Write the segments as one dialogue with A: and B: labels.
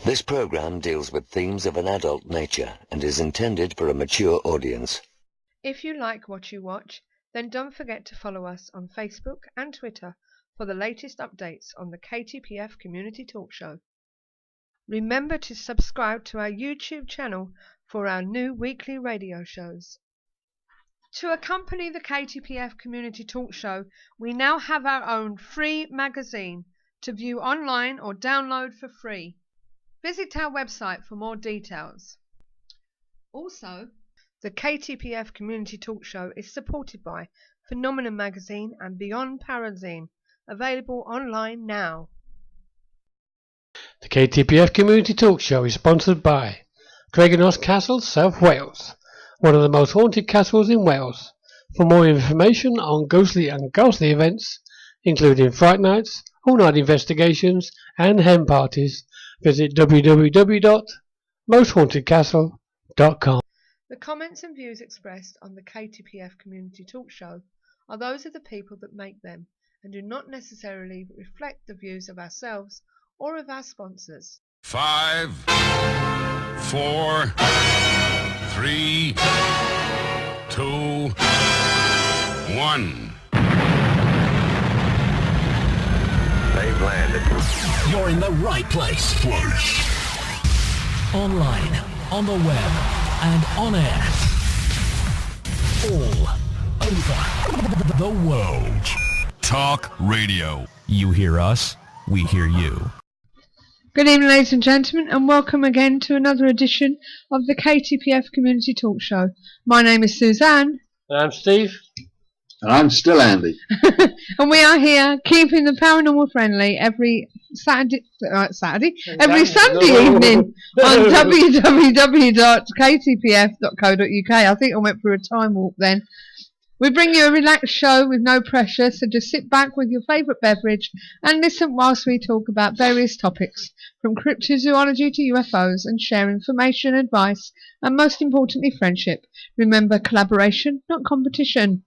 A: This program deals with themes of an adult nature and is intended for a mature audience.
B: If you like what you watch, then don't forget to follow us on Facebook and Twitter for the latest updates on the KTPF Community Talk Show. Remember to subscribe to our YouTube channel for our new weekly radio shows. To accompany the KTPF Community Talk Show, we now have our own free magazine to view online or download for free. Visit our website for more details. Also, the KTPF Community Talk Show is supported by Phenomena Magazine and Beyond Parazine, available online now.
C: The KTPF Community Talk Show is sponsored by Dragonos Castle, South Wales, one of the most haunted castles in Wales. For more information on ghostly and ghastly events, including Fright Nights, all-night investigations and hen parties, visit www.mosthauntedcastle.com.
B: The comments and views expressed on the KTPF Community Talk Show are those of the people that make them and do not necessarily reflect the views of ourselves or of our sponsors.
D: 5, 4, 3, 2, 1.
A: They've landed.
E: You're in the right place. Online, on the web, and on air. All over the world.
D: Talk radio.
E: You hear us, we hear you.
B: Good evening, ladies and gentlemen, and welcome again to another edition of the KTPF Community Talk Show. My name is Suzanne.
C: And I'm Steve.
F: And I'm still Andy.
B: And we are here keeping the paranormal friendly every Sunday evening on www.ktpf.co.uk. I think I went for a time warp then. We bring you a relaxed show with no pressure, so just sit back with your favourite beverage and listen whilst we talk about various topics, from cryptozoology to UFOs, and share information, advice, and most importantly, friendship. Remember, collaboration, not competition.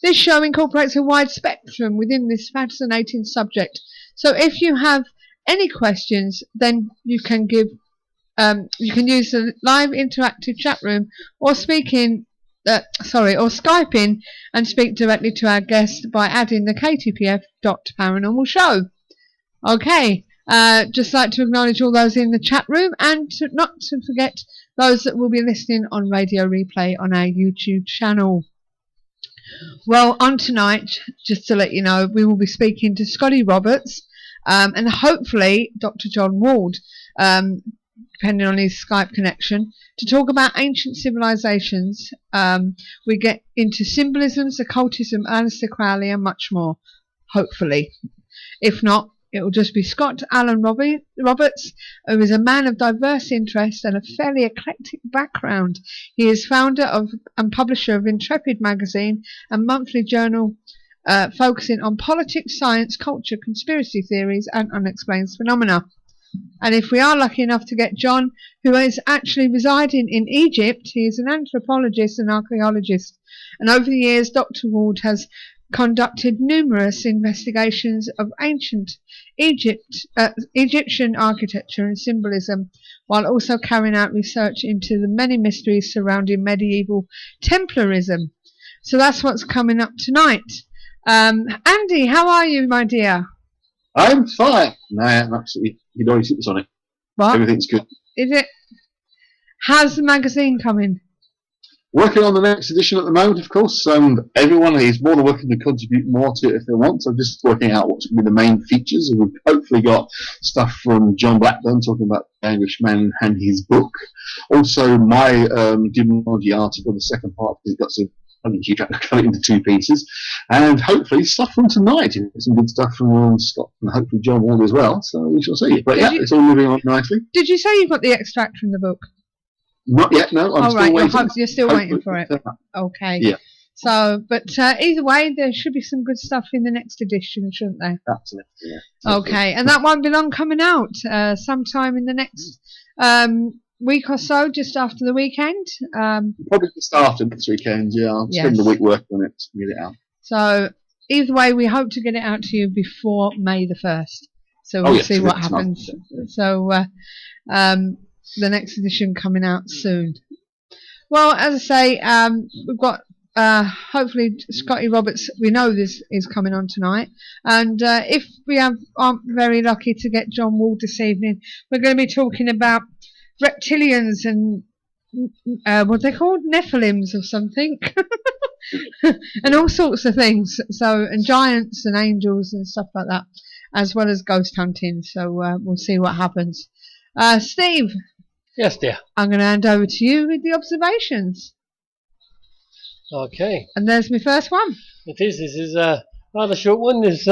B: This show incorporates a wide spectrum within this fascinating subject. So if you have any questions, then you can use the live interactive chat room or Skype in and speak directly to our guest by adding the KTPF.paranormal show. Okay, just like to acknowledge all those in the chat room and not to forget those that will be listening on radio replay on our YouTube channel. Well, on tonight, just to let you know, we will be speaking to Scotty Roberts and hopefully Dr. John Ward, depending on his Skype connection, to talk about ancient civilizations. We get into symbolisms, occultism, Aleister Crowley, and much more, hopefully. If not, it will just be Scott Alan Roberts, who is a man of diverse interest and a fairly eclectic background. He is founder of and publisher of INTREPID magazine and monthly journal focusing on politics, science, culture, conspiracy theories and unexplained phenomena. And if we are lucky enough to get John, who is actually residing in Egypt, he is an anthropologist and archaeologist. And over the years, Dr. Ward has conducted numerous investigations of ancient Egyptian architecture and symbolism, while also carrying out research into the many mysteries surrounding medieval Templarism. So that's what's coming up tonight. Andy, how are you, my dear?
F: I'm fine. No, I'm absolutely. You'd already sit on it.
B: What?
F: Everything's good.
B: Is it? How's the magazine coming?
F: Working on the next edition at the moment, of course. Everyone is more than welcome to contribute more to it if they want. So just working out what's going to be the main features. And we've hopefully got stuff from John Blackburn talking about the Irishman and his book. Also, my demonology article, the second part, has got some. I think you cut it into two pieces, and hopefully stuff from tonight. Some good stuff from Scott and hopefully John Ward as well. So we shall see. But it's all moving on nicely.
B: Did you say you got the extract from the book?
F: Not yet. No, I'm still waiting.
B: You're still waiting for it. Okay.
F: Yeah.
B: So, but either way, there should be some good stuff in the next edition, shouldn't there?
F: Absolutely. Yeah.
B: Okay, and that won't be long coming out. Sometime in the next week or so, just after the weekend.
F: Probably just after this weekend. Yeah, I'll spend the week working on it to get it out.
B: So either way, we hope to get it out to you before May the 1st. So we'll
F: yeah,
B: see what
F: next month.
B: happens. So the next edition coming out soon. Well, as I say, we've got hopefully Scotty Roberts. We know this is coming on tonight, and if we aren't very lucky to get John Ward this evening, we're going to be talking about reptilians and what they called Nephilims or something, and all sorts of things. So, and giants and angels and stuff like that, as well as ghost hunting. So we'll see what happens. Steve.
C: Yes, dear.
B: I'm going to hand over to you with the observations.
C: Okay.
B: And there's my first one.
C: It is. This is a rather short one. This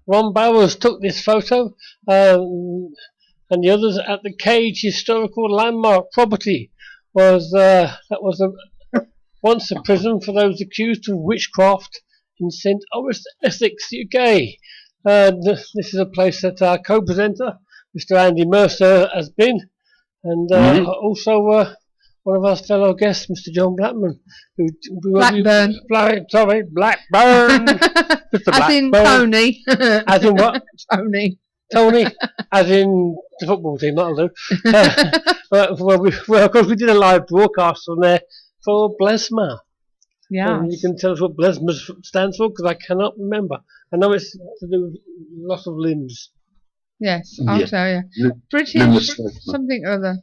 C: Ron Bowers took this photo, and the others at the Cage Historical Landmark property was once a prison for those accused of witchcraft in St. Essex, UK. This is a place that our co-presenter, Mr. Andy Mercer, has been. And also one of our fellow guests, Mr. John Blackman.
B: Blackburn.
C: Blackburn. Mr.
B: As in
C: Blackburn.
B: Tony.
C: As in what?
B: Tony.
C: Tony. As in the football team, that'll do. Well, of course, we did a live broadcast on there for Blesma.
B: Yeah.
C: And you can tell us what Blesma stands for, because I cannot remember. I know it's to do with loss of limbs.
B: Yes, I'll tell you. British something or other.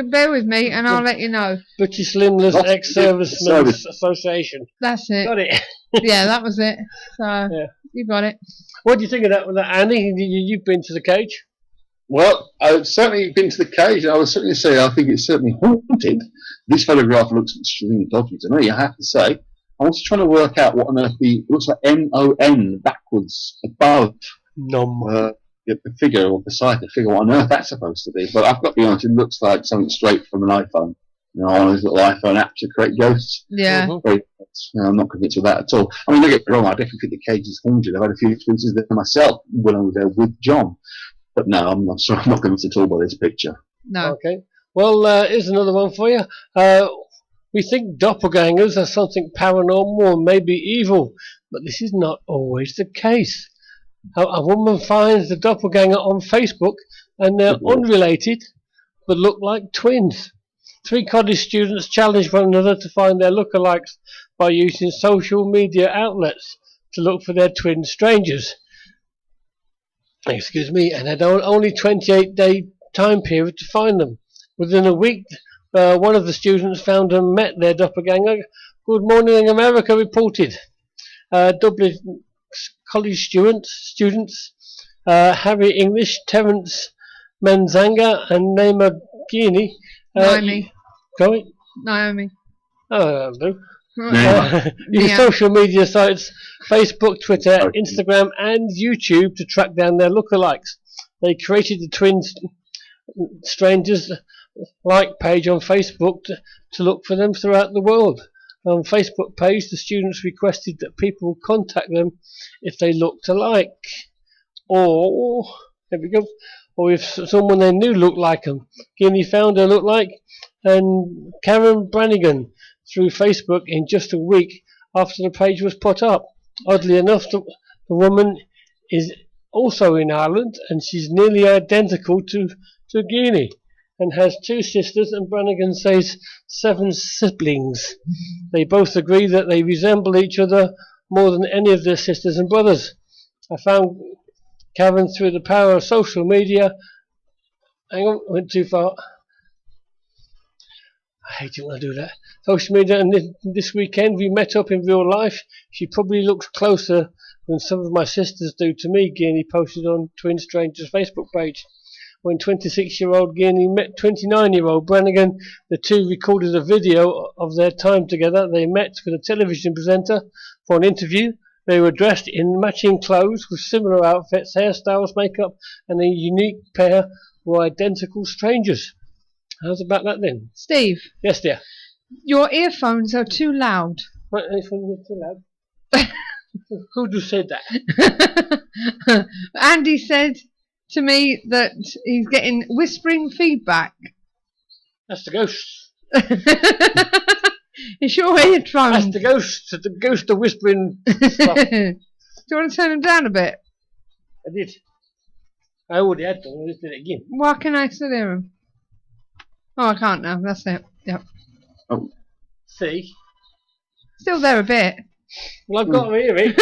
B: Bear with me and I'll let you know.
C: British Limbless Ex-Servicemen Association.
B: That's it.
C: Got it.
B: Yeah, that was it. So,
C: yeah.
B: You got it.
C: What do you think of that, Andy? You've been to the Cage?
F: Well, I've certainly been to the Cage, and I would certainly say I think it's certainly haunted. This photograph looks extremely dodgy to me, I have to say. I was trying to work out what on earth it looks like MON backwards above the figure, or beside the figure, what on earth that's supposed to be. But I've got to be honest, it looks like something straight from an iPhone. You know, one of those little iPhone apps to create ghosts.
B: Yeah.
F: I'm not convinced of that at all. I mean, don't get me wrong, I definitely think the Cage is haunted. I've had a few experiences there myself when I was there with John. But no, I'm sorry, I'm not convinced at all by this picture.
B: No.
C: Okay. Well, here's another one for you. We think doppelgangers are something paranormal or maybe evil, but this is not always the case. A woman finds the doppelganger on Facebook, and they're unrelated, but look like twins. 3 college students challenge one another to find their lookalikes by using social media outlets to look for their twin strangers. Excuse me, and had only 28-day time period to find them. Within a week, one of the students found and met their doppelganger. Good Morning America reported. Dublin college students Harry English, Terence Menzanga, and Naima Guinea.
B: Naomi.
C: Sorry?
B: Naomi.
C: Oh, that'll do. Use social media sites, Facebook, Twitter, Instagram, and YouTube to track down their lookalikes. They created the twin strangers like page on Facebook to look for them throughout the world. On Facebook page, the students requested that people contact them if they looked alike, or there we go, or if someone they knew looked like them. Guinea found her look-like, and Karen Brannigan through Facebook in just a week after the page was put up. Oddly enough, the woman is also in Ireland, and she's nearly identical to Guinea, and has 2 sisters, and Brannigan says 7 siblings. They both agree that they resemble each other more than any of their sisters and brothers. I found Karen through the power of social media. Hang on, went too far. I hate it when I do that. Social media, and this weekend we met up in real life. She probably looks closer than some of my sisters do to me, Guinea posted on Twin Strangers' Facebook page. When 26-year-old Guinea met 29-year-old Brannigan, the two recorded a video of their time together. They met with a television presenter for an interview. They were dressed in matching clothes with similar outfits, hairstyles, makeup, and a unique pair were identical strangers. How's about that then?
B: Steve.
C: Yes, dear.
B: Your earphones are too loud.
C: What, earphones are too loud? Who just said that?
B: Andy said to me that he's getting whispering feedback.
C: That's the ghost.
B: It's your eardrum.
C: That's the ghost. The ghost of whispering stuff.
B: Do you want to turn them down a bit?
C: I did. I already had them. I just did it again.
B: Why can I still hear them? Oh, I can't now. That's it. Yep.
F: Oh,
C: See?
B: Still there a bit.
C: Well, I've got to hear it.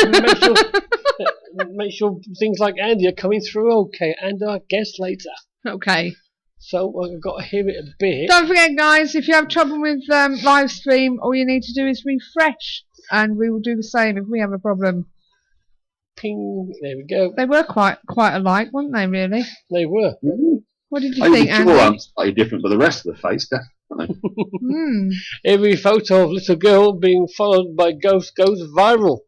C: Make sure things like Andy are coming through okay, and our guest later.
B: Okay.
C: So I've got to hear it a bit.
B: Don't forget, guys, if you have trouble with live stream, all you need to do is refresh, and we will do the same if we have a problem.
C: Ping. There we go.
B: They were quite alike, weren't they? Really?
C: They were.
B: What did you
F: I
B: think,
F: think the
B: Andy?
F: one's slightly different, but the rest of the face, definitely.
C: Every photo of little girl being followed by ghosts goes viral.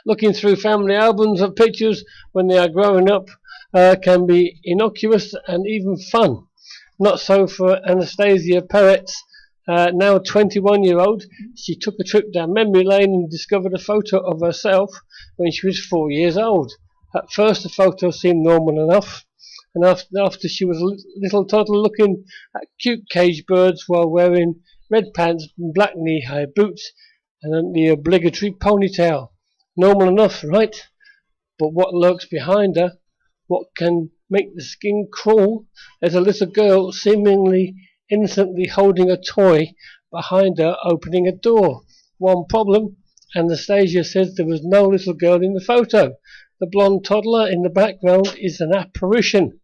C: Looking through family albums of pictures when they are growing up can be innocuous and even fun. Not so for Anastasia Peretz, now 21-year-old. She took a trip down memory lane and discovered a photo of herself when she was 4 years old. At first the photo seemed normal enough, and after she was a little toddler looking at cute cage birds while wearing red pants and black knee-high boots and the obligatory ponytail. Normal enough, right? But what lurks behind her, what can make the skin crawl, as a little girl seemingly innocently holding a toy behind her opening a door. One problem, Anastasia says there was no little girl in the photo. The blonde toddler in the background is an apparition.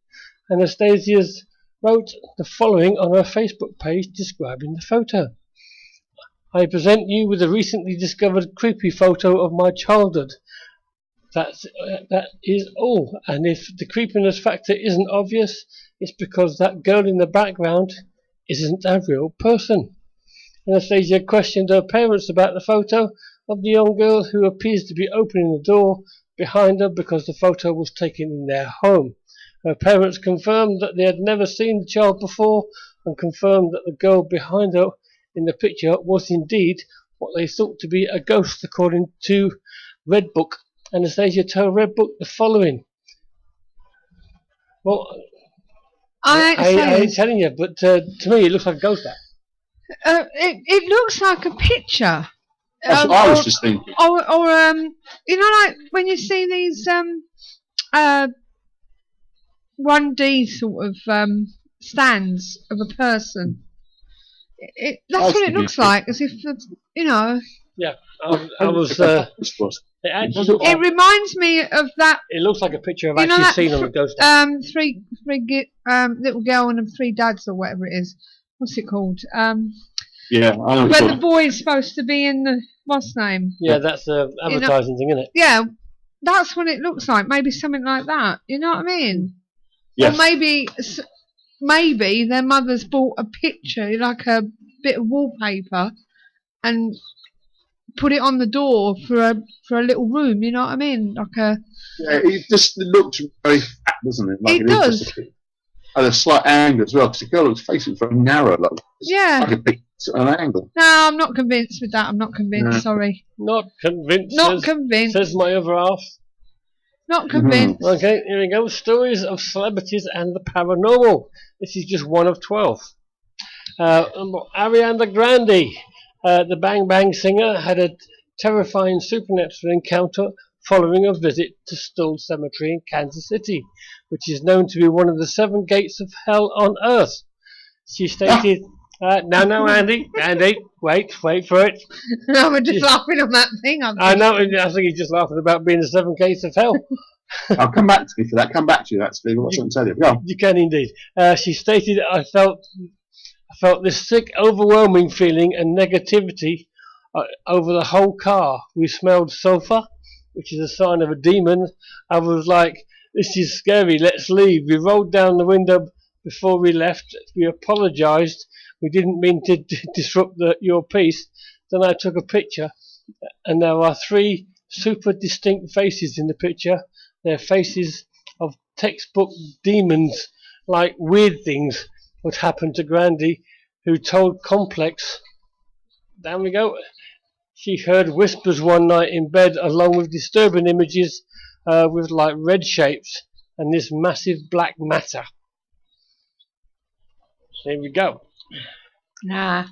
C: Anastasia wrote the following on her Facebook page describing the photo. I present you with a recently discovered creepy photo of my childhood. That is all, and if the creepiness factor isn't obvious, it's because that girl in the background isn't a real person. Anastasia questioned her parents about the photo of the young girl who appears to be opening the door behind her because the photo was taken in their home. Her parents confirmed that they had never seen the child before and confirmed that the girl behind her in the picture was indeed what they thought to be a ghost, according to Redbook. Anastasia told Redbook the following. Well, I ain't telling you, but to me it looks like a ghost.
B: It looks like a picture.
F: That's what I was just thinking.
B: Or you know, like when you see these 1D sort of stands of a person. That's what it looks like, as if, you know.
C: Yeah, I was.
B: It reminds me of that.
C: It looks like a picture I've actually seen on the ghost.
B: Three little girl and 3 dads or whatever it is. What's it called?
F: Yeah, I know.
B: Where the boy's supposed to be in the what's name?
C: Yeah, that's the advertising thing, isn't it?
B: Yeah, that's what it looks like. Maybe something like that. You know what I mean?
F: Yes.
B: Or maybe their mother's bought a picture, like a bit of wallpaper, and put it on the door for a little room. You know what I mean? Like a.
F: Yeah, it just looks very fat, doesn't it? Like
B: it does.
F: At a slight angle as well, because the girl looks facing very narrow,
B: yeah.
F: Like a big an angle.
B: No, I'm not convinced with that. I'm not convinced. No. Sorry.
C: Not convinced.
B: Not convinced.
C: Says my other half.
B: Not convinced.
C: Okay, here we go. Stories of celebrities and the paranormal. This is just one of 12. Ariana Grande, the Bang Bang singer, had a terrifying supernatural encounter following a visit to Stull Cemetery in Kansas City, which is known to be one of the 7 gates of hell on earth. She stated, no, Andy, wait for it.
B: No, we're just laughing on that thing.
C: I know, I think he's just laughing about being the 7 gates of hell.
F: I'll come back to you for that. Come back to you, that, Stephen. What's going to tell you? Go.
C: You can indeed. She stated, I felt this sick, overwhelming feeling and negativity over the whole car. We smelled sulfur, which is a sign of a demon. I was like, this is scary, let's leave. We rolled down the window before we left. We apologised. We didn't mean to disrupt your peace. Then I took a picture, and there are 3 super distinct faces in the picture. They're faces of textbook demons, like weird things would happen to Grandy, who told Complex, down we go, she heard whispers one night in bed along with disturbing images with like red shapes and this massive black matter. There we go.
B: Nah.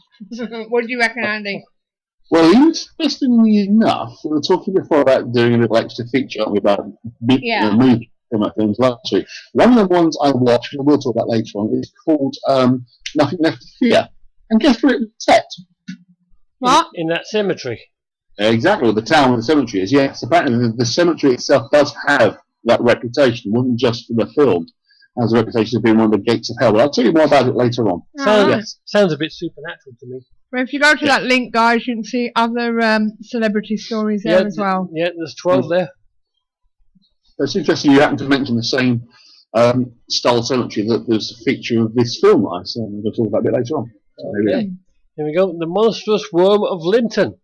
B: What do you reckon, Andy?
F: Well, interestingly enough, we were talking before about doing a little extra feature about a movie. from our films last week. One of the ones I watched, and we'll talk about later on, is called Nothing Left to Fear. And guess where it was set?
B: What?
C: In that cemetery.
F: Exactly, the town where the cemetery is. Yes, apparently the cemetery itself does have that reputation. It wasn't just for the film. It has a reputation of being one of the gates of hell. Well, I'll tell you more about it later on.
C: Sounds a bit supernatural to me.
B: Well, if you go to that link, guys, you can see other celebrity stories there as well.
C: Yeah, there's 12 there.
F: It's interesting you happen to mention the same style cemetery that was a feature of this film. So I'm going to talk about it a bit later on. So
C: Here we go. The monstrous worm of Linton.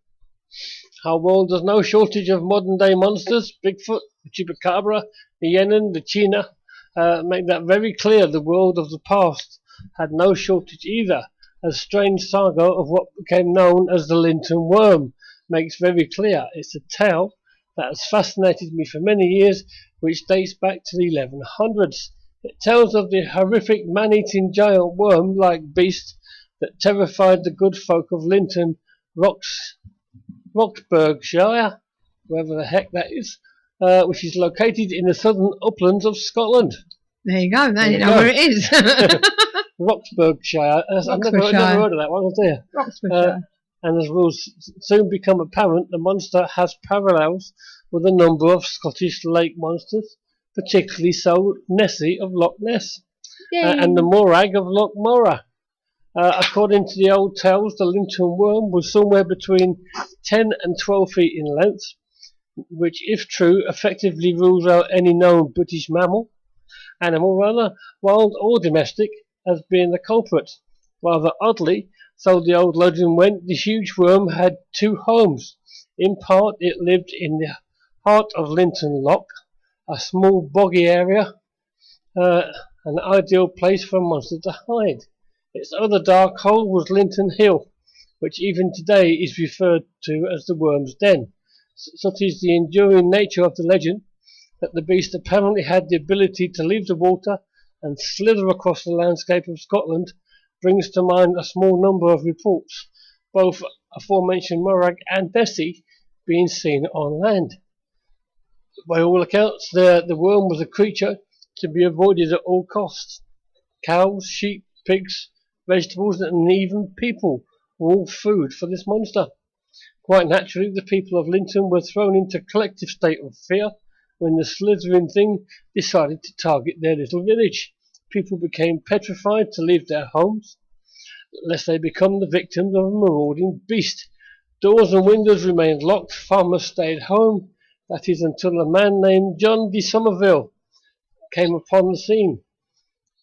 C: Our world has no shortage of modern-day monsters. Bigfoot, the Chupacabra, the Yenin, the China make that very clear. The world of the past had no shortage either. A strange saga of what became known as the Linton worm makes very clear. It's a tale that has fascinated me for many years, which dates back to the 1100s. It tells of the horrific man-eating giant worm-like beast that terrified the good folk of Linton, Roxburghshire, wherever the heck that is, which is located in the southern uplands of Scotland.
B: There you go. Now you know where it is.
C: Roxburghshire. I've never heard of that one, was there?
B: Roxburghshire.
C: And as will soon become apparent, the monster has parallels with a number of Scottish lake monsters, particularly so Nessie of Loch Ness and the Morag of Loch Morar. According to the old tales, the Linton worm was somewhere between 10 and 12 feet in length, which, if true, effectively rules out any known British animal rather, wild or domestic, as being the culprit. Rather oddly, so the old legend went, the huge worm had two homes. In part, it lived in the heart of Linton Loch, a small boggy area, an ideal place for a monster to hide. Its other dark hole was Linton Hill, which even today is referred to as the Worm's Den. Such is the enduring nature of the legend that the beast apparently had the ability to leave the water and slither across the landscape of Scotland, brings to mind a small number of reports, both aforementioned Morag and Nessie being seen on land. By all accounts, the worm was a creature to be avoided at all costs. Cows, sheep, pigs, vegetables, and even people were all food for this monster. Quite naturally, the people of Linton were thrown into a collective state of fear when the slithering thing decided to target their little village. People became petrified to leave their homes, lest they become the victims of a marauding beast. Doors and windows remained locked. Farmers stayed home. That is until a man named John de Somerville came upon the scene.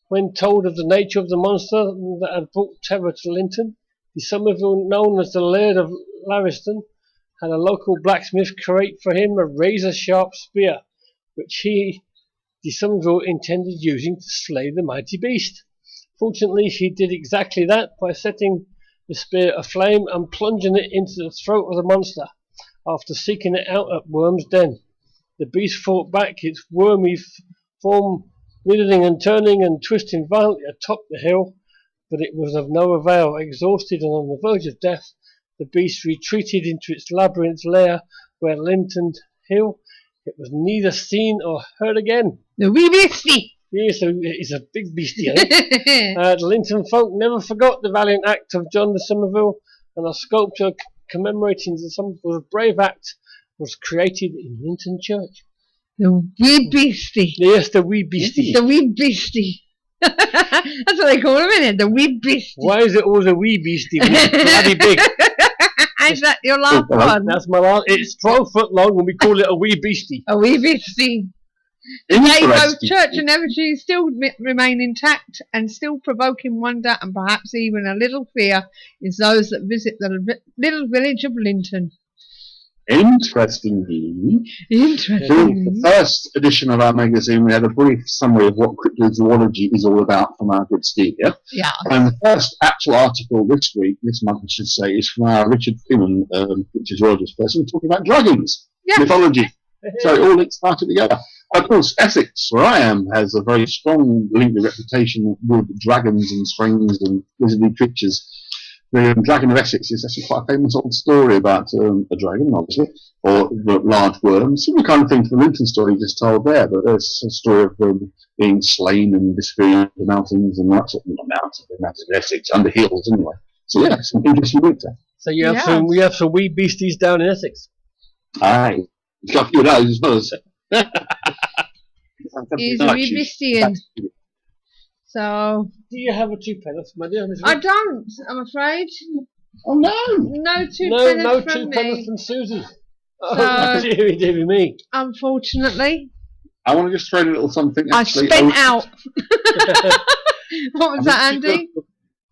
C: When told of the nature of the monster that had brought terror to Linton, de Somerville, known as the Laird of Lariston, had a local blacksmith create for him a razor-sharp spear, which he, de Somerville, intended using to slay the mighty beast. Fortunately, he did exactly that by setting the spear aflame and plunging it into the throat of the monster, after seeking it out at Worm's Den. The beast fought back, its wormy form writhing and turning and twisting violently atop the hill, but it was of no avail. Exhausted and on the verge of death, the beast retreated into its labyrinth lair where Linton Hill. It was neither seen or heard again.
B: The wee beastie.
C: Yes, it's a big beastie. The Linton folk never forgot the valiant act of John de Somerville, and a sculpture commemorating the Somerville's brave act was created in Linton Church.
B: The wee beastie.
C: Yes, the wee beastie.
B: The wee beastie. That's what they call him, isn't it? The wee beastie.
C: Why is it always a wee beastie? It's bloody big.
B: Is that your last one?
C: That's my last. It's 12 foot long and we call it a wee beastie.
B: A wee beastie. Yea, both church and effigy still remain intact and still provoking wonder and perhaps even a little fear is those that visit the little village of Linton.
F: Interestingly, in
B: Interesting.
F: the first edition of our magazine, we had a brief summary of what cryptozoology is all about from our good Steve here.
B: Yeah.
F: And the first actual article this month, I should say, is from our Richard Freeman, cryptozoologist person, talking about dragons, mythology. So it all links started together. Of course, Essex, where I am, has a very strong link and reputation with dragons and springs and wizardly creatures. The Dragon of Essex is actually quite a famous old story about a dragon, obviously, or large worms. Similar kind of thing to the Linton story you just told there, but there's a story of being slain and disappearing under the mountains and that sort of mountains of Essex, under hills anyway. So yeah, some interesting winter.
C: So you have we have some wee beasties down in Essex.
F: Aye. It's got a few of those as well as
B: He's a wee beastie. So
C: Do you have a two-penneth, my dear?
B: I don't, I'm afraid.
F: Oh no!
B: No two
C: No
B: penneth from
C: two-penneth
B: me.
C: from Susie.
B: So-
C: Oh, dearie me.
B: Unfortunately,
F: I want to just throw in a little something.
B: I
F: Actually,
B: spent out. What was that, Andy?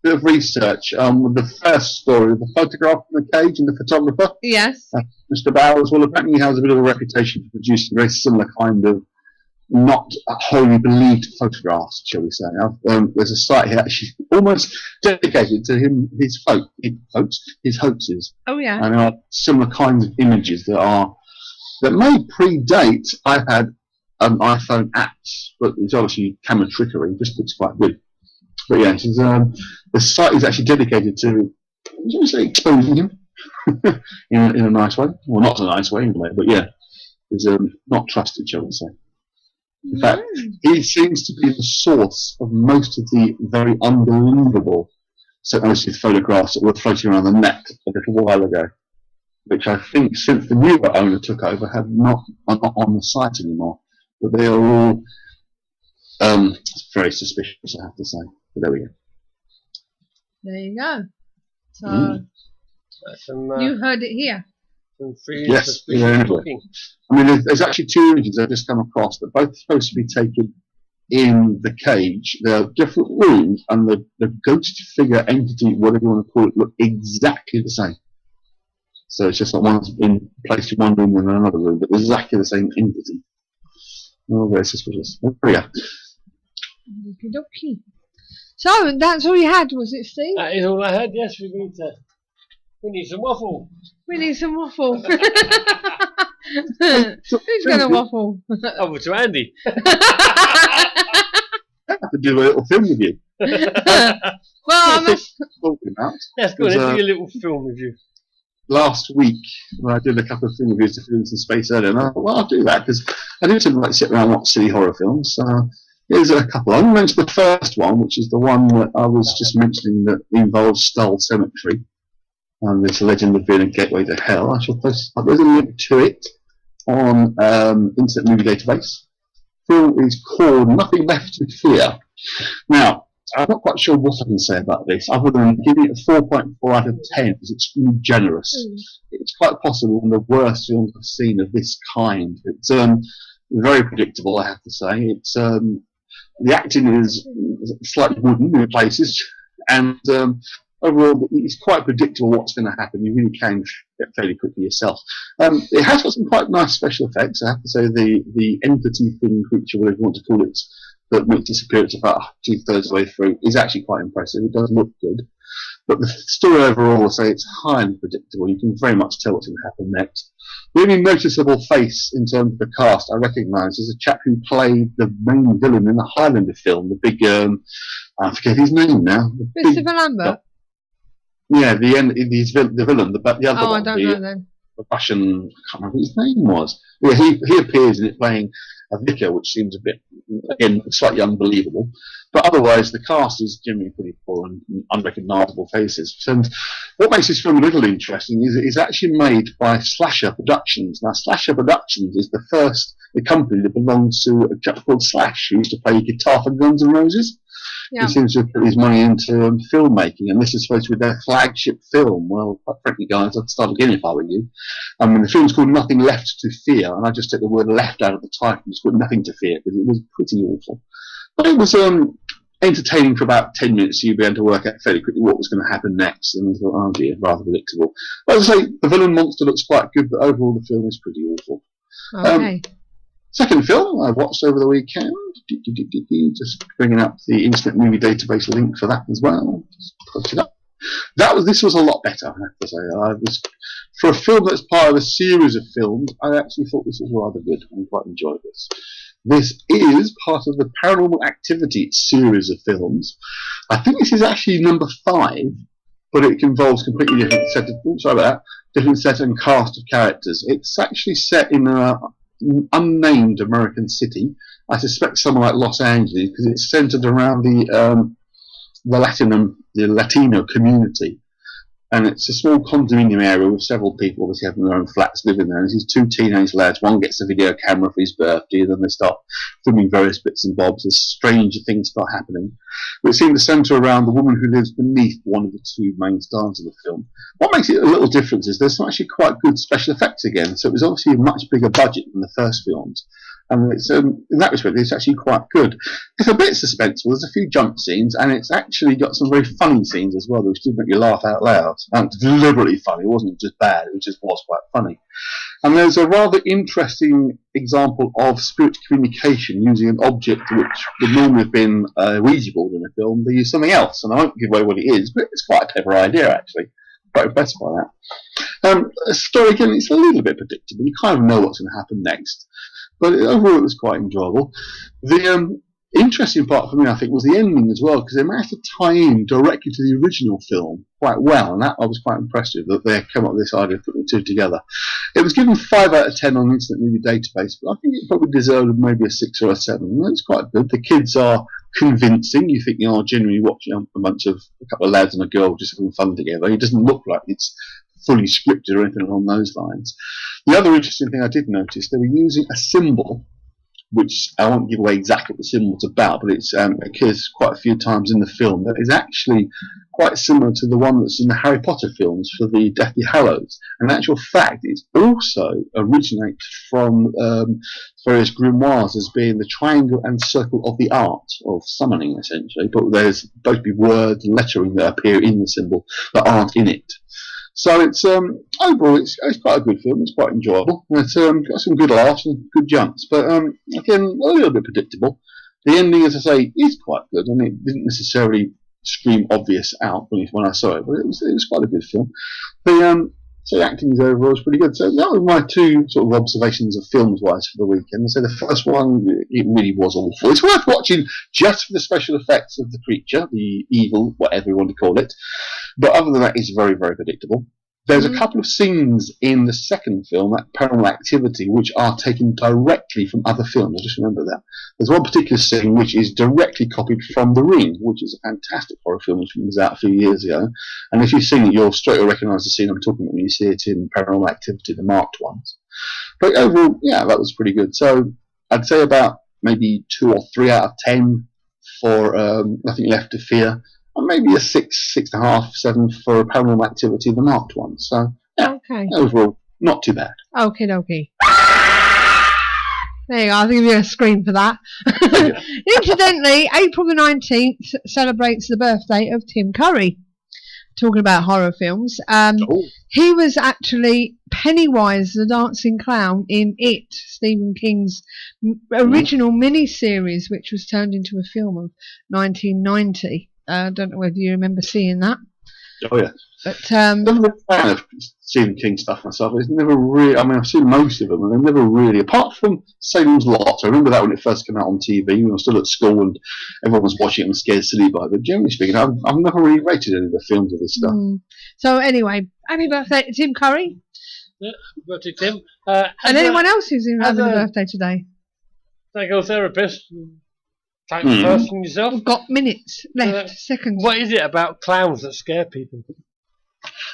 F: Bit of research. With the first story, the photograph in the cage and the photographer,
B: Yes.
F: Mr. Bowers. Well, apparently he has a bit of a reputation for producing very similar kind of not wholly believed photographs, shall we say. There's a site here actually almost dedicated to his hoaxes,
B: Oh yeah.
F: and there are similar kinds of images that may predate I had an iPhone apps, but it's obviously camera trickery. Just looks quite good. But yeah, the site is actually dedicated to, shall we say, exposing him in a nice way. Well, not a nice way anyway, but yeah, it's not trusted, shall we say. In fact, he seems to be the source of most of the very unbelievable hypnosis photographs that were floating around the net a little while ago, which I think since the newer owner took over are not on the site anymore. But they are all very suspicious, I have to say. But there we go.
B: There you go. So you heard it here.
F: Yes, yeah, anyway. I mean, there's actually two images I've just come across that both supposed to be taken in the cage. They're different rooms, and the ghost figure entity, whatever you want to call it, look exactly the same. So it's just like one's in placed in one room and in another room, but exactly the same entity. Oh, very suspicious. There we go.
B: Okey-dokey. So that's all you had, was it, Steve?
C: That is all I had. Yes, we need some waffle.
B: We need some waffle. Who's going to waffle?
C: Over to Andy.
F: I have to do a little film with you.
B: Well, I must.
F: Talking about.
C: Yes, go on, let's do a little film with you.
F: Last week, when I did a couple of film reviews to Films in Space earlier, and I thought, well, I'll do that because I do tend to like sit around and watch silly horror films. Here's a couple. I'm going to mention the first one, which is the one that I was just mentioning that involves Skull Cemetery. And this legend of being a gateway to hell. I shall post there's a link to it on Internet Movie Database. The film is called Nothing Left to Fear. Now, I'm not quite sure what I can say about this, other than giving it a 4.4 out of 10 is extremely generous. It's quite possibly one of the worst films I've seen of this kind. It's very predictable, I have to say. It's the acting is slightly wooden in places, and overall, it's quite predictable what's going to happen. You really can get fairly quickly yourself. It has got some quite nice special effects. I have to say the entity thing, creature, whatever you want to call it, that makes disappear about 2/3 of the way through is actually quite impressive. It does look good. But the story overall, I say it's highly predictable. You can very much tell what's going to happen next. The only noticeable face in terms of the cast I recognise is a chap who played the main villain in the Highlander film, the big, I forget his name now.
B: Christopher Lambert?
F: Yeah, the villain, the other
B: Oh,
F: one.
B: I don't know then.
F: The Russian, I can't remember what his name was. Yeah, he appears in it playing a vicar, which seems a bit, again, slightly unbelievable. But otherwise, the cast is generally pretty poor and unrecognisable faces. And what makes this film a little interesting is it's actually made by Slasher Productions. Now, Slasher Productions is the company that belongs to a chap called Slash, who used to play guitar for Guns N' Roses.
B: Yeah.
F: He seems to have put his money into filmmaking, and this is supposed to be their flagship film. Well, quite frankly, guys, I'd start again if I were you. I mean, the film's called Nothing Left to Fear, and I just took the word left out of the title. It's called Nothing to Fear, because it was pretty awful. But it was entertaining for about 10 minutes, so you'd be able to work out fairly quickly what was going to happen next, and thought, oh dear, rather predictable. But as I say, the villain monster looks quite good, but overall the film is pretty awful.
B: Okay.
F: Second film I watched over the weekend, just bringing up the Internet Movie Database link for that as well. Just put it up. This was a lot better, I have to say. For a film that's part of a series of films, I actually thought this was rather good and quite enjoyed this. This is part of the Paranormal Activity series of films. I think this is actually number 5. but it involves completely different set of different set and cast of characters. It's actually set in an unnamed American city. I suspect somewhere like Los Angeles, because it's centered around the Latino community. And it's a small condominium area with several people obviously having their own flats living there. And these two teenage lads, one gets a video camera for his birthday, and then they start filming various bits and bobs as stranger things start happening. But it seems to centre around the woman who lives beneath one of the two main stars of the film. What makes it a little different is there's some actually quite good special effects again. So it was obviously a much bigger budget than the first films. And it's, in that respect, it's actually quite good. It's a bit suspenseful. There's a few jump scenes, and it's actually got some very funny scenes as well, which did make you laugh out loud. And deliberately funny. It wasn't just bad. It just was quite funny. And there's a rather interesting example of spirit communication using an object which would normally have been a Ouija board in a film. They use something else, and I won't give away what it is, but it's quite a clever idea, actually. Quite impressed by that. The story, again, it's a little bit predictable. You kind of know what's going to happen next. But overall, it was quite enjoyable. The interesting part for me, I think, was the ending as well, because they managed to tie in directly to the original film quite well, and that I was quite impressed with, that they came up with this idea of putting the two together. It was given 5 out of 10 on the Internet Movie Database, but I think it probably deserved maybe a 6 or a 7. And it's quite good. The kids are convincing. You think you are genuinely watching a couple of lads and a girl just having fun together. It doesn't look like it's fully scripted or anything along those lines. The other interesting thing I did notice, they were using a symbol, which I won't give away exactly what the symbol's about, but it occurs quite a few times in the film, that is actually quite similar to the one that's in the Harry Potter films for the Deathly Hallows. And in actual fact, it also originates from various grimoires as being the triangle and circle of the art of summoning, essentially. But there's supposed to be words and lettering that appear in the symbol that aren't in it. So it's overall it's quite a good film. It's quite enjoyable. It's got some good laughs and good jumps, but again a little bit predictable. The ending, as I say, is quite good, and it didn't necessarily scream obvious out when I saw it, but it was quite a good film. So the acting overall is pretty good. So that was my 2 sort of observations of films-wise for the weekend. So the first one, it really was awful. It's worth watching just for the special effects of the creature, the evil, whatever you want to call it. But other than that, it's very, very predictable. There's a couple of scenes in the second film, that Paranormal Activity, which are taken directly from other films. I just remember that. There's one particular scene which is directly copied from The Ring, which is a fantastic horror film which was out a few years ago. And if you've seen it, you'll straight away recognise the scene I'm talking about when you see it in Paranormal Activity, the marked ones. But overall, yeah, that was pretty good. So I'd say about maybe 2 or 3 out of 10 for Nothing Left to Fear. And maybe a 6, 6.5, 7 for Paranormal Activity, the marked one. So, yeah, okay. Overall, not too bad.
B: Okie dokie. There you go, I'll give you a scream for that. Incidentally, April the 19th celebrates the birthday of Tim Curry. Talking about horror films. He was actually Pennywise the Dancing Clown in It, Stephen King's original mini-series, which was turned into a film of 1990. I don't know whether you remember seeing that.
F: Oh, yeah.
B: But
F: I'm a fan of Stephen King stuff myself. It's never really, I mean, I've seen most of them, and they've never really, apart from Salem's Lot, I remember that when it first came out on TV, when I was still at school and everyone was watching it and scared silly by it. But generally speaking, I've never really rated any of the films of this stuff.
B: So anyway, happy birthday to Tim Curry.
C: Yeah, happy birthday, Tim.
B: And anyone else who's having a birthday today?
C: Psychotherapist. Thanks first and yourself.
B: We've got minutes left, seconds.
C: What is it about clowns that scare people?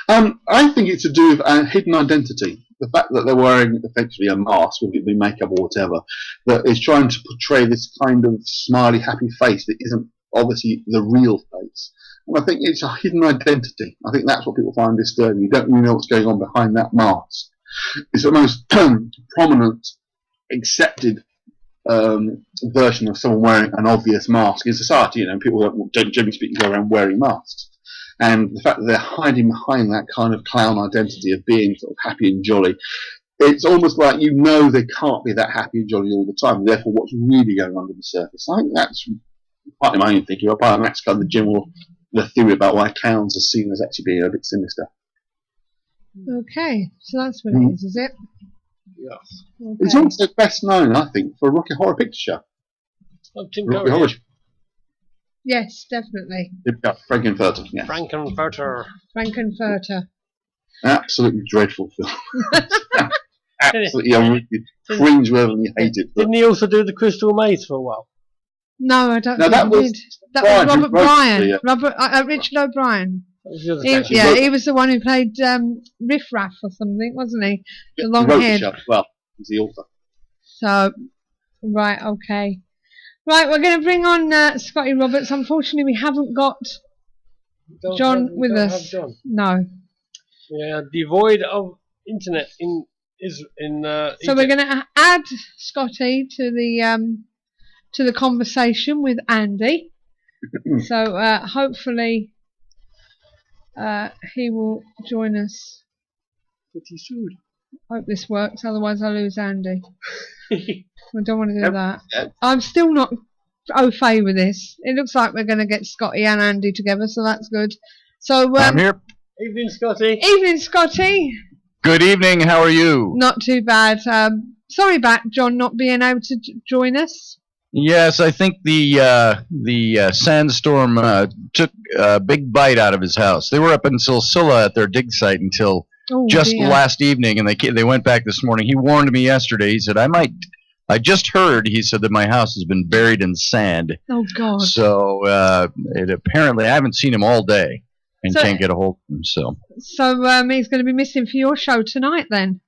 F: I think it's to do with a hidden identity. The fact that they're wearing effectively a mask, whether it be makeup or whatever, that is trying to portray this kind of smiley, happy face that isn't obviously the real face. And I think it's a hidden identity. I think that's what people find disturbing. You don't really know what's going on behind that mask. It's the most prominent, accepted version of someone wearing an obvious mask in society. You know, people don't generally speaking go around wearing masks, and the fact that they're hiding behind that kind of clown identity of being sort of happy and jolly, it's almost like you know they can't be that happy and jolly all the time. Therefore, what's really going on under the surface? I think that's partly my own thinking. Apart from that's kind of the theory about why clowns are seen as actually being a bit sinister.
B: Okay, so that's what it is it?
C: Yes.
B: Okay.
F: It's also best known, I think, for Rocky Horror Picture Show.
C: Oh, Tim Curry.
B: Yes, definitely.
F: Frankenfurter. Yeah.
C: Frankenfurter.
F: Absolutely dreadful film. Absolutely, I really cringe whether you hate it. But
C: Didn't he also do The Crystal Maze for a while?
B: No, I don't
F: No,
B: think
F: that
B: he
F: was
B: did. That was
F: Brian,
B: Robert
F: who wrote
B: Bryan.
F: the,
B: Richard O'Brien.
C: That was the other guy.
F: wrote-
B: He was the one who played Riff Raff or something, wasn't he? The
F: he
B: long
F: wrote the
B: head.
F: show. Well, he's the author.
B: So, right, okay. Right, we're going to bring on Scotty Roberts. Unfortunately, we haven't got John with us.
C: John.
B: No.
C: We are devoid of internet in
B: So we're going to add Scotty to the conversation with Andy. So hopefully he will join us.
C: pretty soon.
B: Hope this works, otherwise I lose Andy. I don't want to do
F: Yep.
B: that.
F: Yep.
B: I'm still not au fait with this. It looks like we're going to get Scotty and Andy together, so that's good. So
G: I'm here.
C: Evening, Scotty.
B: evening, Scotty.
G: Good evening. How are you?
B: Not too bad. Sorry about John not being able to join us.
G: Yes, I think the sandstorm took a big bite out of his house. They were up in Silla at their dig site until
B: Oh,
G: just
B: dear.
G: last evening, and they went back this morning. He warned me yesterday. He said I just heard. He said that my house has been buried in sand.
B: Oh God.
G: So it apparently I haven't seen him all day and
B: So-
G: can't get a hold of him. So
B: So he's going to be missing for your show tonight then.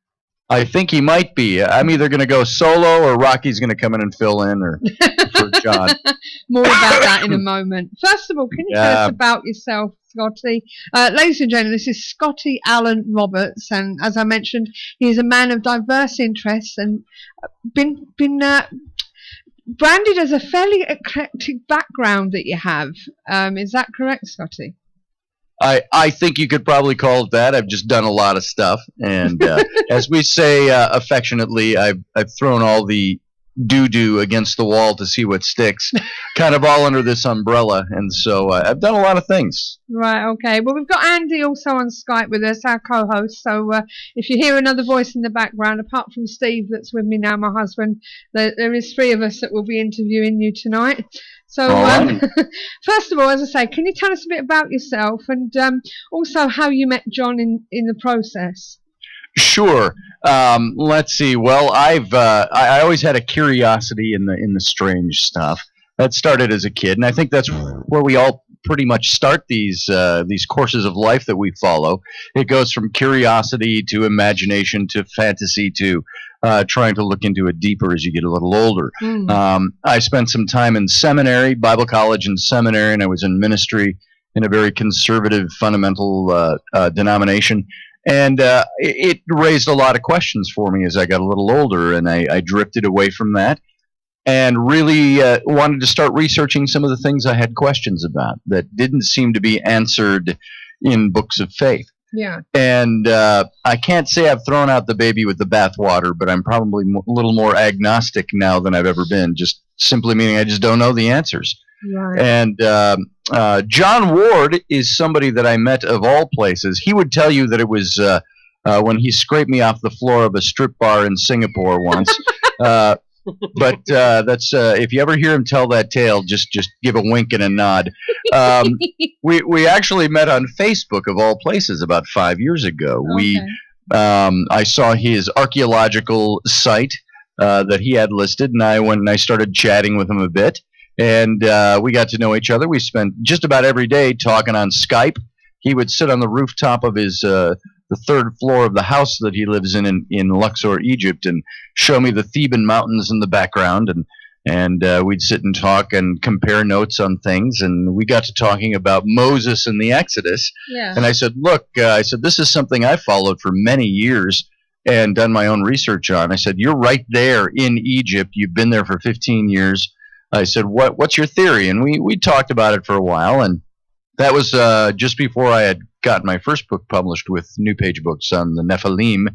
G: I think he might be. I'm either going to go solo or Rocky's going to come in and fill in, or for John.
B: More about that in a moment. First of all, can you tell us about yourself, Scotty? Ladies and gentlemen, this is Scotty Allen Roberts, and as I mentioned, he is a man of diverse interests and been branded as a fairly eclectic background that you have. Is that correct, Scotty?
G: I think you could probably call it that. I've just done a lot of stuff, and as we say affectionately, I've thrown all the doo-doo against the wall to see what sticks, kind of all under this umbrella, and so I've done a lot of things.
B: Right, okay. Well, we've got Andy also on Skype with us, our co-host, so if you hear another voice in the background, apart from Steve that's with me now, my husband, there is three of us that will be interviewing you tonight. So, first of all, as I say, can you tell us a bit about yourself and also how you met John in the process?
G: Sure. Let's see. Well, I always had a curiosity in the strange stuff. That started as a kid, and I think that's where we all pretty much start these courses of life that we follow. It goes from curiosity to imagination to fantasy to trying to look into it deeper as you get a little older. I spent some time in seminary, Bible college and seminary, and I was in ministry in a very conservative, fundamental denomination. And it raised a lot of questions for me as I got a little older, and I drifted away from that and really wanted to start researching some of the things I had questions about that didn't seem to be answered in books of faith.
B: Yeah.
G: And I can't say I've thrown out the baby with the bathwater, but I'm probably a little more agnostic now than I've ever been, just simply meaning I just don't know the answers.
B: Right.
G: And John Ward is somebody that I met of all places. He would tell you that it was when he scraped me off the floor of a strip bar in Singapore once. But that's if you ever hear him tell that tale, just give a wink and a nod. We actually met on Facebook of all places about 5 years ago.
B: Okay.
G: I saw his archaeological site that he had listed, and I went and I started chatting with him a bit. And we got to know each other. We spent just about every day talking on Skype. He would sit on the rooftop of his the third floor of the house that he lives in Luxor, Egypt, and show me the Theban mountains in the background. And we'd sit and talk and compare notes on things. And we got to talking about Moses and the Exodus.
B: Yeah.
G: And I said, look, this is something I followed for many years and done my own research on. I said, you're right there in Egypt. You've been there for 15 years. I said, what's your theory? And we talked about it for a while, and that was just before I had gotten my first book published with New Page Books on the Nephilim.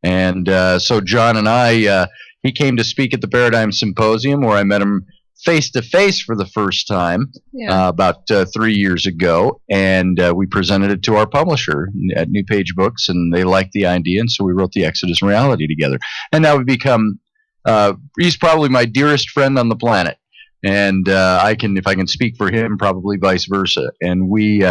G: And so John and I, he came to speak at the Paradigm Symposium, where I met him face-to-face for the first time about 3 years ago, and we presented it to our publisher at New Page Books, and they liked the idea, and so we wrote the Exodus Reality together. And now we've become, he's probably my dearest friend on the planet. and if I can speak for him, probably vice versa. And we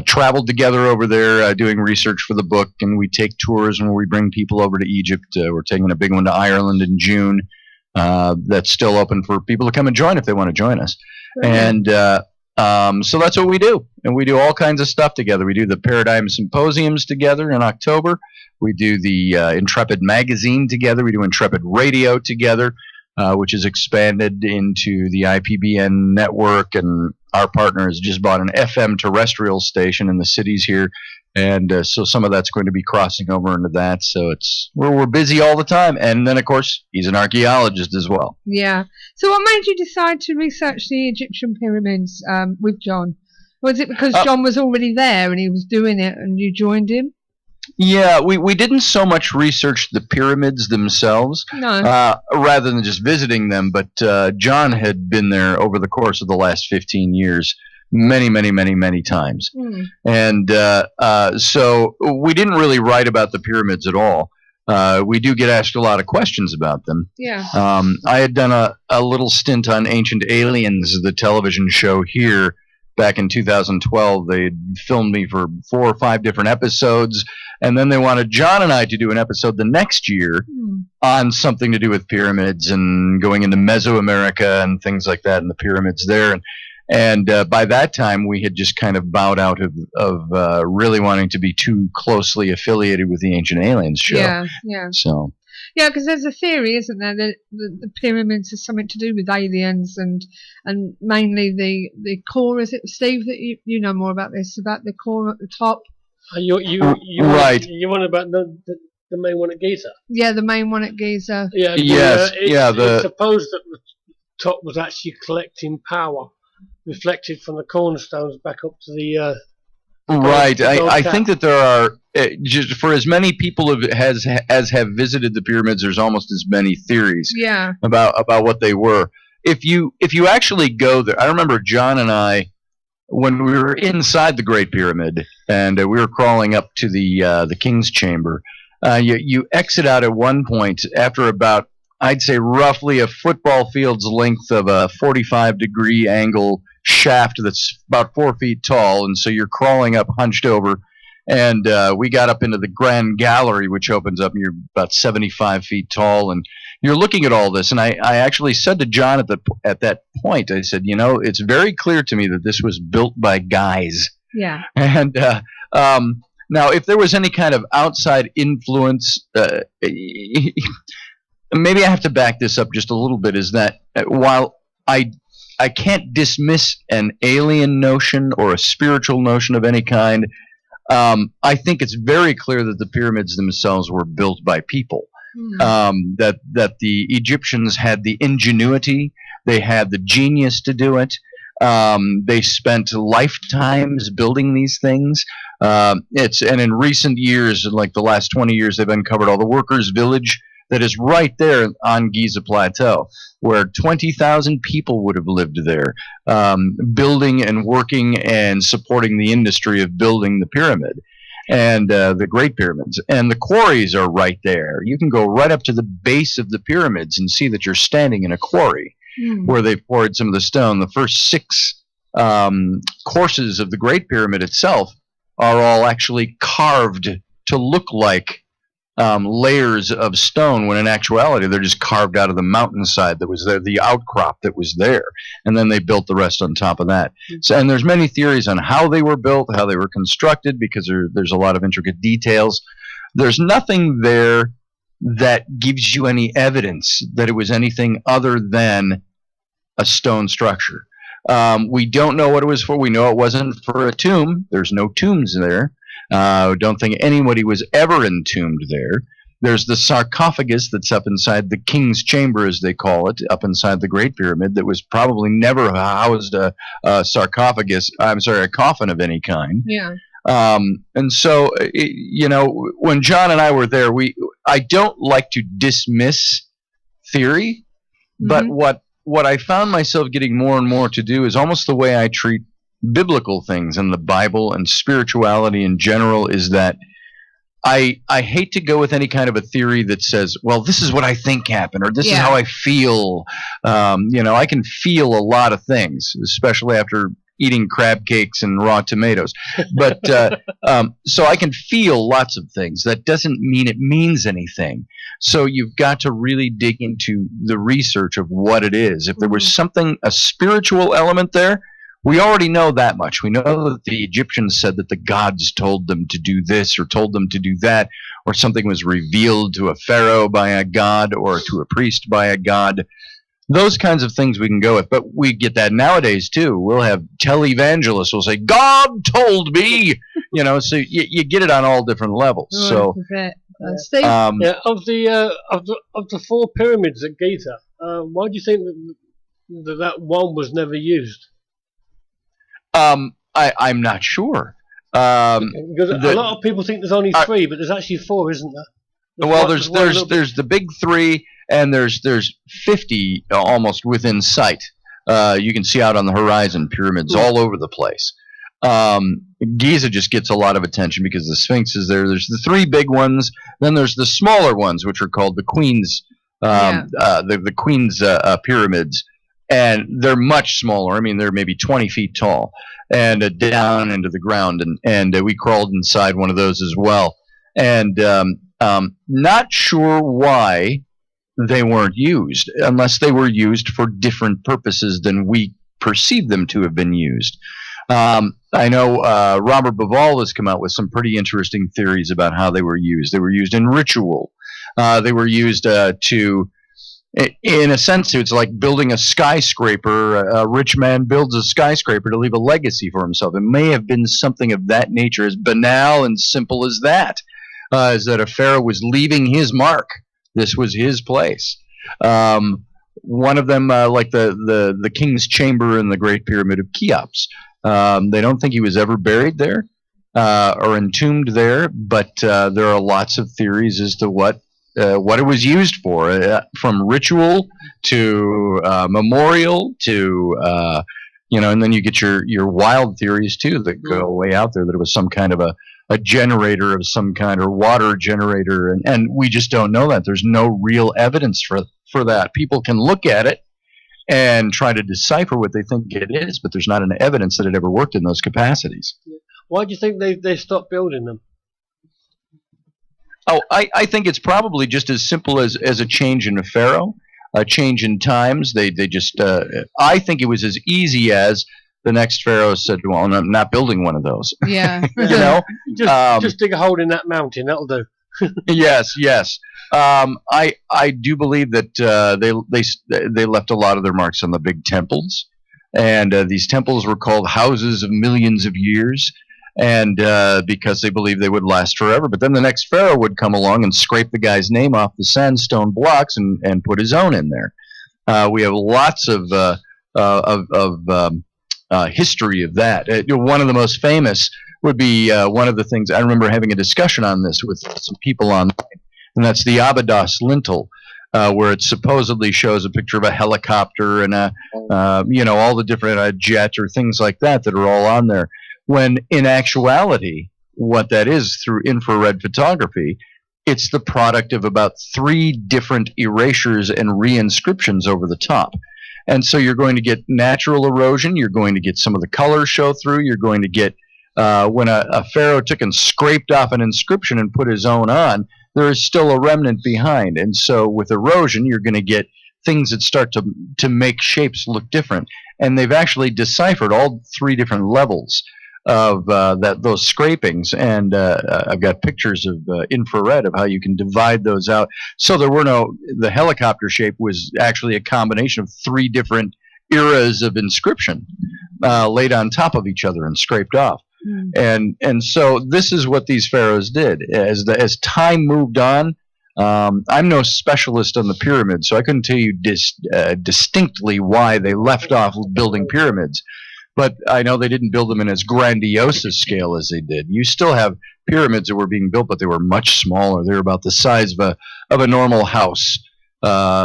G: traveled together over there doing research for the book, and we take tours and we bring people over to Egypt. We're taking a big one to Ireland in June. That's still open for people to come and join if they want to join us. And so that's what we do. And we do all kinds of stuff together. We do the Paradigm Symposiums together in October. We do the Intrepid magazine together. We do Intrepid radio together, which is expanded into the IPBN network. And our partner has just bought an FM terrestrial station in the cities here. And so some of that's going to be crossing over into that. So we're busy all the time. And then, of course, he's an archaeologist as well.
B: Yeah. So what made you decide to research the Egyptian pyramids with John? Was it because John was already there and he was doing it and you joined him?
G: Yeah, we didn't so much research the pyramids themselves, rather than just visiting them. But John had been there over the course of the last 15 years. Many times. And so we didn't really write about the pyramids at all. We do get asked a lot of questions about them.
B: Yeah.
G: I had done a little stint on Ancient Aliens, the television show here, back in 2012. They filmed me for 4 or 5 different episodes, and then they wanted John and I to do an episode the next year on something to do with pyramids and going into Mesoamerica and things like that, and the pyramids there. And by that time, we had just kind of bowed out of really wanting to be too closely affiliated with the Ancient Aliens show.
B: Yeah.
G: So.
B: Yeah, because there's a theory, isn't there, that the pyramids is something to do with aliens and mainly the core. Is it, Steve, that you know more about this, about the core at the top?
C: Right. You want about the main one at Giza?
B: Yeah, the main one at Giza.
C: Yeah.
G: Yes.
C: It's supposed that the top was actually collecting power, reflected from the cornerstones back up to the
G: right. I think that there are just for as many people as have visited the pyramids, there's almost as many theories about what they were. If you actually go there, I remember John and I, when we were inside the Great Pyramid and we were crawling up to the King's Chamber, you exit out at one point after about, I'd say, roughly a football field's length of a 45-degree angle shaft that's about 4 feet tall, and so you're crawling up hunched over, and we got up into the Grand Gallery, which opens up, and you're about 75 feet tall, and you're looking at all this. And I actually said to John at that point, I said, it's very clear to me that this was built by guys.
B: Yeah.
G: And now, if there was any kind of outside influence, maybe I have to back this up just a little bit, is that while I can't dismiss an alien notion or a spiritual notion of any kind, I think it's very clear that the pyramids themselves were built by people. That the Egyptians had the ingenuity, they had the genius to do it. They spent lifetimes building these things. And in recent years, like the last 20 years, they've uncovered all the workers' village that is right there on Giza Plateau, where 20,000 people would have lived there, building and working and supporting the industry of building the pyramid and the Great Pyramids. And the quarries are right there. You can go right up to the base of the pyramids and see that you're standing in a quarry where they poured some of the stone. The first 6 courses of the Great Pyramid itself are all actually carved to look like layers of stone, when in actuality they're just carved out of the mountainside that was there, the outcrop that was there, and then they built the rest on top of that. So, and there's many theories on how they were built, how they were constructed, because there's a lot of intricate details. There's nothing there that gives you any evidence that it was anything other than a stone structure. We don't know what it was for. We know it wasn't for a tomb. There's no tombs there. Don't think anybody was ever entombed there. There's the sarcophagus that's up inside the King's Chamber, as they call it, up inside the Great Pyramid, that was probably never housed a coffin of any kind.
B: Yeah.
G: And so, when John and I were there, I don't like to dismiss theory, but what I found myself getting more and more to do is almost the way I treat biblical things in the Bible and spirituality in general, is that I hate to go with any kind of a theory that says, well, this is what I think happened, or this is how I feel. I can feel a lot of things, especially after eating crab cakes and raw tomatoes. But so I can feel lots of things. That doesn't mean it means anything. So you've got to really dig into the research of what it is. If there was something, a spiritual element there, we already know that much. We know that the Egyptians said that the gods told them to do this or told them to do that, or something was revealed to a pharaoh by a god or to a priest by a god. Those kinds of things we can go with. But we get that nowadays, too. We'll have televangelists will say, God told me! So you get it on all different levels. So,
B: Steve?
C: of the 4 pyramids at Giza, why do you think that one was never used?
G: I'm not sure.
C: Because a lot of people think there's only 3, but there's actually 4, isn't there?
G: There's the big 3, and there's 50 almost within sight. You can see out on the horizon pyramids all over the place. Giza just gets a lot of attention because the Sphinx is there. There's the 3 big ones. Then there's the smaller ones, which are called the Queen's the Queen's pyramids. And they're much smaller. I mean, they're maybe 20 feet tall and down into the ground. And we crawled inside one of those as well. And not sure why they weren't used, unless they were used for different purposes than we perceive them to have been used. I know Robert Bauval has come out with some pretty interesting theories about how they were used. They were used in ritual. They were used to... In a sense, it's like building a skyscraper. A rich man builds a skyscraper to leave a legacy for himself. It may have been something of that nature, as banal and simple as that, is that a pharaoh was leaving his mark. This was his place. One of them, like the king's chamber in the Great Pyramid of Cheops, they don't think he was ever buried there or entombed there, but there are lots of theories as to what it was used for, from ritual to memorial to, and then you get your wild theories too that go way out there, that it was some kind of a generator of some kind, or water generator, and we just don't know that. There's no real evidence for that. People can look at it and try to decipher what they think it is, but there's not an evidence that it ever worked in those capacities.
C: Why do you think they stopped building them?
G: Oh, I think it's probably just as simple as a change in a pharaoh, a change in times. They just I think it was as easy as the next pharaoh said, well, I'm not building one of those.
B: Yeah.
C: Just dig a hole in that mountain, that'll do.
G: Yes. I do believe that they left a lot of their marks on the big temples, and these temples were called houses of millions of years. And because they believed they would last forever. But then the next pharaoh would come along and scrape the guy's name off the sandstone blocks and put his own in there. We have lots of history of that. One of the most famous would be one of the things, I remember having a discussion on this with some people online, and that's the Abydos lintel, where it supposedly shows a picture of a helicopter and all the different jet or things like that are all on there. When in actuality, what that is, through infrared photography, it's the product of about 3 different erasures and reinscriptions over the top. And so you're going to get natural erosion, you're going to get some of the colors show through, you're going to get, when a pharaoh took and scraped off an inscription and put his own on, there is still a remnant behind. And so with erosion, you're going to get things that start to make shapes look different. And they've actually deciphered all 3 different levels of those scrapings, and I've got pictures of infrared of how you can divide those out. So the helicopter shape was actually a combination of 3 different eras of inscription laid on top of each other and scraped off. And so this is what these pharaohs did. As time moved on, I'm no specialist on the pyramids, so I couldn't tell you distinctly why they left off building pyramids. But I know they didn't build them in as grandiose a scale as they did. You still have pyramids that were being built, but they were much smaller. They were about the size of a normal house,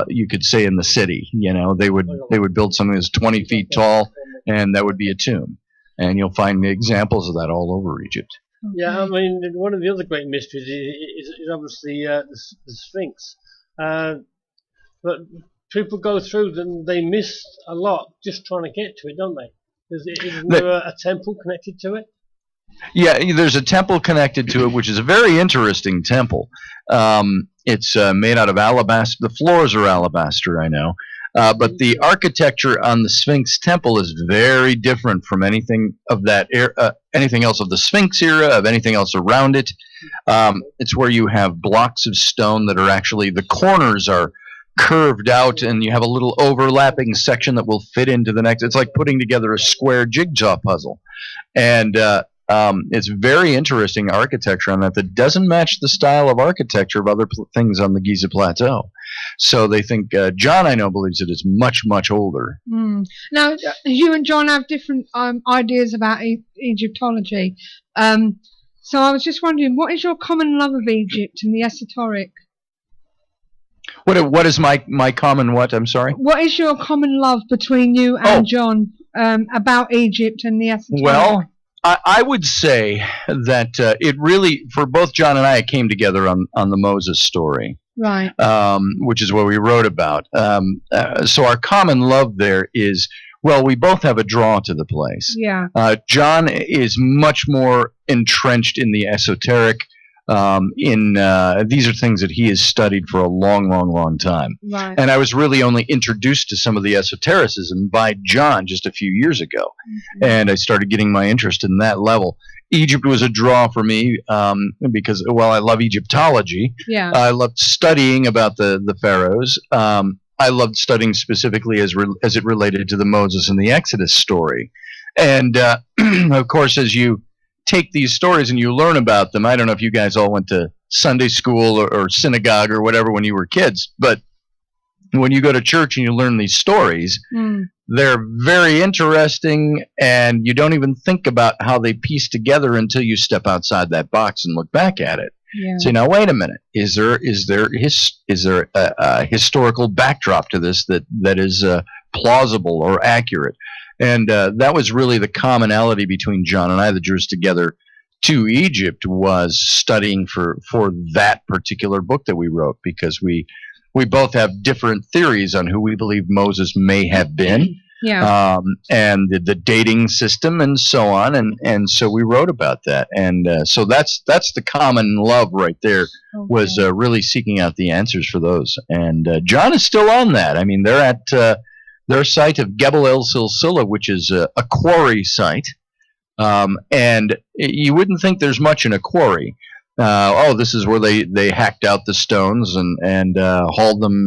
G: you could say, in the city. They would build something that's 20 feet tall, and that would be a tomb. And you'll find examples of that all over Egypt.
C: Yeah, I mean, one of the other great mysteries is obviously the Sphinx. But people go through and they miss a lot just trying to get to it, don't they? Isn't there a temple connected to it?
G: Yeah, there's a temple connected to it, which is a very interesting temple. It's made out of alabaster. The floors are alabaster, I know. But the architecture on the Sphinx temple is very different from anything of that anything else of the Sphinx era, of anything else around it. It's where you have blocks of stone that are actually, the corners are curved out, and you have a little overlapping section that will fit into the next. It's like putting together a square jigsaw puzzle. And it's very interesting architecture on that doesn't match the style of architecture of other things on the Giza Plateau. So they think, John, I know, believes it is much, much older.
B: Now, you and John have different ideas about Egyptology. So I was just wondering, what is your common love of Egypt and the esoteric?
G: What is my common what? I'm sorry?
B: What is your common love between you and John about Egypt and the esoteric?
G: Well, I would say that it really, for both John and I, it came together on the Moses story.
B: Right.
G: Which is what we wrote about. So our common love there is, well, we both have a draw to the place.
B: Yeah.
G: John is much more entrenched in the esoteric. These are things that he has studied for a long time.
B: Right.
G: And I was really only introduced to some of the esotericism by John just a few years ago. Mm-hmm. And I started getting my interest in that level. Egypt was a draw for me because, well, I love Egyptology.
B: Yeah. I
G: loved studying about the pharaohs. I loved studying specifically as it related to the Moses and the Exodus story. And, of course, as you take these stories and you learn about them, I don't know if you guys all went to Sunday school or synagogue or whatever when you were kids, but when you go to church and you learn these stories, they're very interesting, and you don't even think about how they piece together until you step outside that box and look back at it.
B: Yeah.
G: So now, wait a minute. Is there a historical backdrop to this that is plausible or accurate? And that was really the commonality between John and I that drew us together to Egypt, was studying for that particular book that we wrote, because we both have different theories on who we believe Moses may have been.
B: Yeah.
G: And the dating system and so on, and so we wrote about that, and so that's the common love right there. Okay. Was really seeking out the answers for those, and John is still on that. I mean, they're at their site of Gebel El Silsila, which is a quarry site, and you wouldn't think there's much in a quarry. This is where they hacked out the stones and hauled them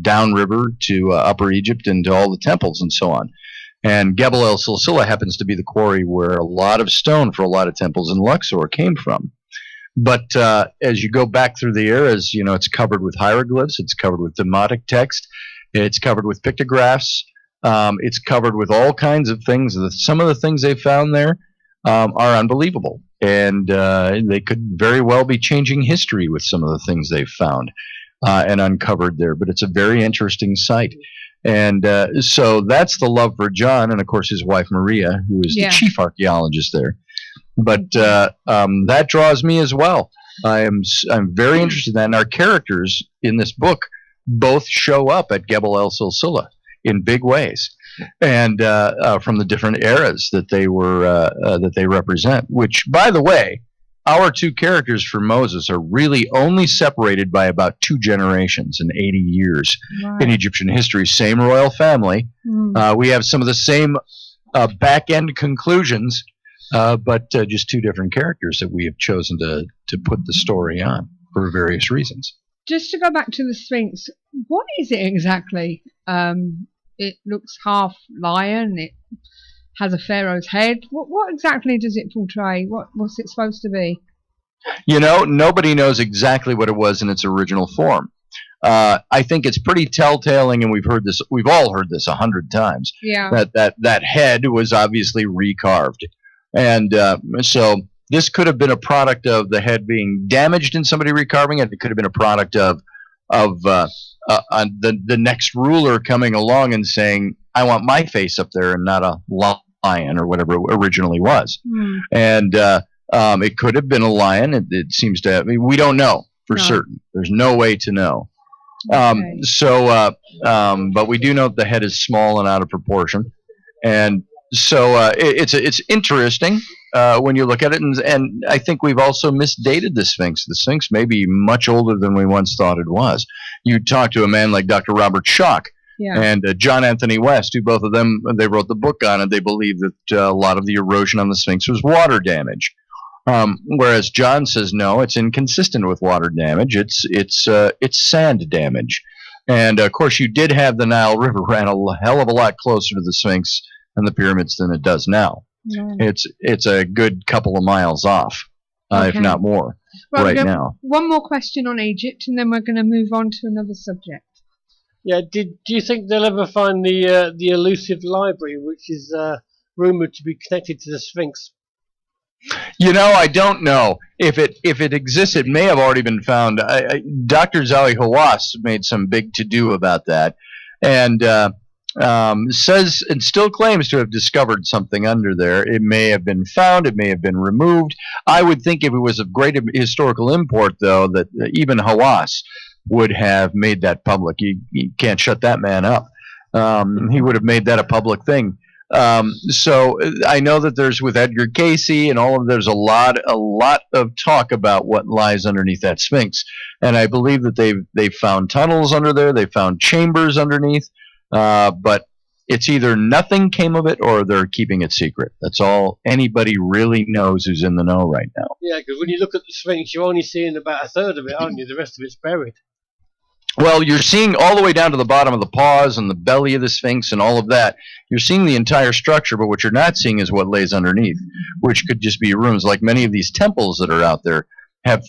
G: downriver to Upper Egypt and to all the temples and so on. And Gebel El Silsila happens to be the quarry where a lot of stone for a lot of temples in Luxor came from. But as you go back through the eras, it's covered with hieroglyphs, it's covered with demotic text, it's covered with pictographs, it's covered with all kinds of things. Some of the things they found there are unbelievable. And they could very well be changing history with some of the things they've found and uncovered there. But it's a very interesting site. And so that's the love for John, and of course his wife Maria, who is the chief archaeologist there. But that draws me as well. I'm very interested in that. And our characters in this book both show up at Gebel El Silsila in big ways, and from the different eras that they represent. Which, by the way, our two characters for Moses are really only separated by about 2 generations and 80 years in Egyptian history. Same royal family. We have some of the same back-end conclusions, but just 2 different characters that we have chosen to put the story on for various reasons.
B: Just to go back to the Sphinx, what is it exactly? It looks half lion. It has a pharaoh's head. What exactly does it portray? What's it supposed to be?
G: Nobody knows exactly what it was in its original form. I think it's pretty telltaling, and we've all heard this 100 times.
B: Yeah.
G: That head was obviously recarved, and so this could have been a product of the head being damaged and somebody recarving it. It could have been a product of the next ruler coming along and saying, I want my face up there and not a lion or whatever it originally was. And It could have been a lion. It seems to have. We don't know for certain. There's no way to know.
B: Okay.
G: But we do know that the head is small and out of proportion, and so it's interesting when you look at it. And I think we've also misdated the Sphinx. The Sphinx may be much older than we once thought it was. You talk to a man like Dr. Robert Schoch.
B: Yeah.
G: And John Anthony West, who both of them, they wrote the book on it. They believe that a lot of the erosion on the Sphinx was water damage. Whereas John says no, it's inconsistent with water damage. It's sand damage. And of course, you did have the Nile River ran a hell of a lot closer to the Sphinx and the pyramids than it does now.
B: Yeah.
G: It's a good couple of miles off, if not more, right now.
B: One more question on Egypt, and then we're going to move on to another subject.
C: Yeah, do you think they'll ever find the elusive library, which is rumored to be connected to the Sphinx?
G: You know, I don't know if it exists. It may have already been found. Dr. Zawi Hawass made some big to-do about that, and says and still claims to have discovered something under there. It may have been found. It may have been removed. I would think if it was of great historical import, though, that even Hawass would have made that public. You can't shut that man up. He would have made that a public thing. So I know that there's with Edgar Casey and all of there's a lot of talk about what lies underneath that Sphinx, and I believe that they've found tunnels under there. They found chambers underneath, but it's either nothing came of it or they're keeping it secret. That's all anybody really knows who's in the know right now.
C: Yeah, because when you look at the Sphinx, you're only seeing about a third of it, aren't you? The rest of it's buried.
G: Well, you're seeing all the way down to the bottom of the paws and the belly of the Sphinx and all of that. You're seeing the entire structure, but what you're not seeing is what lays underneath, which could just be rooms. Like many of these temples that are out there have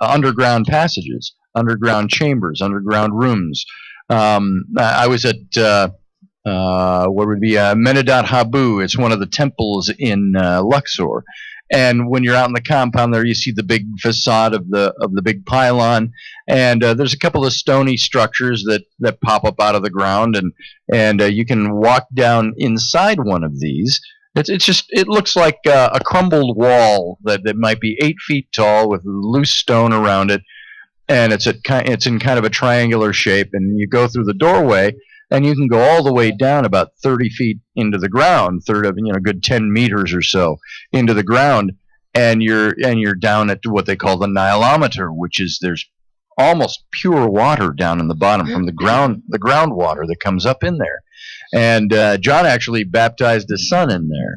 G: underground passages, underground chambers, underground rooms. I was at what would be Menedot Habu. It's one of the temples in Luxor. And when you're out in the compound there, you see the big facade of the big pylon, and there's a couple of stony structures that pop up out of the ground, and you can walk down inside one of these. It looks like a crumbled wall that might be 8 feet tall with loose stone around it, and it's in kind of a triangular shape. And you go through the doorway, and you can go all the way down about 30 feet into the ground, a good 10 meters or so into the ground, and you're down at what they call the Nilometer, which is there's almost pure water down in the bottom from the groundwater that comes up in there. And John actually baptized his son in there,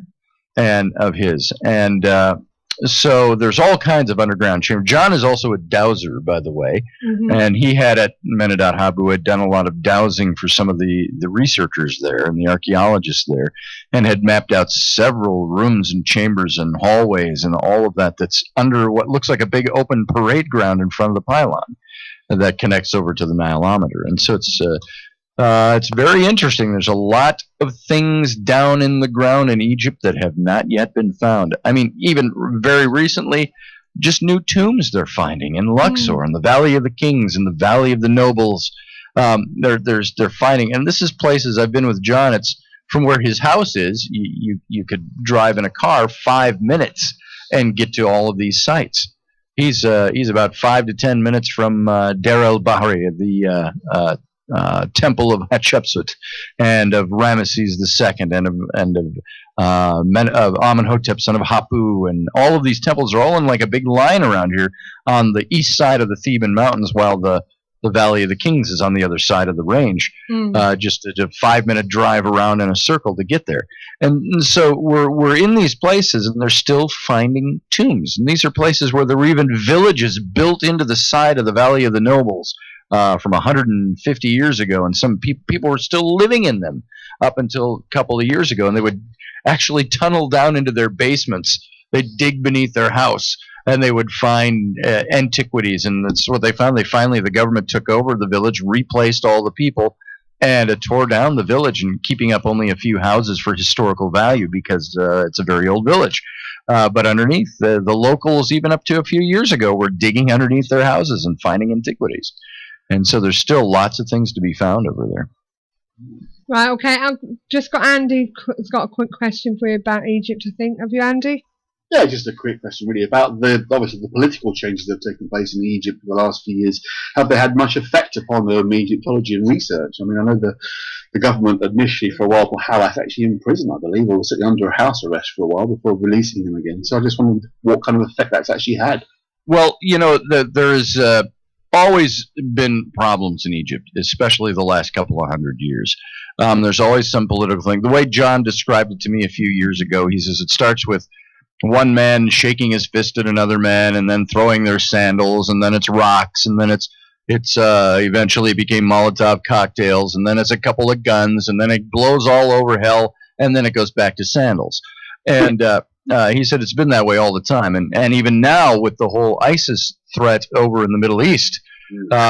G: so there's all kinds of underground chambers. John is also a dowser, by the way, and he had at Menedot Habu had done a lot of dowsing for some of the researchers there and the archaeologists there, and had mapped out several rooms and chambers and hallways and all of that's under what looks like a big open parade ground in front of the pylon that connects over to the Nilometer. And so it's very interesting. There's a lot of things down in the ground in Egypt that have not yet been found. I mean, even very recently, just new tombs they're finding in Luxor, in the Valley of the Kings, in the Valley of the Nobles. They're finding, and this is places I've been with John. It's from where his house is. You could drive in a car 5 minutes and get to all of these sites. He's about 5 to 10 minutes from Deir el-Bahri, the temple of Hatshepsut and of Ramesses II and of Amenhotep, son of Hapu, and all of these temples are all in like a big line around here on the east side of the Theban mountains, while the Valley of the Kings is on the other side of the range. Just a 5-minute drive around in a circle to get there. And so we're in these places, and they're still finding tombs. And these are places where there were even villages built into the side of the Valley of the Nobles from 150 years ago, and some people were still living in them up until a couple of years ago, and they would actually tunnel down into their basements. They'd dig beneath their house, and they would find antiquities, and that's what they found. The government took over the village, replaced all the people, and tore down the village, and keeping up only a few houses for historical value because it's a very old village. But underneath, the locals, even up to a few years ago, were digging underneath their houses and finding antiquities. And so there's still lots of things to be found over there.
B: Right, okay. I've just got Andy has got a quick question for you about Egypt, I think. Have you, Andy?
F: Yeah, just a quick question really about obviously the political changes that have taken place in Egypt in the last few years. Have they had much effect upon Egyptology and research? I mean, I know the government initially for a while put Halath actually in prison, I believe, or was sitting under a house arrest for a while before releasing him again. So I just wondered what kind of effect that's actually had.
G: Well, there's always been problems in Egypt, especially the last couple of 100 years. There's always some political thing. The way John described it to me a few years ago, he says it starts with one man shaking his fist at another man and then throwing their sandals, and then it's rocks, and then it's eventually became Molotov cocktails, and then it's a couple of guns, and then it blows all over hell, and then it goes back to sandals. And he said it's been that way all the time, and even now with the whole ISIS threat over in the Middle East,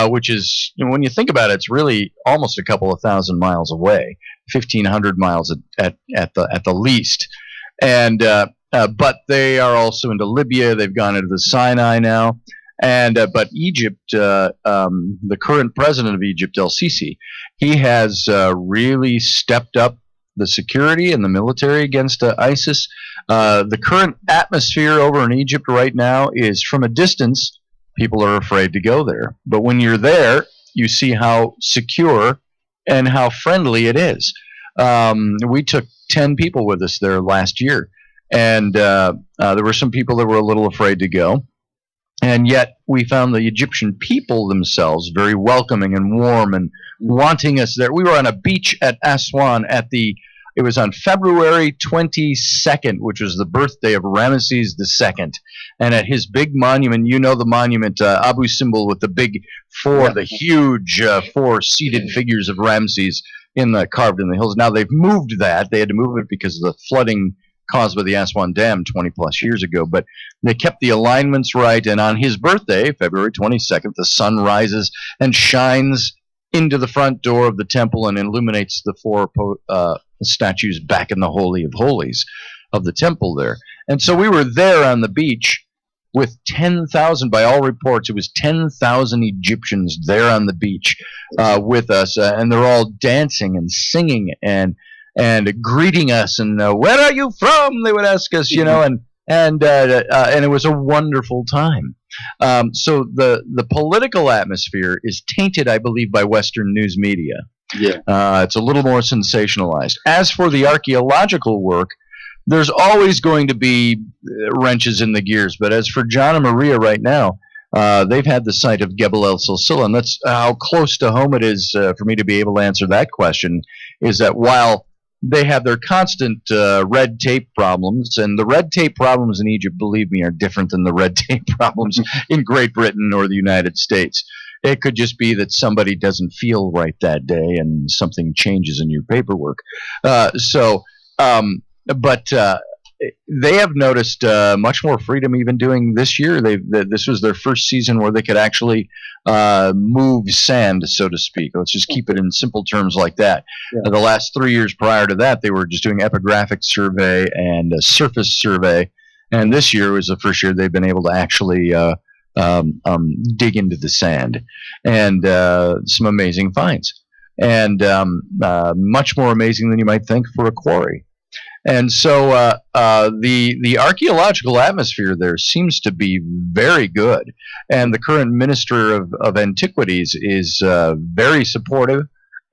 G: which is, when you think about it, it's really almost a couple of thousand miles away, 1,500 miles at the least, and but they are also into Libya. They've gone into the Sinai now, and but Egypt, the current president of Egypt, El-Sisi, he has really stepped up the security and the military against ISIS. The current atmosphere over in Egypt right now is, from a distance, people are afraid to go there. But when you're there, you see how secure and how friendly it is. We took 10 people with us there last year, and there were some people that were a little afraid to go. And yet we found the Egyptian people themselves very welcoming and warm and wanting us there. We were on a beach at Aswan it was on February 22nd, which was the birthday of Ramesses II. And at his big monument, the monument, Abu Simbel, with the big the huge four-seated figures of Ramses carved in the hills. Now they've moved that. They had to move it because of the flooding caused by the Aswan Dam 20 plus years ago, but they kept the alignments right, and on his birthday, February 22nd, the sun rises and shines into the front door of the temple and illuminates the four statues back in the Holy of Holies of the temple there. And so we were there on the beach with 10,000, by all reports, it was 10,000 Egyptians there on the beach with us, and they're all dancing and singing and greeting us, and where are you from? They would ask us, and it was a wonderful time. So the political atmosphere is tainted, I believe, by Western news media.
F: Yeah,
G: it's a little more sensationalized. As for the archaeological work, there's always going to be wrenches in the gears. But as for John and Maria right now, they've had the site of Gebel El Silsila, and that's how close to home it is for me to be able to answer that question. Is that while they have their constant red tape problems, and the red tape problems in Egypt, believe me, are different than the red tape problems in Great Britain or the United States. It could just be that somebody doesn't feel right that day and something changes in your paperwork. But they have noticed much more freedom even doing this year. This was their first season where they could actually move sand, so to speak. Let's just keep it in simple terms like that. Yeah. The last 3 years prior to that, they were just doing epigraphic survey and a surface survey. And this year was the first year they've been able to actually dig into the sand, and some amazing finds, and much more amazing than you might think for a quarry. And so the archaeological atmosphere there seems to be very good, and the current minister of antiquities is very supportive.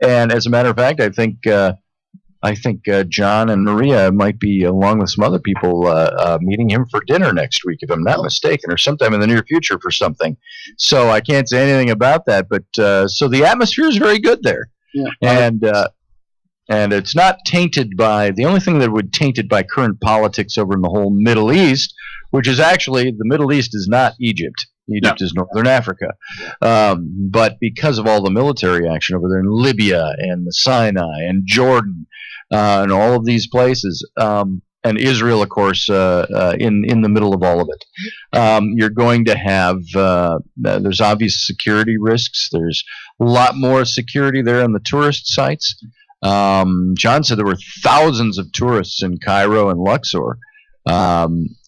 G: And as a matter of fact, I think John and Maria might be, along with some other people, meeting him for dinner next week, if I'm not mistaken, or sometime in the near future for something. So I can't say anything about that, but so the atmosphere is very good there. Yeah. And it's not tainted by, the only thing that would taint it by current politics over in the whole Middle East, which is actually, the Middle East is not Egypt. Egypt is Northern Africa. But because of all the military action over there in Libya and the Sinai and Jordan and all of these places, and Israel, of course, in the middle of all of it, you're going to have, there's obvious security risks. There's a lot more security there on the tourist sites. John said there were thousands of tourists in Cairo and Luxor.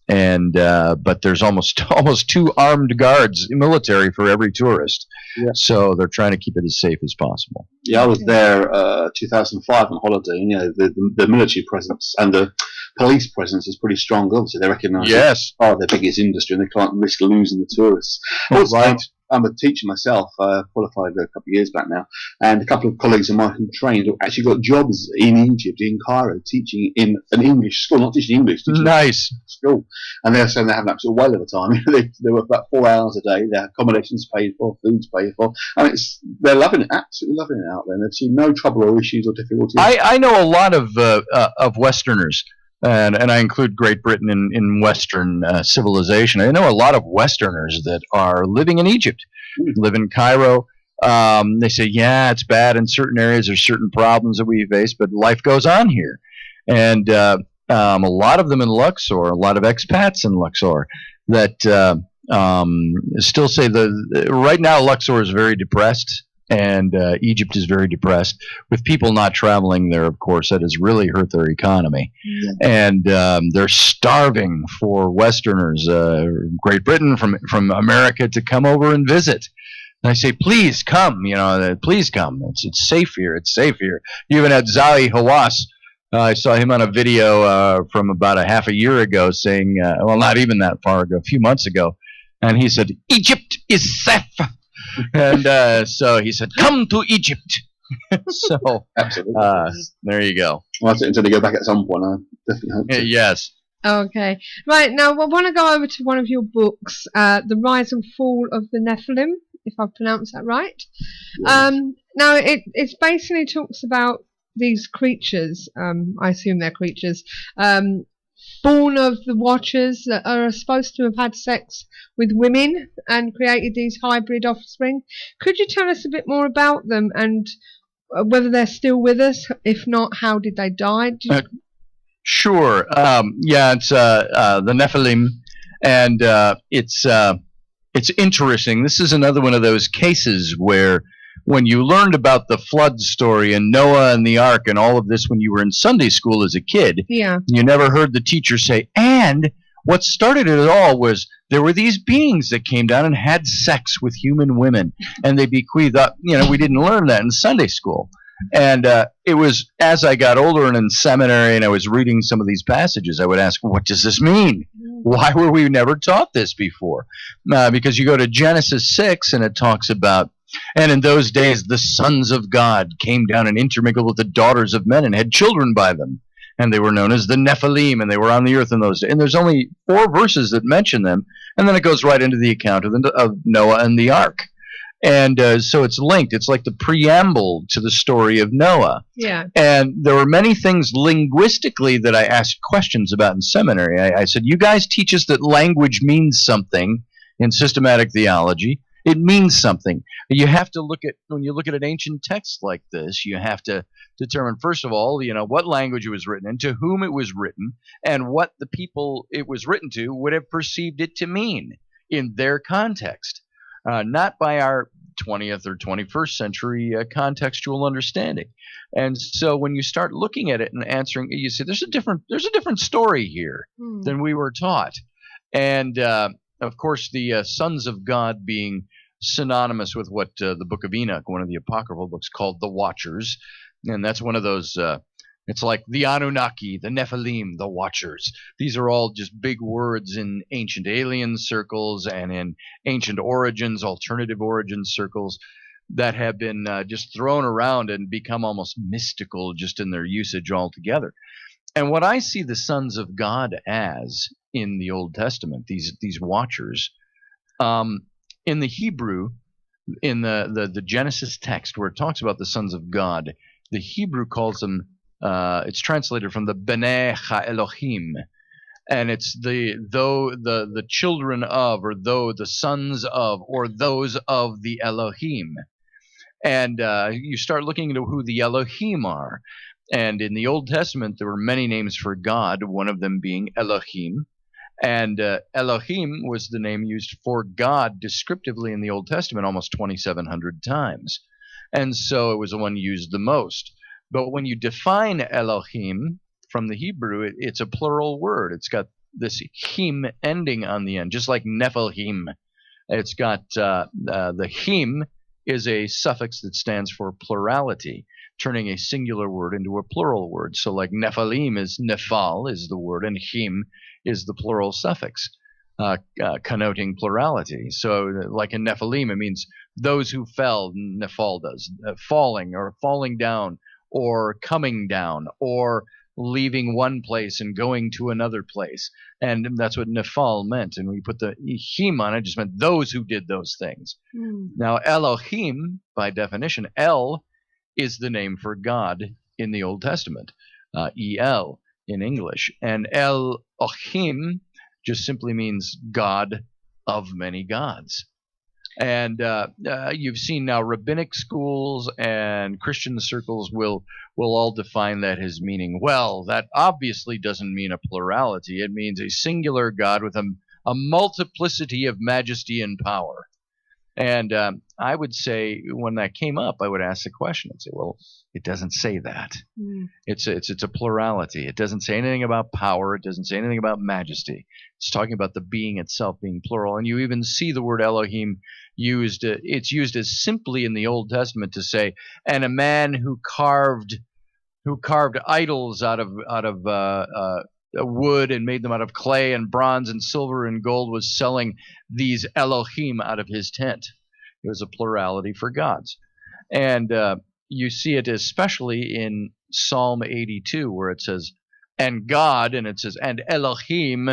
G: but there's almost 2 armed guards, military, for every tourist.
F: Yeah.
G: So they're trying to keep it as safe as possible.
F: Yeah, I was there 2005 on holiday, and the military presence and the police presence is pretty strong. Obviously, they recognise it's part of their biggest industry, and they can't risk losing the tourists. Also,
G: Right.
F: I'm a teacher myself, qualified a couple of years back now, and a couple of colleagues of mine who trained actually got jobs in Egypt, in Cairo, teaching in an English school, not teaching English, teaching
G: Nice.
F: school. And they're saying they're having an absolute whale of a time. they work about 4 hours a day, their accommodation's paid for, food's paid for, and they're loving it, absolutely loving it out there. And they've seen no trouble or issues or difficulties.
G: I know a lot of Westerners, and I include Great Britain in Western civilization. I know a lot of Westerners that are living in Egypt, live in Cairo. They say, yeah, it's bad in certain areas. There's certain problems that we face, but life goes on here. And a lot of them in Luxor, a lot of expats in Luxor that still say right now Luxor is very depressed. And Egypt is very depressed with people not traveling there. Of course, that has really hurt their economy, and they're starving for Westerners, Great Britain, from America to come over and visit. And I say, please come, please come. It's safe here. It's safe here. You even had Zahi Hawass. I saw him on a video from about a half a year ago saying, well, not even that far ago, a few months ago, and he said, Egypt is safe. And so he said, come to Egypt. So
F: Absolutely.
G: there you go.
F: Well, until they go back at some point, I definitely hope so.
G: Yes.
B: Okay. Right, now I want to go over to one of your books, The Rise and Fall of the Nephilim, if I've pronounced that right.
F: Yes.
B: Now, it basically talks about these creatures, I assume they're creatures, born of the Watchers that are supposed to have had sex with women and created these hybrid offspring. Could you tell us a bit more about them and whether they're still with us? If not, how did they die?
G: Sure. Yeah, it's the Nephilim, and it's interesting. This is another one of those cases where when you learned about the flood story and Noah and the ark and all of this when you were in Sunday school as a kid,
B: Yeah.
G: you never heard the teacher say, and what started it all was there were these beings that came down and had sex with human women, and they bequeathed up. We didn't learn that in Sunday school. And it was as I got older and in seminary and I was reading some of these passages, I would ask, what does this mean? Why were we never taught this before? Because you go to Genesis 6 and it talks about, and in those days the sons of God came down and intermingled with the daughters of men and had children by them. And they were known as the Nephilim, and they were on the earth in those days. And there's only 4 verses that mention them, and then it goes right into the account of Noah and the ark. And so it's linked. It's like the preamble to the story of Noah.
B: Yeah.
G: And there were many things linguistically that I asked questions about in seminary. I said, you guys teach us that language means something in systematic theology. It means something. You have to look at, when you look at an ancient text like this, you have to determine, first of all, what language it was written in, to whom it was written, and what the people it was written to would have perceived it to mean in their context, not by our 20th or 21st century contextual understanding. And so when you start looking at it and answering, you say there's a different story here than we were taught. And of course, the sons of God being synonymous with what the Book of Enoch, one of the apocryphal books, called the Watchers. And that's one of those, it's like the Anunnaki, the Nephilim, the Watchers. These are all just big words in ancient alien circles and in ancient origins, alternative origin circles that have been just thrown around and become almost mystical just in their usage altogether. And what I see the sons of God as in the Old Testament, these Watchers, in the Hebrew, in the Genesis text where it talks about the sons of God, the Hebrew calls them, it's translated from the B'nai Ha-Elohim, and it's the children of, or the sons of, or those of the Elohim. And you start looking into who the Elohim are. And in the Old Testament, there were many names for God, one of them being Elohim. And Elohim was the name used for God descriptively in the Old Testament almost 2,700 times. And so it was the one used the most. But when you define Elohim from the Hebrew, it's a plural word. It's got this him ending on the end, just like Nephilim. It's got the him is a suffix that stands for plurality, turning a singular word into a plural word. So like Nephilim is nephal is the word, and him is the plural suffix, connoting plurality. So like in Nephilim, it means those who fell, nephal does, falling or falling down or coming down or leaving one place and going to another place. And that's what nephal meant. And we put the him on it, just meant those who did those things. Now, Elohim, by definition, El is the name for God in the Old Testament, El in English. And Elohim just simply means God of many gods. And you've seen now rabbinic schools and Christian circles will all define that as meaning, well, that obviously doesn't mean a plurality. It means a singular God with a multiplicity of majesty and power. And I would say when that came up, I would ask the question and say, well, it doesn't say that. It's a plurality. It doesn't say anything about power. It doesn't say anything about majesty. It's talking about the being itself being plural. And you even see the word Elohim used. It's used as simply in the Old Testament to say, and a man who carved idols out of wood and made them out of clay and bronze and silver and gold was selling these Elohim out of his tent. It was a plurality for gods. And you see it especially in Psalm 82 where it says, and God, and it says, and Elohim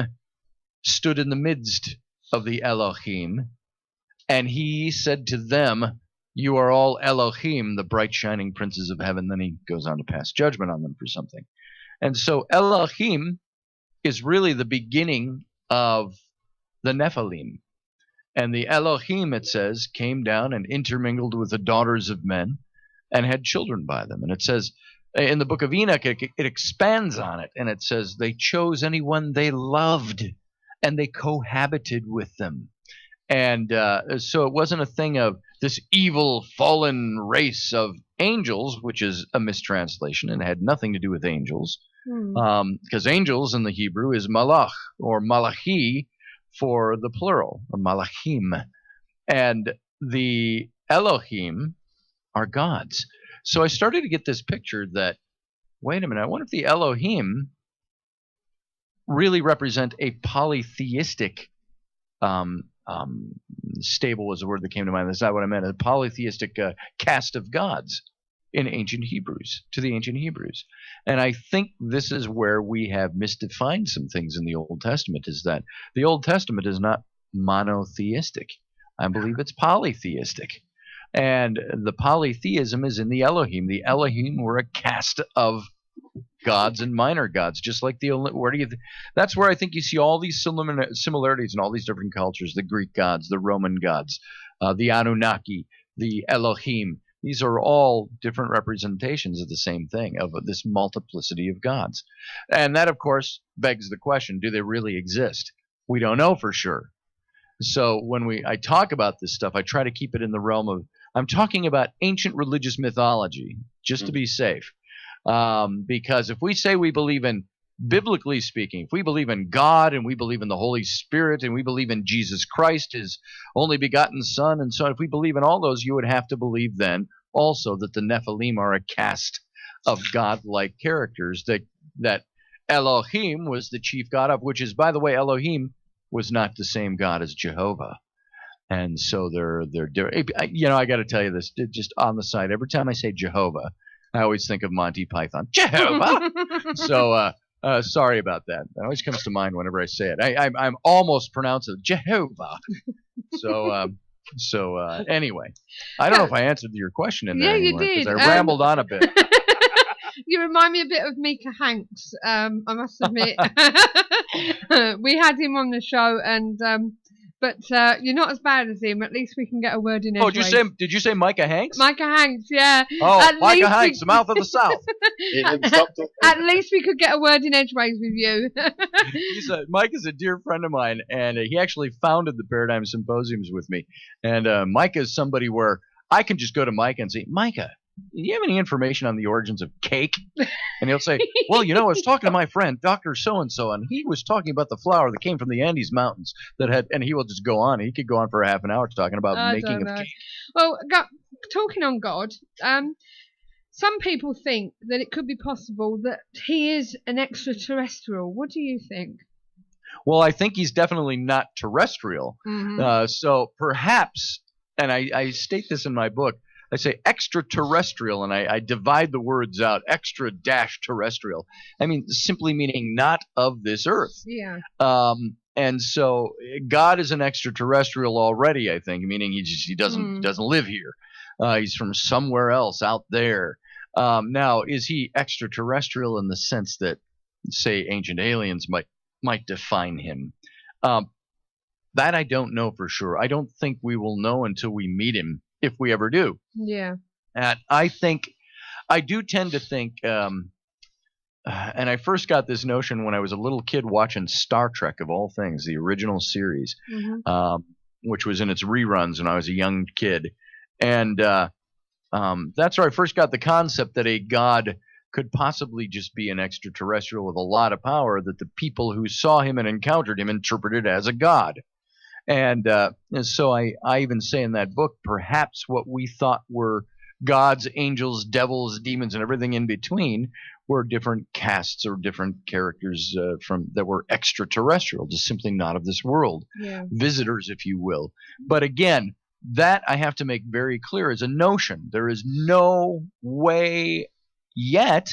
G: stood in the midst of the Elohim, and he said to them, you are all Elohim, the bright shining princes of heaven. Then he goes on to pass judgment on them for something. And so Elohim is really the beginning of the Nephilim. And the Elohim, it says, came down and intermingled with the daughters of men and had children by them. And it says in the book of Enoch, it expands on it, and it says they chose anyone they loved and they cohabited with them. And so it wasn't a thing of this evil fallen race of angels, which is a mistranslation and had nothing to do with angels. Because angels in the Hebrew is malach or malachi for the plural, or malachim. And the Elohim are gods. So I started to get this picture that, wait a minute, I wonder if the Elohim really represent a polytheistic stable was the word that came to mind. That's not what I meant. A polytheistic cast of gods in ancient Hebrews, to the ancient Hebrews. And I think this is where we have misdefined some things in the Old Testament, is that the Old Testament is not monotheistic. I believe it's polytheistic. And the polytheism is in the Elohim. The Elohim were a cast of gods and minor gods, just like that's where I think you see all these similarities in all these different cultures, the Greek gods, the Roman gods, the Anunnaki, the Elohim. These are all different representations of the same thing, of this multiplicity of gods. And that, of course, begs the question, do they really exist? We don't know for sure. So when I talk about this stuff, I try to keep it in the realm of, I'm talking about ancient religious mythology, just to be safe. Because if we say we believe in, biblically speaking, if we believe in God and we believe in the Holy Spirit and we believe in Jesus Christ, his only begotten Son, and so on, if we believe in all those, you would have to believe then also that the Nephilim are a cast of godlike characters that Elohim was the chief god of, which is, by the way, Elohim was not the same God as Jehovah. And so they're I got to tell you this, just on the side, every time I say Jehovah, I always think of Monty Python. Jehovah! So, sorry about that. That always comes to mind whenever I say it. I'm almost pronouncing it Jehovah. So anyway, I don't know if I answered your question in there anymore,
B: you did.
G: I rambled on a bit.
B: You remind me a bit of Mika Hanks, I must admit. We had him on the show, and but you're not as bad as him. At least we can get a word in edgeways.
G: Did you say Micah Hanks?
B: Micah Hanks, yeah.
G: Oh, Micah Hanks, the mouth of the South.
B: At least we could get a word in edgeways with you.
G: Mike is a dear friend of mine, and he actually founded the Paradigm Symposiums with me. And Micah is somebody where I can just go to Micah and say, Micah, do you have any information on the origins of cake? And he'll say, well, I was talking to my friend, Dr. So-and-so, and he was talking about the flower that came from the Andes Mountains and he will just go on. He could go on for a half an hour talking about making of cake.
B: Well, talking on God, some people think that it could be possible that he is an extraterrestrial. What do you think?
G: Well, I think he's definitely not terrestrial.
B: Mm-hmm.
G: So perhaps, and I state this in my book, I say extraterrestrial, and I divide the words out, extra-terrestrial. I mean, simply meaning not of this earth.
B: Yeah.
G: And so God is an extraterrestrial already, I think, meaning he doesn't live here. He's from somewhere else out there. Now, is he extraterrestrial in the sense that, say, ancient aliens might define him? That I don't know for sure. I don't think we will know until we meet him, if we ever do.
B: Yeah.
G: And I do tend to think, and I first got this notion when I was a little kid watching Star Trek, of all things, the original series, which was in its reruns when I was a young kid. And that's where I first got the concept that a god could possibly just be an extraterrestrial with a lot of power, that the people who saw him and encountered him interpreted as a god. And so I even say in that book, perhaps what we thought were gods, angels, devils, demons, and everything in between were different castes or different characters that were extraterrestrial, just simply not of this world.
B: Yeah.
G: Visitors, if you will. But again, that I have to make very clear is a notion. There is no way yet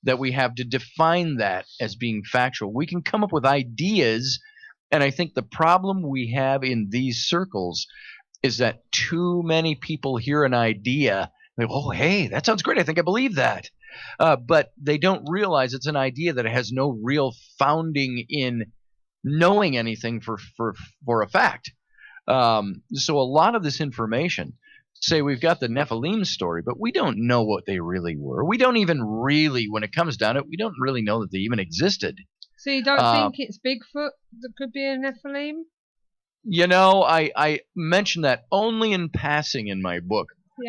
G: that we have to define that as being factual. We can come up with ideas. And I think the problem we have in these circles is that too many people hear an idea, they go, oh, hey, that sounds great. I think I believe that. But they don't realize it's an idea that has no real founding in knowing anything for a fact. So a lot of this information, say we've got the Nephilim story, but we don't know what they really were. We don't even really, when it comes down to it, we don't really know that they even existed.
B: So you don't think it's Bigfoot that could be a Nephilim?
G: I mention that only in passing in my book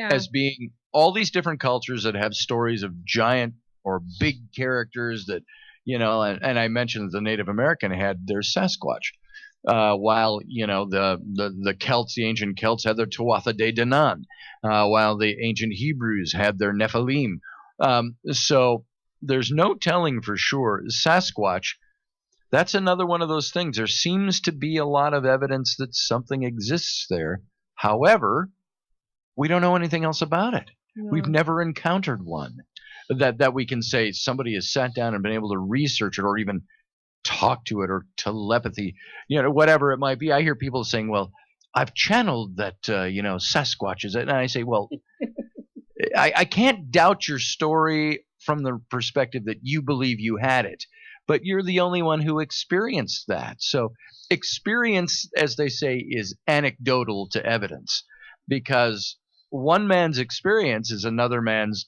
G: as being all these different cultures that have stories of giant or big characters that, and I mentioned the Native American had their Sasquatch, while, the Celts, the ancient Celts had their Tuatha De Danann, while the ancient Hebrews had their Nephilim. So there's no telling for sure. Sasquatch, that's another one of those things. There seems to be a lot of evidence that something exists there. However, we don't know anything else about it. No. We've never encountered one that we can say somebody has sat down and been able to research it or even talk to it or telepathy, whatever it might be. I hear people saying, well, I've channeled that, Sasquatch is it. And I say, well, I can't doubt your story from the perspective that you believe you had it, but you're the only one who experienced that. So experience, as they say, is anecdotal to evidence, because one man's experience is another man's,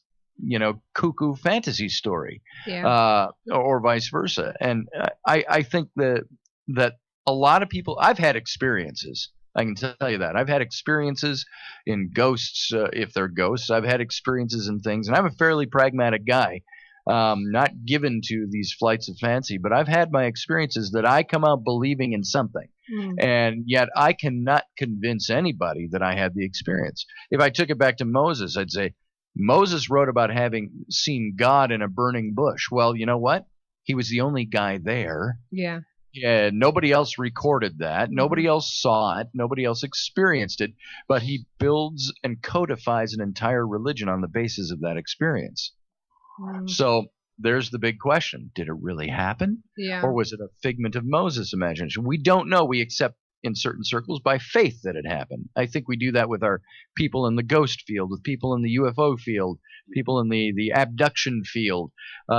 G: cuckoo fantasy story, or vice versa. And I think that a lot of people, I've had experiences. I can tell you that. I've had experiences in ghosts, if they're ghosts. I've had experiences in things, and I'm a fairly pragmatic guy, not given to these flights of fancy, but I've had my experiences that I come out believing in something, and yet I cannot convince anybody that I had the experience. If I took it back to Moses, I'd say, Moses wrote about having seen God in a burning bush. Well, you know what? He was the only guy there.
B: Yeah.
G: Yeah, nobody else recorded that. Nobody else saw it. Nobody else experienced it. But he builds and codifies an entire religion on the basis of that experience. So there's the big question. Did it really happen?
B: Yeah.
G: Or was it a figment of Moses' imagination? We don't know. We accept in certain circles by faith that it happened. I think we do that with our people in the ghost field, with people in the UFO field, people in the abduction field.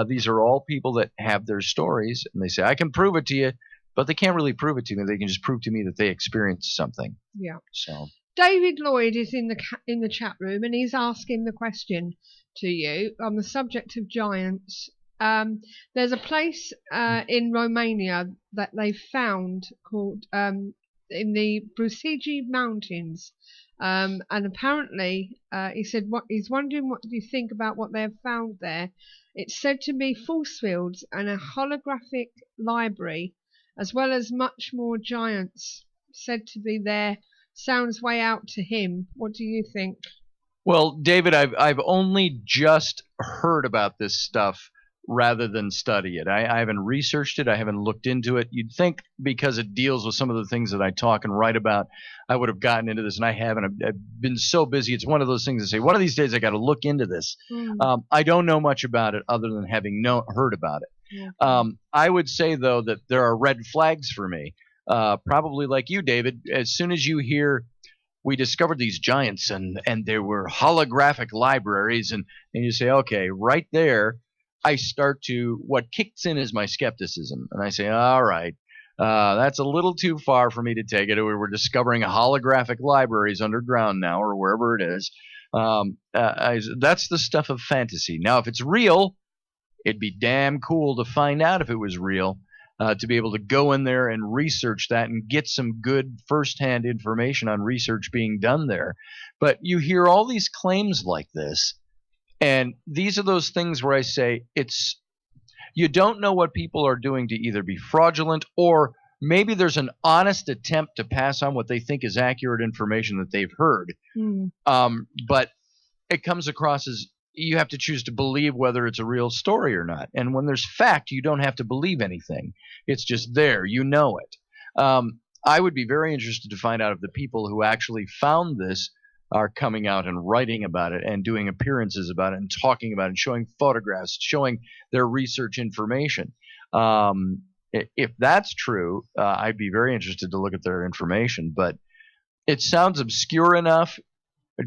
G: These are all people that have their stories, and they say, I can prove it to you, but they can't really prove it to me. They can just prove to me that they experienced something.
B: Yeah.
G: So
B: David Lloyd is in the chat room, and he's asking the question to you on the subject of giants. There's a place in Romania that they found called in the Brusigi Mountains, And apparently, he said he's wondering what do you think about what they have found there. It's said to be force fields and a holographic library, as well as much more giants said to be there. Sounds way out to him. What do you think?
G: Well, David, I've only just heard about this stuff rather than study it. I haven't researched it. I haven't looked into it. You'd think because it deals with some of the things that I talk and write about, I would have gotten into this, and I haven't. I've been so busy. It's one of those things that say, one of these days I got to look into this. I don't know much about it other than having heard about it.
B: Yeah.
G: I would say, though, that there are red flags for me, probably like you, David. As soon as you hear we discovered these giants and there were holographic libraries, and you say, okay, right there, I start to, what kicks in is my skepticism. And I say, all right, that's a little too far for me to take it. We're discovering holographic libraries underground now, or wherever it is. That's the stuff of fantasy. Now, if it's real, it'd be damn cool to find out if it was real, to be able to go in there and research that and get some good firsthand information on research being done there. But you hear all these claims like this, and these are those things where I say you don't know what people are doing to either be fraudulent, or maybe there's an honest attempt to pass on what they think is accurate information that they've heard. But it comes across as you have to choose to believe whether it's a real story or not. And when there's fact, you don't have to believe anything. It's just there. You know it. I would be very interested to find out if the people who actually found this are coming out and writing about it and doing appearances about it and talking about it and showing photographs, showing their research information. If that's true, I'd be very interested to look at their information. But it sounds obscure enough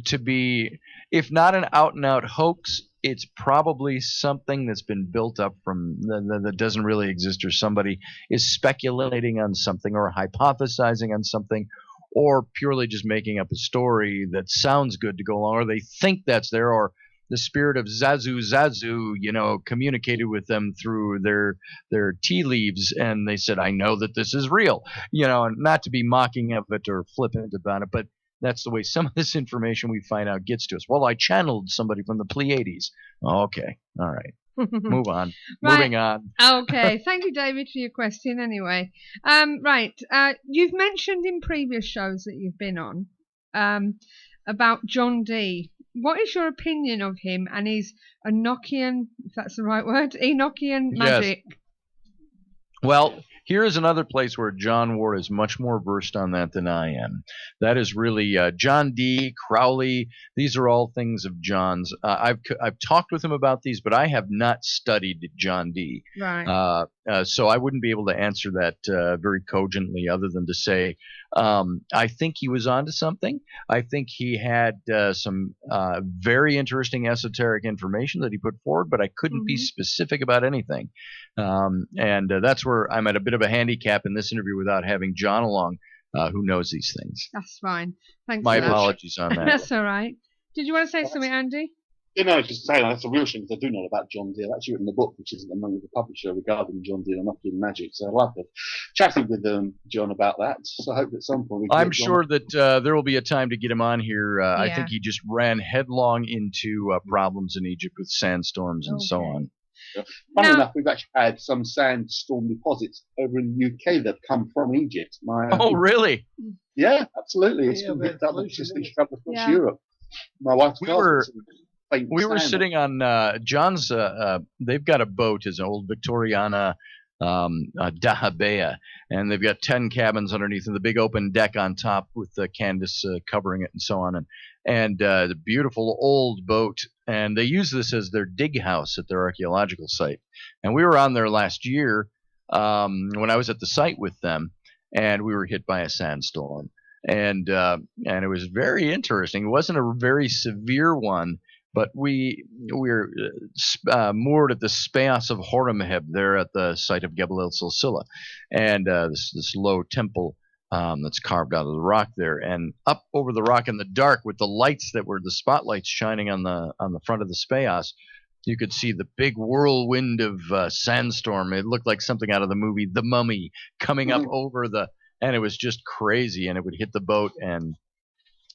G: to be, if not an out-and-out hoax, it's probably something that's been built up from that doesn't really exist, or somebody is speculating on something or hypothesizing on something, or purely just making up a story that sounds good to go along, or they think that's there, or the spirit of Zazu, communicated with them through their tea leaves, and they said, I know that this is real, and not to be mocking of it or flippant about it, but that's the way some of this information we find out gets to us. Well, I channeled somebody from the Pleiades. Okay. All right. Move on.
B: Right.
G: Moving on.
B: Okay. Thank you, David, for your question anyway. Right. You've mentioned in previous shows that you've been on about John Dee. What is your opinion of him and his Enochian, if that's the right word, Enochian magic?
G: Yes. Well, here is another place where John Ward is much more versed on that than I am. That is really John Dee, Crowley. These are all things of John's. I've talked with him about these, but I have not studied John Dee.
B: Right.
G: So I wouldn't be able to answer that very cogently, other than to say I think he was onto something. I think he had some very interesting esoteric information that he put forward, but I couldn't be specific about anything. And that's where I'm at a bit of a handicap in this interview without having John along, who knows these things.
B: That's fine. Thanks.
G: My
B: for that.
G: apologies on that.
B: That's all right. Did you want to say something, Andy?
F: Just saying that's a real shame, because I do know about John Dee. I've actually written a book, which is at the moment with the publisher, regarding John Dee and Enochian magic. So I'd love to chatting with John about that. So I hope at some point we can
G: I'm sure that there will be a time to get him on here. I
B: Yeah.
G: think he just ran headlong into problems in Egypt with sandstorms and so on.
F: Funny
B: Now-
F: enough, we've actually had some sandstorm deposits over in the UK that come from Egypt.
G: Oh, really?
F: Yeah, absolutely. It's
C: Yeah,
F: been
C: but
F: picked up.
C: pollution,
F: It's been
C: isn't it?
F: traveled across
B: Yeah.
F: Europe. My wife's
G: We
F: got
G: were-
F: some faint
G: We were
F: sand.
G: sitting on John's. They've got a boat, is an old Victoriana dahabea, and they've got 10 cabins underneath and the big open deck on top with the canvas covering it and so on, and the beautiful old boat. And they use this as their dig house at their archaeological site. And we were on there last year when I was at the site with them, and we were hit by a sandstorm. And it was very interesting. It wasn't a very severe one, but we were moored at the Speos of Horemheb there at the site of Gebel El Silsila, and this low temple that's carved out of the rock there. And up over the rock in the dark, with the lights that were the spotlights shining on the front of the Speos, you could see the big whirlwind of sandstorm. It looked like something out of the movie The Mummy coming up over the. And it was just crazy, and it would hit the boat, and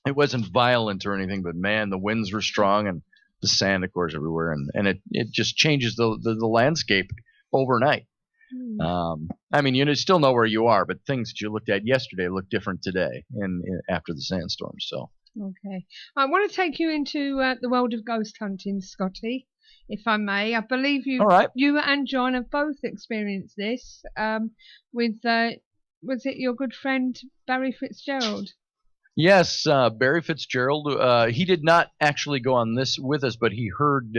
G: It wasn't violent or anything, but man, the winds were strong and the sand, of course, everywhere, and it just changes the landscape overnight. I mean, you still know where you are, but things that you looked at yesterday look different today after the sandstorm. So.
B: Okay. I want to take you into the world of ghost hunting, Scotty, if I may. I believe you,
G: All right.
B: you and John have both experienced this with, was it your good friend Barry Fitzgerald?
G: Yes, Barry Fitzgerald. He did not actually go on this with us, but he heard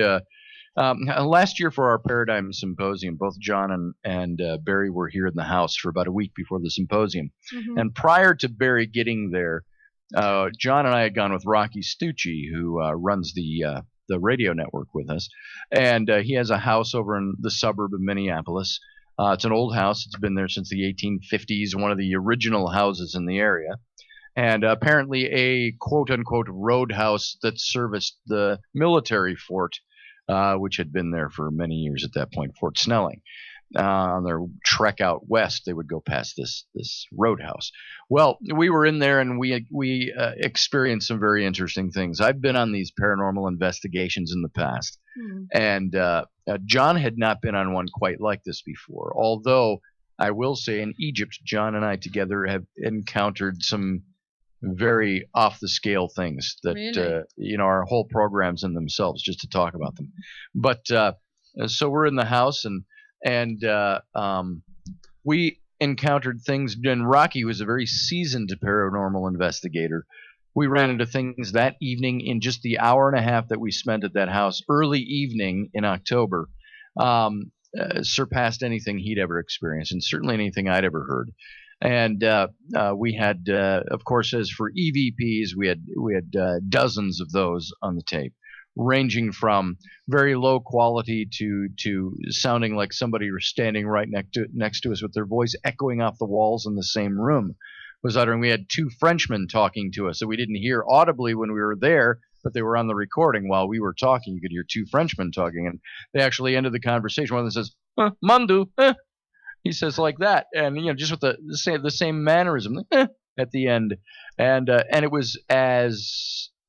G: last year for our Paradigm Symposium. Both John and Barry were here in the house for about a week before the symposium.
B: Mm-hmm.
G: And prior to Barry getting there, John and I had gone with Rocky Stucci, who runs the radio network with us, and he has a house over in the suburb of Minneapolis. It's an old house. It's been there since the 1850s, one of the original houses in the area, and apparently a quote-unquote roadhouse that serviced the military fort, which had been there for many years at that point, Fort Snelling. On their trek out west, they would go past this roadhouse. Well, we were in there and we experienced some very interesting things. I've been on these paranormal investigations in the past, and John had not been on one quite like this before. Although I will say, in Egypt, John and I together have encountered some very off the scale things that
B: Really?
G: are whole programs in themselves just to talk about them. But so we're in the house and we encountered things, and Rocky was a very seasoned paranormal investigator. We ran into things that evening in just the hour and a half that we spent at that house, early evening in October, surpassed anything he'd ever experienced, and certainly anything I'd ever heard. And we had, of course, as for EVPs, we had dozens of those on the tape, ranging from very low quality to sounding like somebody was standing right next to us with their voice echoing off the walls in the same room was uttering. We had two Frenchmen talking to us that we didn't hear audibly when we were there, but they were on the recording while we were talking. You could hear two Frenchmen talking, and they actually ended the conversation. One of them says, "Mandu," he says like that, and just with the same mannerism at the end, and it was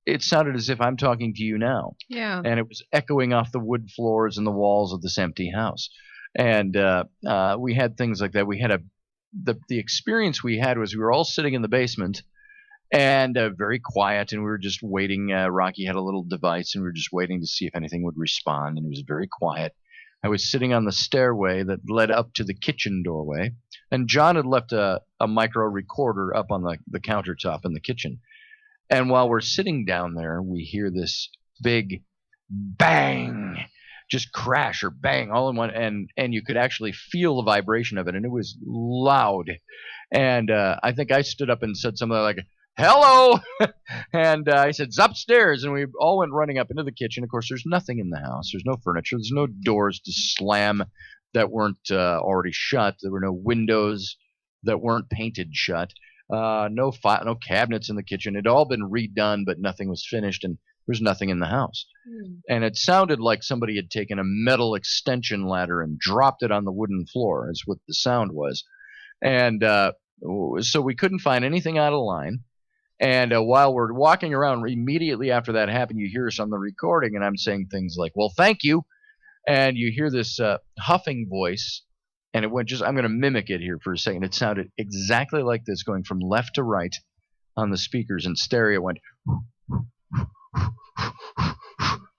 G: it sounded as if I'm talking to you now.
B: Yeah.
G: And it was echoing off the wood floors and the walls of this empty house. And we had things like that. We had the experience we had was we were all sitting in the basement and very quiet, and we were just waiting. Rocky had a little device, and we were just waiting to see if anything would respond, and it was very quiet. I was sitting on the stairway that led up to the kitchen doorway, and John had left a micro recorder up on the countertop in the kitchen. And while we're sitting down there, we hear this big bang, just crash or bang all in one, and you could actually feel the vibration of it, and it was loud. And I think I stood up and said something like, "Hello!" And I said, "It's upstairs," and we all went running up into the kitchen. Of course, there's nothing in the house. There's no furniture. There's no doors to slam that weren't already shut. There were no windows that weren't painted shut. No cabinets in the kitchen. It had all been redone, but nothing was finished, and there was nothing in the house. And it sounded like somebody had taken a metal extension ladder and dropped it on the wooden floor, is what the sound was. And so we couldn't find anything out of line. And while we're walking around, immediately after that happened, you hear us on the recording, and I'm saying things like, "Well, thank you." And you hear this huffing voice. And it went I'm going to mimic it here for a second. It sounded exactly like this, going from left to right on the speakers in stereo. It went,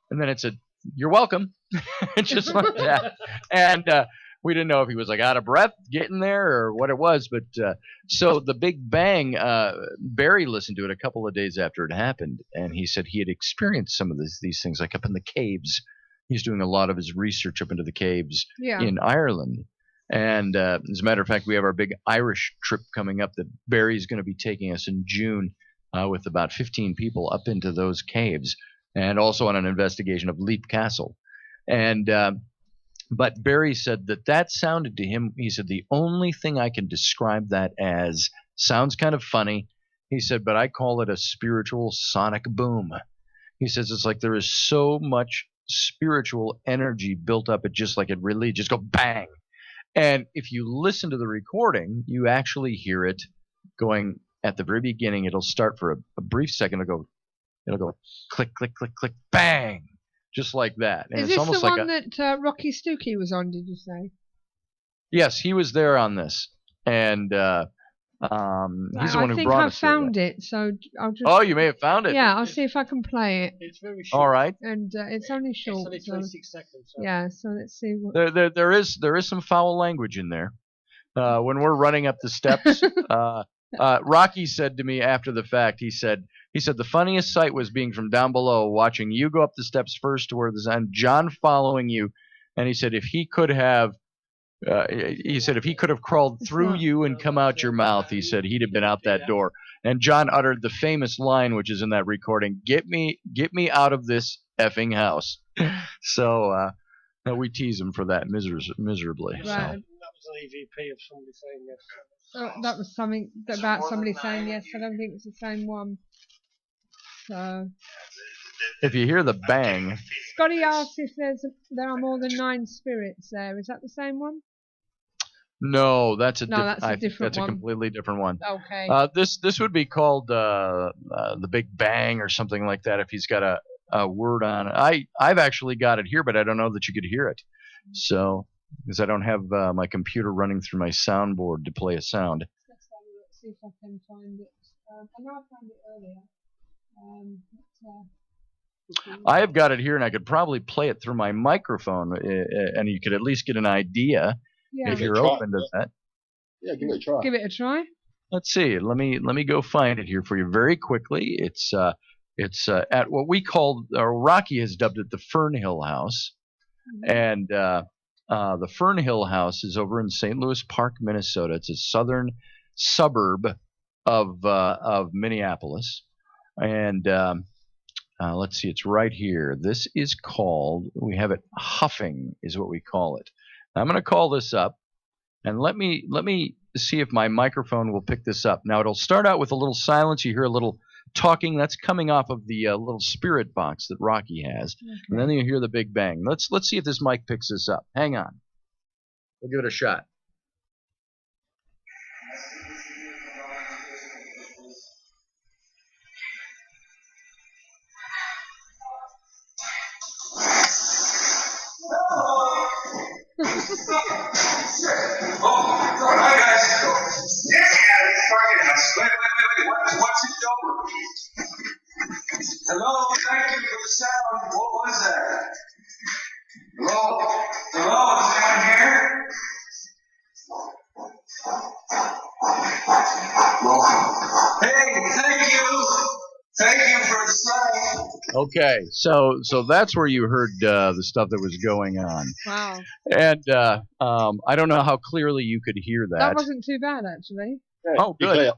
G: and then it said, "You're welcome." Just like that. And we didn't know if he was like out of breath getting there or what it was. But so the big bang, Barry listened to it a couple of days after it happened. And he said he had experienced some of these things, like up in the caves. He's doing a lot of his research up into the caves in Ireland. And as a matter of fact, we have our big Irish trip coming up that Barry's going to be taking us in June with about 15 people up into those caves, and also on an investigation of Leap Castle. And but Barry said that sounded to him, he said, the only thing I can describe that as sounds kind of funny. He said, but I call it a spiritual sonic boom. He says it's like there is so much spiritual energy built up, it just like it really just go bang. And if you listen to the recording, you actually hear it going at the very beginning, it'll start for a brief second. It'll go click, click, click, click, bang, just like that. And
B: Is
G: it's
B: this
G: almost
B: the
G: like
B: one that Rocky Stookie was on, did you say?
G: yes, he was there on this, and he's the one who brought us.
B: I think I've found it, so I'll just...
G: Oh, you may have found it.
B: Yeah, I'll see if I can play it.
C: It's very short.
G: All right.
B: And it's only short.
C: It's only 26 seconds. So.
B: Yeah, so let's see what...
G: There is some foul language in there. When we're running up the steps, Rocky said to me after the fact, he said the funniest sight was being from down below, watching you go up the steps first toward the sun, John following you, and he said if he could have crawled through you and come out your mouth, he said he'd have been out that door. And John uttered the famous line, which is in that recording, "Get me out of this effing house." So we tease him for that miserably.
B: Right.
G: So.
C: That was an EVP of somebody saying yes.
B: Oh, that was something about somebody saying yes. I don't think it's the same one. So
G: If you hear the bang,
B: Scotty asked if there are more than 9 spirits there. Is that the same one?
G: no, that's a
B: different
G: that's
B: one.
G: a completely different one.
B: Okay.
G: This would be called the Big Bang or something like that if he's got a word on it. I've actually got it here, but I don't know that you could hear it. So because I don't have my computer running through my soundboard to play a sound.
B: Let's have a look, see if I can find it. I know I found it earlier.
G: I have got it here, and I could probably play it through my microphone, and you could at least get an idea if you're open to that.
F: Yeah, give it a try.
B: Give it a try.
G: Let's see. Let me go find it here for you very quickly. It's at what we call, or Rocky has dubbed it, the Fernhill House, and the Fernhill House is over in St. Louis Park, Minnesota. It's a southern suburb of Minneapolis, and let's see, it's right here. This is called, we have it, huffing is what we call it. Now, I'm going to call this up, and let me see if my microphone will pick this up. Now, it'll start out with a little silence. You hear a little talking. That's coming off of the little spirit box that Rocky has, and then you hear the big bang. Let's see if this mic picks this up. Hang on. We'll give it a shot.
H: Hi guys. Yeah, it's talking us. Wait. What's it over? Hello, thank you for the sound. What was that? Hello, is anyone here? Hey, thank you. Thank you for the sound.
G: Okay, so that's where you heard the stuff that was going on.
B: Wow.
G: And I don't know how clearly you could hear that.
B: That wasn't too bad, actually.
G: Oh, good.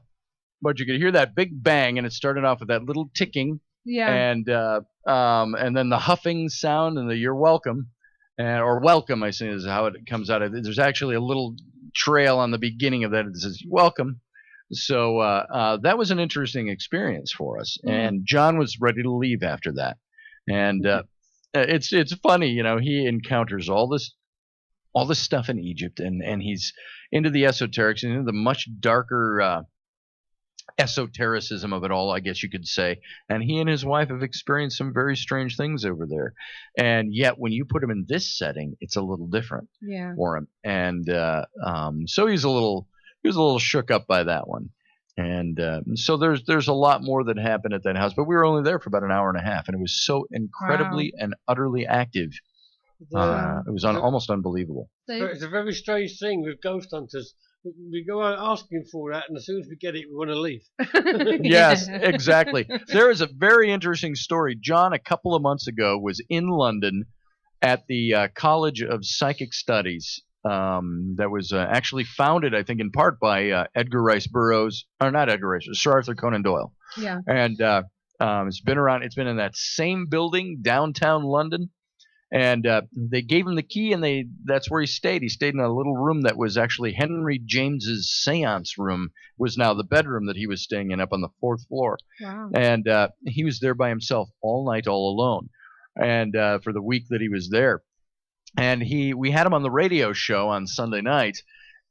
G: But you could hear that big bang, and it started off with that little ticking.
B: Yeah.
G: And then the huffing sound and the "you're welcome," or "welcome," I think is how it comes out. There's actually a little trail on the beginning of that that says "welcome." So that was an interesting experience for us, and John was ready to leave after that. And it's funny, you know, he encounters all this stuff in Egypt, and he's into the esoterics and into the much darker esotericism of it all, I guess you could say. And he and his wife have experienced some very strange things over there. And yet, when you put him in this setting, it's a little different for him. And so he was a little shook up by that one. And so there's a lot more that happened at that house. But we were only there for about an hour and a half, and it was so incredibly and utterly active. It was almost unbelievable.
C: It's a very strange thing with ghost hunters. We go out asking for that, and as soon as we get it, we want to leave.
G: Yes, exactly. There is a very interesting story. John, a couple of months ago, was in London at the College of Psychic Studies that was actually founded, I think, in part by Edgar Rice Burroughs, or not Edgar Rice, Sir Arthur Conan Doyle.
B: Yeah.
G: And it's been in that same building, downtown London. And they gave him the key, and that's where he stayed. He stayed in a little room that was actually Henry James's seance room, was now the bedroom that he was staying in up on the 4th floor.
B: Wow.
G: And he was there by himself all night, all alone, and for the week that he was there. And we had him on the radio show on Sunday night,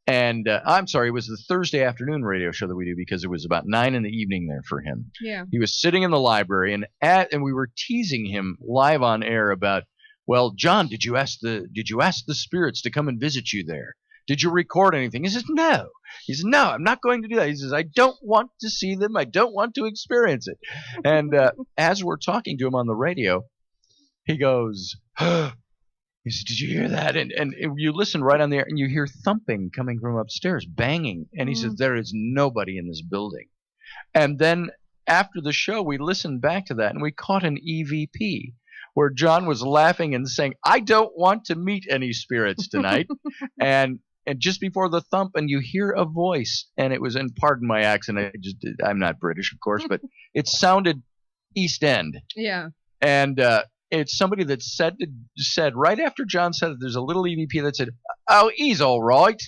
G: And I'm sorry, it was the Thursday afternoon radio show that we do because it was about 9 in the evening there for him.
B: Yeah.
G: He was sitting in the library, and we were teasing him live on air about, well, John, did you ask the spirits to come and visit you there? Did you record anything? He says, no. He says, no, I'm not going to do that. He says, I don't want to see them. I don't want to experience it. And as we're talking to him on the radio, he goes, he says, did you hear that? And you listen right on the air, and you hear thumping coming from upstairs, banging. And he says, there is nobody in this building. And then after the show, we listened back to that, and we caught an EVP where John was laughing and saying, I don't want to meet any spirits tonight. and just before the thump, and you hear a voice, and it was, and pardon my accent, I'm not British, of course, but it sounded East End.
B: Yeah.
G: And it's somebody that said right after John said it, there's a little EVP that said, oh, he's all right.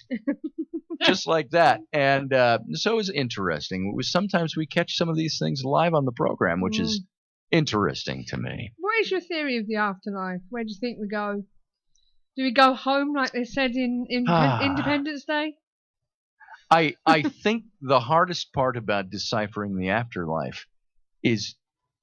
G: Just like that. And so it was interesting. Sometimes we catch some of these things live on the program, which is interesting to me.
B: What is your theory of the afterlife? Where do you think we go? Do we go home like they said in Independence Day?
G: I think the hardest part about deciphering the afterlife is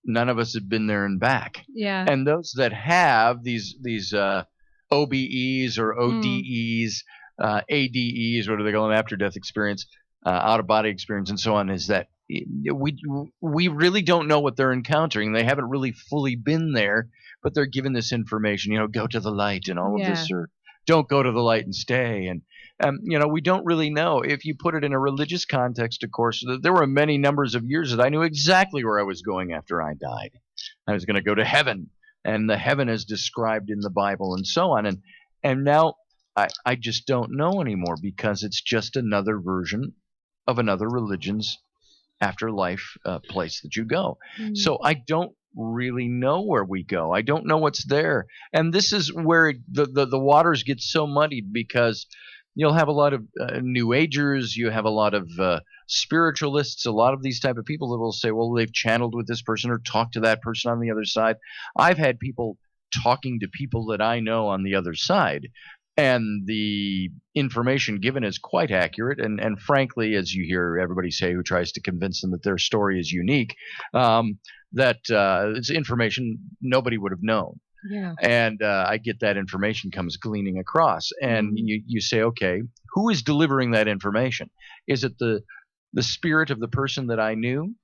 G: none of us have been there and back.
B: Yeah.
G: And those that have these OBEs or ODEs, ADEs, what do they call them, after death experience, out of body experience, and so on, is that we really don't know what they're encountering. They haven't really fully been there, but they're given this information, go to the light and all of this, or don't go to the light and stay. And we don't really know. If you put it in a religious context, of course, there were many numbers of years that I knew exactly where I was going after I died. I was going to go to heaven, and the heaven is described in the Bible and so on. And now I just don't know anymore, because it's just another version of another religion's afterlife place that you go. So I don't really know where we go. I don't know what's there. And this is where the waters get so muddied, because you'll have a lot of New Agers, you have a lot of spiritualists, a lot of these type of people that will say, well, they've channeled with this person or talked to that person on the other side. I've had people talking to people that I know on the other side, and the information given is quite accurate. And frankly, as you hear everybody say who tries to convince them that their story is unique, that it's information nobody would have known.
B: Yeah.
G: And I get that information comes gleaning across. And you say, okay, who is delivering that information? Is it the spirit of the person that I knew?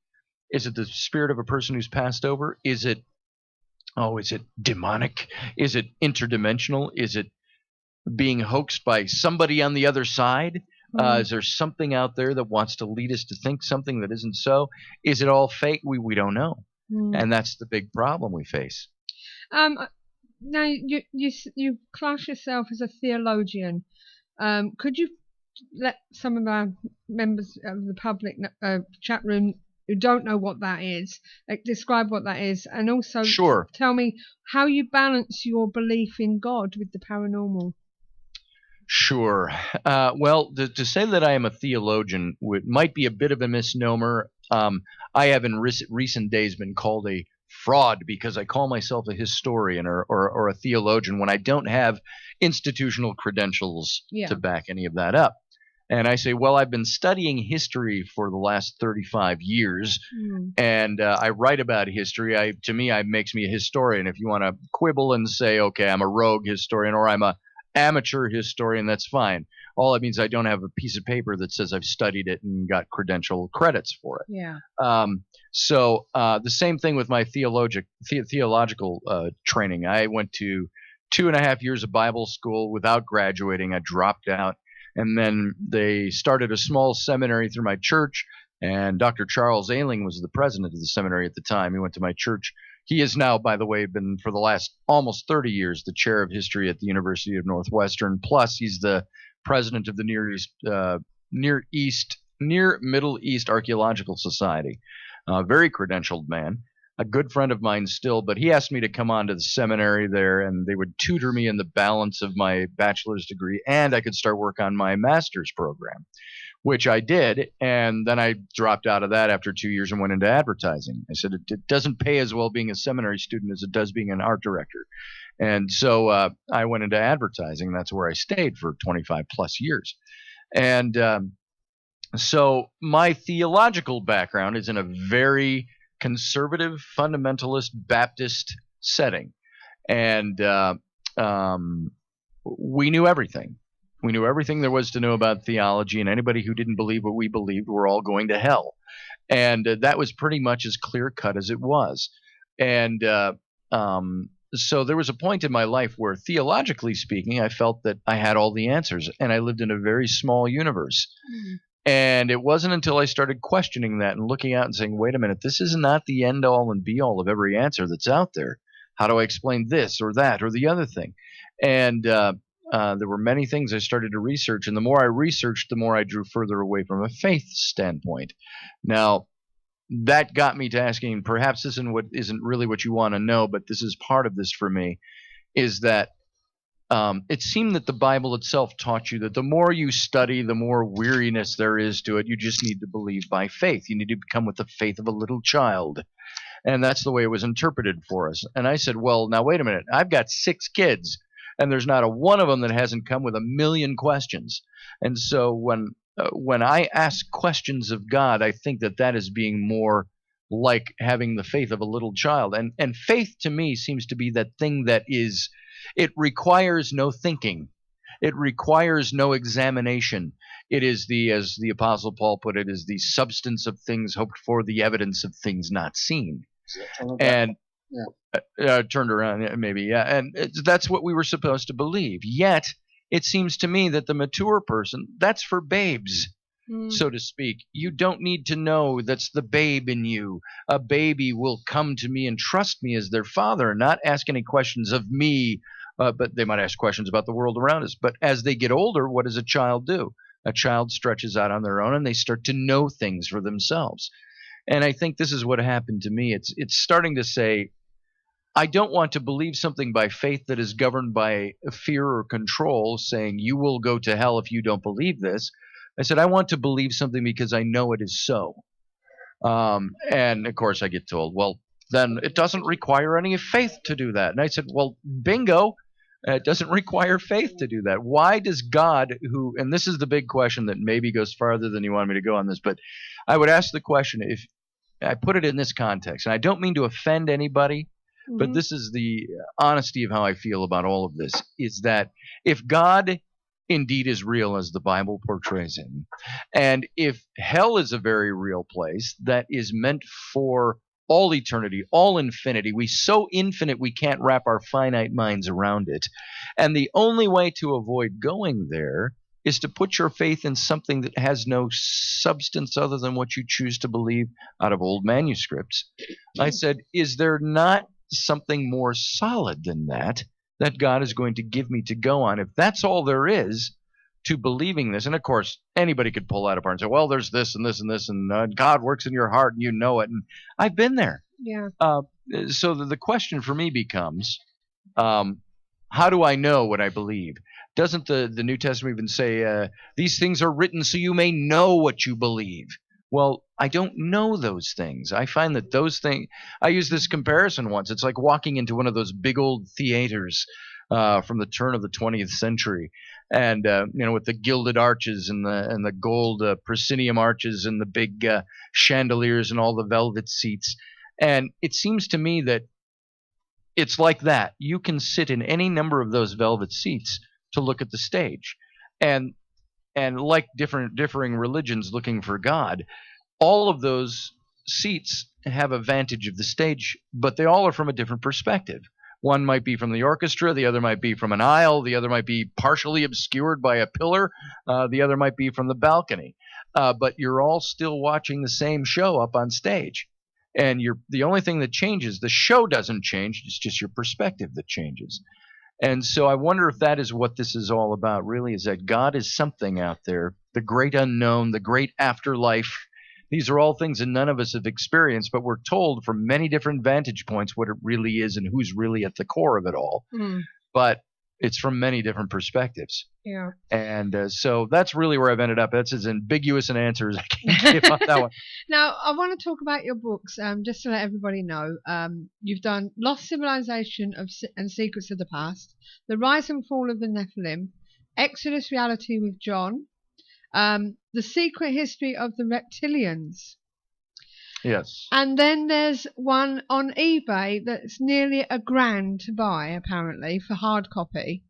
G: Is it the spirit of a person who's passed over? Is it demonic? Is it interdimensional? Is it being hoaxed by somebody on the other side? Is there something out there that wants to lead us to think something that isn't so? Is it all fake? We don't know. And that's the big problem we face.
B: Now, you class yourself as a theologian. Could you let some of our members of the public chat room who don't know what that is, describe what that is, and also tell me how you balance your belief in God with the paranormal?
G: Sure. Well, to say that I am a theologian might be a bit of a misnomer. I have in recent days been called a fraud because I call myself a historian or a theologian when I don't have institutional credentials to back any of that up. And I say, well, I've been studying history for the last 35 years, and I write about history. To me, it makes me a historian. If you want to quibble and say, okay, I'm a rogue historian or I'm a amateur historian, that's fine. All it means I don't have a piece of paper that says I've studied it and got credential credits for it.
B: Yeah.
G: So the same thing with my theological training. I went to 2.5 years of Bible school without graduating. I dropped out. And then they started a small seminary through my church, and Dr. Charles Ailing was the president of the seminary at the time. He went to my church. He is now, by the way, been for the last almost 30 years the chair of history at the University of Northwestern. Plus, he's the president of the Near Middle East Archaeological Society. Very credentialed man. A good friend of mine still, but he asked me to come on to the seminary there, and they would tutor me in the balance of my bachelor's degree, and I could start work on my master's program, which I did, and then I dropped out of that after 2 years and went into advertising. I said it doesn't pay as well being a seminary student as it does being an art director. And so I went into advertising. That's where I stayed for 25 plus years. And so my theological background is in a very conservative, fundamentalist Baptist setting. And we knew everything. We knew everything there was to know about theology, and anybody who didn't believe what we believed were all going to hell. And that was pretty much as clear cut as it was. And so there was a point in my life where, theologically speaking, I felt that I had all the answers, and I lived in a very small universe. And it wasn't until I started questioning that and looking out and saying, wait a minute, this is not the end all and be all of every answer that's out there. How do I explain this or that or the other thing? And there were many things I started to research, and the more I researched, the more I drew further away from a faith standpoint. Now, that got me to asking, perhaps this isn't really what you want to know, but this is part of this for me, is that it seemed that the Bible itself taught you that the more you study, the more weariness there is to it. You just need to believe by faith. You need to become with the faith of a little child. And that's the way it was interpreted for us. And I said, well, now wait a minute. I've got 6 kids, and there's not a one of them that hasn't come with a million questions. And so when I ask questions of God, I think that is being more like having the faith of a little child. And faith to me seems to be that thing that is, it requires no thinking. It requires no examination. It is as the Apostle Paul put it, is the substance of things hoped for, the evidence of things not seen. And turned around, maybe, yeah. And that's what we were supposed to believe. Yet, it seems to me that the mature person, that's for babes, so to speak. You don't need to know that's the babe in you. A baby will come to me and trust me as their father, and not ask any questions of me, but they might ask questions about the world around us. But as they get older, what does a child do? A child stretches out on their own, and they start to know things for themselves. And I think this is what happened to me. It's starting to say, I don't want to believe something by faith that is governed by fear or control, saying you will go to hell if you don't believe this. I said, I want to believe something because I know it is so. And of course I get told, well, then it doesn't require any faith to do that. And I said, well, bingo, it doesn't require faith to do that. Why does God, and this is the big question that maybe goes farther than you want me to go on this, but I would ask the question, if I put it in this context, and I don't mean to offend anybody, but this is the honesty of how I feel about all of this, is that if God indeed is real as the Bible portrays him, and if hell is a very real place that is meant for all eternity, all infinity, so infinite we can't wrap our finite minds around it, and the only way to avoid going there is to put your faith in something that has no substance other than what you choose to believe out of old manuscripts. I said, is there not something more solid than that God is going to give me to go on? If that's all there is to believing this, and of course anybody could pull that apart and say, well, there's this and this and this, and God works in your heart and you know it, and I've been there.
B: Yeah.
G: So the question for me becomes, how do I know what I believe? Doesn't the New Testament even say, these things are written so you may know what you believe? Well, I don't know those things. I find that those things, I used this comparison once. It's like walking into one of those big old theaters from the turn of the 20th century, and with the gilded arches and the gold proscenium arches and the big chandeliers and all the velvet seats. And it seems to me that it's like that. You can sit in any number of those velvet seats to look at the stage, and like differing religions looking for God, all of those seats have a vantage of the stage, but they all are from a different perspective. One might be from the orchestra, the other might be from an aisle, the other might be partially obscured by a pillar, the other might be from the balcony. But you're all still watching the same show up on stage. And the only thing that changes, the show doesn't change, it's just your perspective that changes. And so I wonder if that is what this is all about, really, is that God is something out there, the great unknown, the great afterlife. These are all things that none of us have experienced, but we're told from many different vantage points what it really is and who's really at the core of it all. But it's from many different perspectives.
B: Yeah.
G: And so that's really where I've ended up. That's as ambiguous an answer as I can give on that one.
B: Now, I want to talk about your books, just to let everybody know. You've done Lost Civilization and Secrets of the Past, The Rise and Fall of the Nephilim, Exodus Reality with John, The Secret History of the Reptilians.
G: Yes.
B: And then there's one on eBay that's nearly $1,000 to buy, apparently, for hard copy.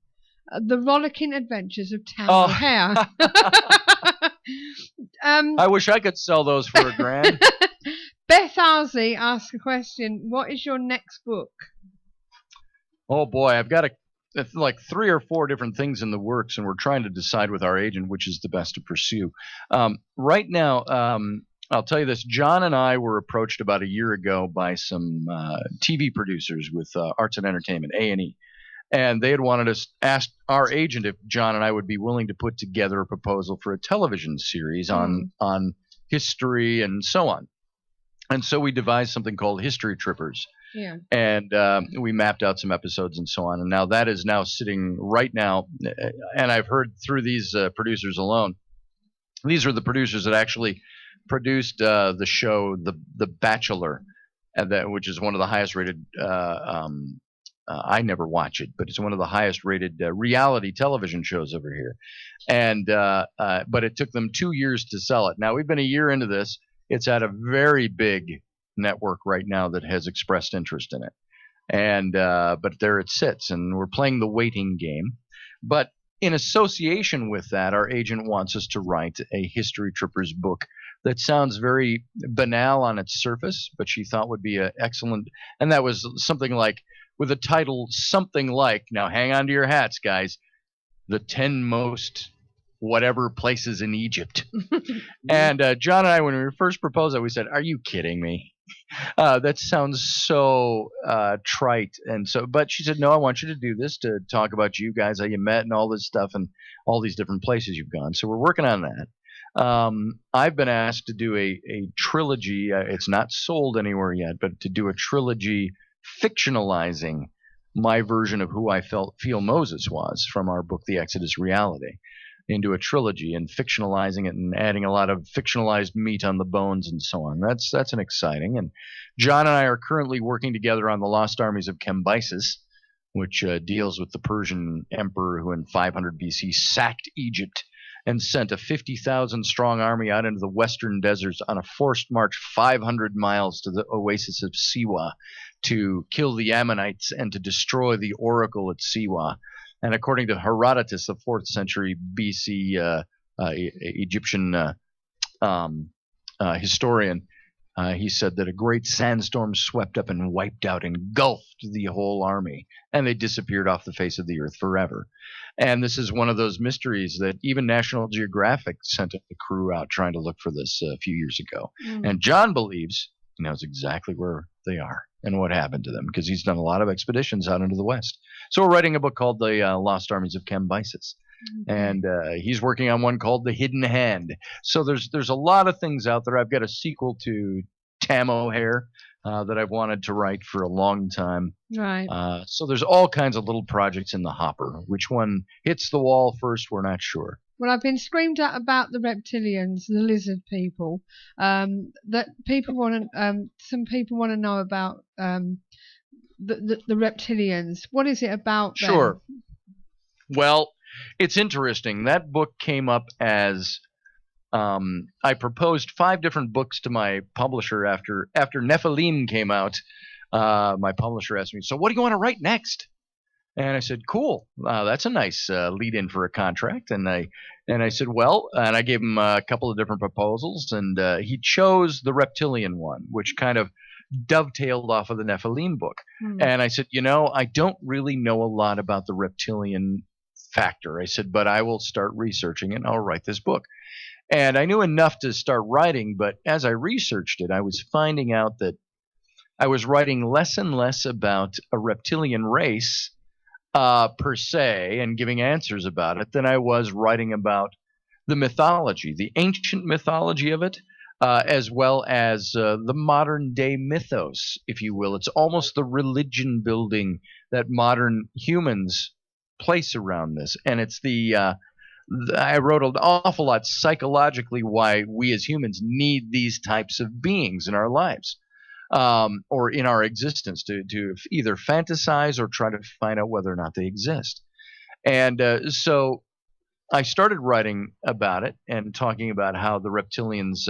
B: The Rollicking Adventures of Tam O'Hare.
G: I wish I could sell those for $1,000.
B: Beth Arsey asks a question. What is your next book?
G: Oh boy, I've got like 3 or 4 different things in the works, and we're trying to decide with our agent which is the best to pursue. Right now, I'll tell you this. John and I were approached about a year ago by some TV producers with Arts and Entertainment, A&E. And they had wanted us, asked our agent if John and I would be willing to put together a proposal for a television series on history and so on. And so we devised something called History Trippers.
B: Yeah.
G: And we mapped out some episodes and so on. And now that is now sitting right now. And I've heard through these producers alone. These are the producers that actually produced the show The Bachelor, which is one of the highest rated. I never watch it, but it's one of the highest rated reality television shows over here. And but it took them 2 years to sell it. Now we've been a year into this. It's at a very big network right now that has expressed interest in it. And but there it sits, and we're playing the waiting game. But in association with that, our agent wants us to write a History Trippers book that sounds very banal on its surface, but she thought would be excellent. And that was something like, with a title something like, now hang on to your hats, guys, The 10 Most Whatever Places in Egypt. And John and I, when we first proposed that, we said, are you kidding me? That sounds so trite. And so, but she said, no, I want you to do this, to talk about you guys, how you met and all this stuff and all these different places you've gone. So we're working on that. I've been asked to do a trilogy. It's not sold anywhere yet, but to do a trilogy fictionalizing my version of who I feel Moses was from our book, The Exodus Reality, into a trilogy, and fictionalizing it and adding a lot of fictionalized meat on the bones and so on. That's an exciting. And John and I are currently working together on the Lost Armies of Cambyses, which deals with the Persian emperor who in 500 BC sacked Egypt and sent a 50,000 strong army out into the western deserts on a forced march 500 miles to the oasis of Siwa to kill the Ammonites and to destroy the oracle at Siwa. And according to Herodotus, the 4th century BC Egyptian historian, he said that a great sandstorm swept up and wiped out, engulfed the whole army, and they disappeared off the face of the earth forever. And this is one of those mysteries that even National Geographic sent a crew out trying to look for this a few years ago. And John believes he knows exactly where they are and what happened to them, because he's done a lot of expeditions out into the West. So we're writing a book called The Lost Armies of Cambyses. And he's working on one called The Hidden Hand. So there's a lot of things out there. I've got a sequel to Tam O'Hare that I've wanted to write for a long time.
B: Right.
G: So there's all kinds of little projects in the hopper. Which one hits the wall first, we're not sure.
B: Well, I've been screamed at about the reptilians, the lizard people. That people want to. Some people want to know about the reptilians. What is it about them?
G: Sure. Well, it's interesting. That book came up as I proposed 5 different books to my publisher after Nephilim came out. My publisher asked me, "So what do you want to write next?" And I said, "Cool, that's a nice lead-in for a contract." And I said, "Well," and I gave him a couple of different proposals, and he chose the reptilian one, which kind of dovetailed off of the Nephilim book. And I said, I don't really know a lot about the reptilian factor. I said, but I will start researching it and I'll write this book. And I knew enough to start writing, but as I researched it, I was finding out that I was writing less and less about a reptilian race per se and giving answers about it than I was writing about the mythology, the ancient mythology of it, as well as the modern day mythos, if you will. It's almost the religion building that modern humans place around this. And it's I wrote an awful lot psychologically why we as humans need these types of beings in our lives. Or in our existence to either fantasize or try to find out whether or not they exist. And so I started writing about it and talking about how the reptilians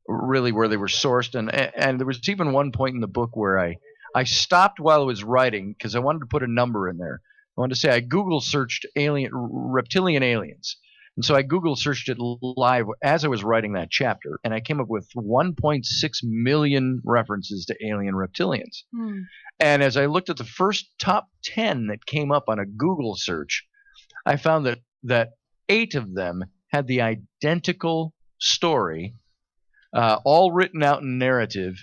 G: really where they were sourced, and there was even one point in the book where I stopped while I was writing because I wanted to put a number in there. I wanted to say I Google searched reptilian aliens, and so I Google searched it live as I was writing that chapter, and I came up with 1.6 million references to alien reptilians. And as I looked at the first top 10 that came up on a Google search, I found that 8 of them had the identical story, all written out in narrative